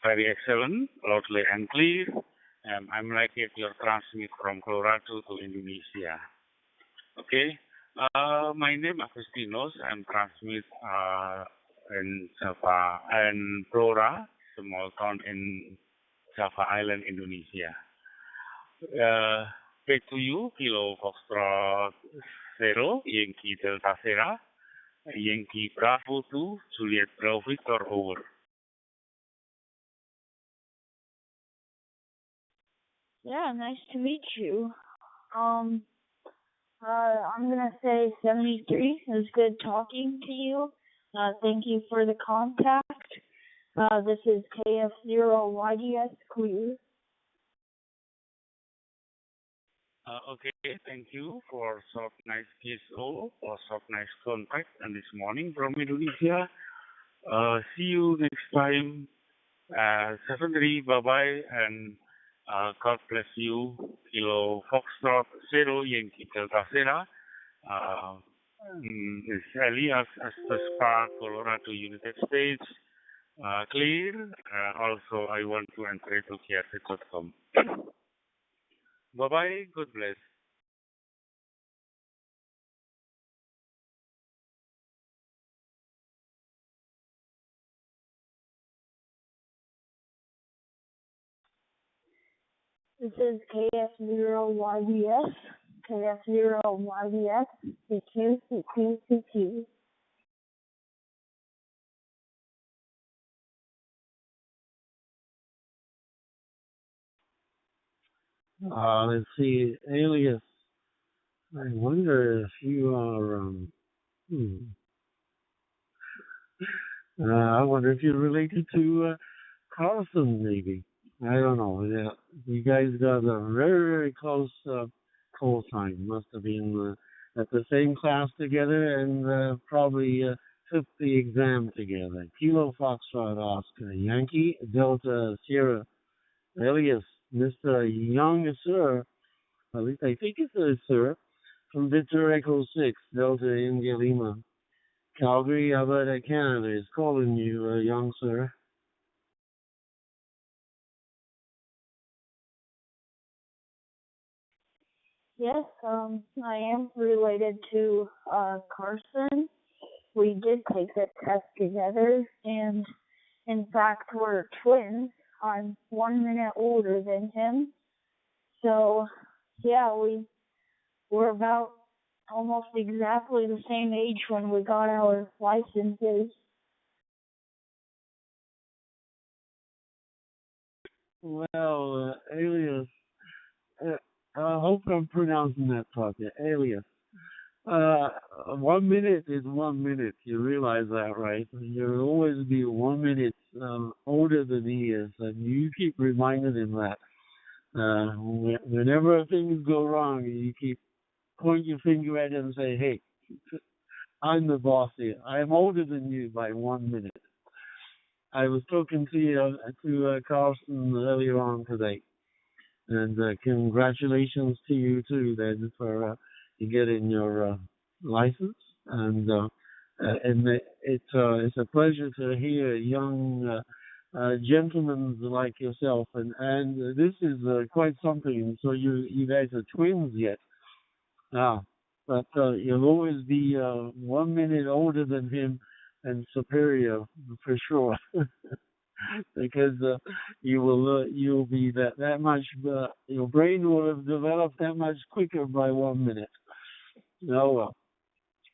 very excellent, loudly and clear. I'm like it, your transmit from Colorado to Indonesia. Okay. My name Agustinos. I'm transmit in Java and Flora, small town in Java Island, Indonesia. Back to you, Kilo Foxtrot Zero, Yankee Delta Sierra, Yankee Bravo 2, Juliet Bravo Victor, over. Yeah, nice to meet you. I'm gonna say 73. It was good talking to you. Thank you for the contact. This is KF0YDS clear. Okay, thank you for short nice PSO or short nice contact and this morning from Indonesia. See you next time. 73, bye-bye, and God bless you. Kilo Foxtrot Zero Yankee Delta Sierra. It's Elias Estes Park, Colorado, United States. Clear. Also, I want to enter to KRC.com. Bye-bye. God bless. This is KF0YDS, KF0YDS, CQ, CQ, CQ. Let's see, Alias. I wonder if you are, I wonder if you're related to Carlson, maybe. I don't know. Yeah, you guys got a very, very close call sign. Must have been at the same class together and probably took the exam together. Kilo Foxtrot Oscar, Yankee Delta Sierra, Alias, Mr. Young Sir, at least I think it's a sir, from Victor Echo 6, Delta India Lima. Calgary, Alberta, Canada is calling you, young sir. Yes, I am related to Carson. We did take the test together, and in fact, we're twins. I'm 1 minute older than him. So, yeah, we were about almost exactly the same age when we got our licenses. Well, Alias, I hope I'm pronouncing that properly. Alias. 1 minute is 1 minute. You realize that, right? You'll always be 1 minute older than he is, and you keep reminding him that. Whenever things go wrong, you keep point your finger at him and say, "Hey, I'm the boss here. I'm older than you by 1 minute." I was talking to Carlson earlier on today, and congratulations to you too, then, for you getting your license. And it's a pleasure to hear young gentlemen like yourself, and this is quite something. So you guys are twins yet, but you'll always be 1 minute older than him and superior for sure. Because you'll be that much, your brain will have developed that much quicker by 1 minute. Oh well.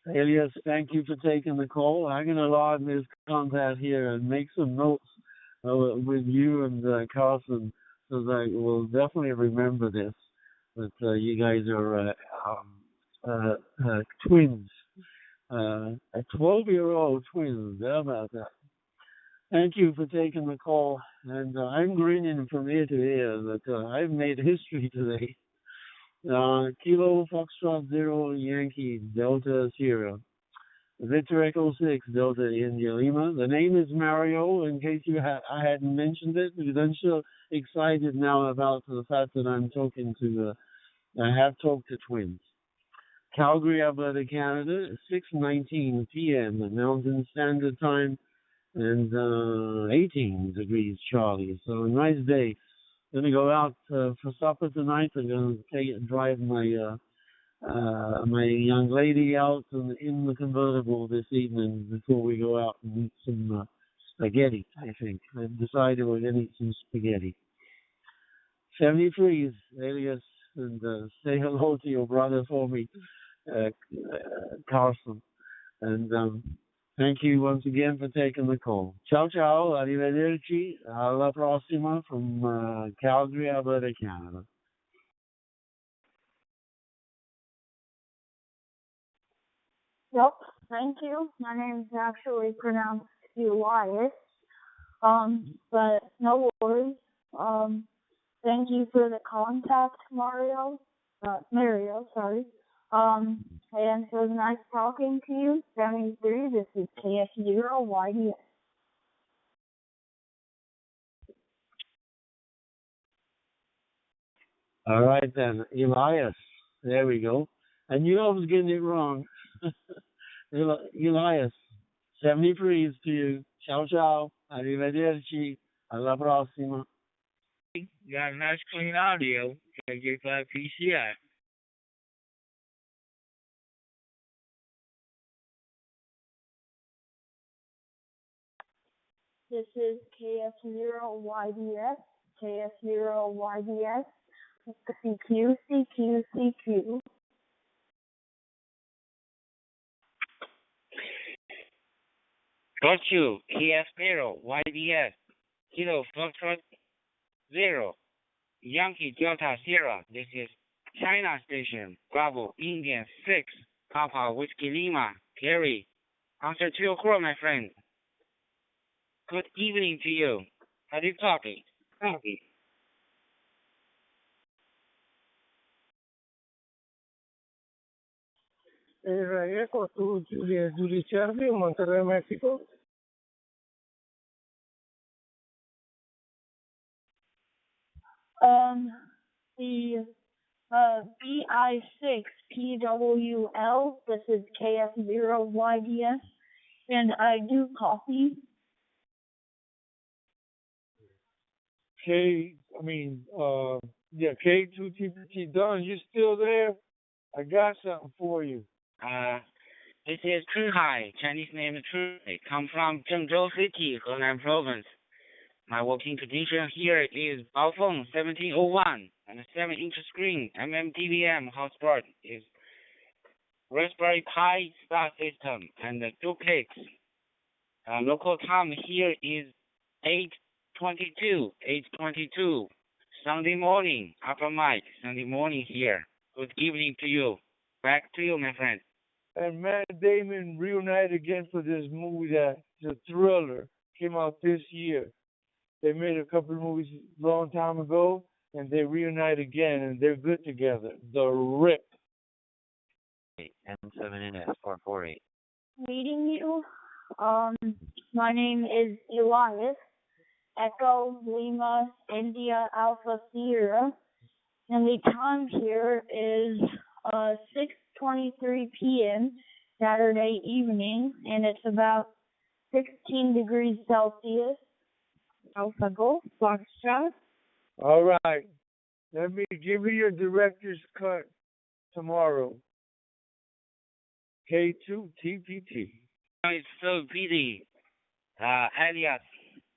Elias, thank you for taking the call. I'm going to log this contact here and make some notes with you and Carlson, so that we'll definitely remember this. That you guys are twins, 12-year-old twins. How about that? Thank you for taking the call, and I'm grinning from ear to ear that I've made history today. Kilo Foxtrot 0 Yankee Delta Sierra. Victor Echo 6 Delta India Lima. The name is Mario, in case I hadn't mentioned it, because I'm so excited now about the fact that I'm talking to, I have talked to twins. Calgary, Alberta, Canada, 6:19 p.m. Mountain Standard Time, and 18 degrees Charlie. So a nice day. Gonna go out for supper tonight. I'm gonna drive my my young lady out in the convertible this evening before we go out and eat some spaghetti. I think I've decided we're gonna eat some spaghetti. 73 Elias, and say hello to your brother for me, Carlson. And thank you once again for taking the call. Ciao, ciao, arrivederci, alla prossima from Calgary, Alberta, Canada. Yep, thank you. My name is actually pronounced Elias, but no worries. Thank you for the contact, Mario, sorry. And it was nice talking to you. 73, this is KF0 YDS. All right then, Elias. There we go. I knew I was getting it wrong. Elias, 73 to you. Ciao, ciao. Arrivederci. Alla prossima. Got nice clean audio. Can I get that PCI? This is KF0YDS, KF0YDS, CQ, CQ, CQ. Got you, KF0, YDS, Kilo Foxtrot 0, Yankee Delta Sierra. This is China Station, Bravo, Indian 6, Papa Whiskey Lima, Kerry. After 2 o'clock, my friend. Good evening to you. How do you copy? Copy. Eco to Giudiziario, Monterrey, Mexico. The BI6PWL, this is KF0YDS, and I do copy. K2TPT done. You still there? I got something for you. This is Chunhai, Chinese name Chunhai. Come from Zhengzhou City, Henan Province. My working condition here is Baofeng 1701 and a 7-inch screen, MMDVM hotspot is Raspberry Pi star system and the duplex. Local time here is 8:22. Sunday morning, upper mic, Sunday morning here. Good evening to you. Back to you, my friend. and Matt Damon reunite again for this movie that's a thriller. Came out this year. They made a couple of movies a long time ago, and they reunite again, and they're good together. The Rip. M7NS448. Meeting you. My name is Elias. Echo Lima India Alpha Sierra, and the time here is 6:23 p.m. Saturday evening, and it's about 16 degrees Celsius. Alpha Golf Foxtrot. All right. Give me your director's cut tomorrow. K2 TPT. It's so busy. Alias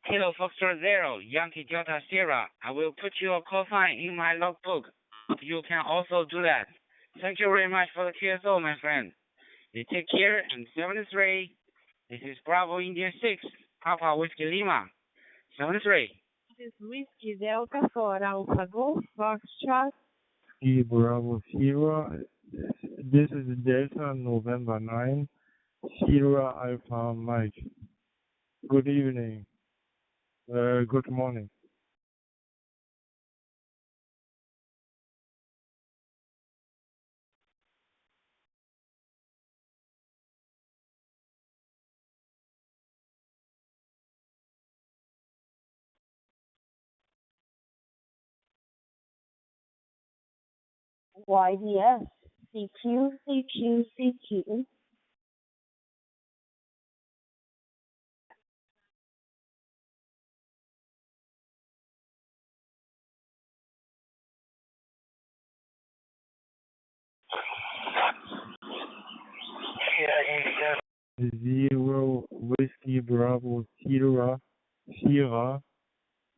Kilo Foxtrot Zero, Yankee Delta Sierra. I will put your call sign in my logbook. You can also do that. Thank you very much for the QSO, my friend. You take care, and 73. This is Bravo Indian 6, Papa Whiskey Lima. 73. This is Whiskey Delta for Alpha Golf Foxtrot. Bravo Sierra. This is Delta November 9, Sierra Alpha Mike. Good evening. Good morning. YDS. CQ, CQ, CQ. Zero Whiskey Bravo Sierra.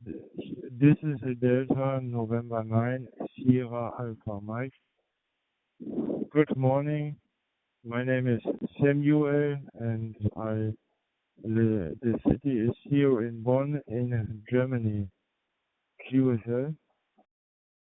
This is a Delta November 9 Sierra Alpha Mike. Good morning. My name is Samuel, and the city is here in Bonn in Germany. QSL.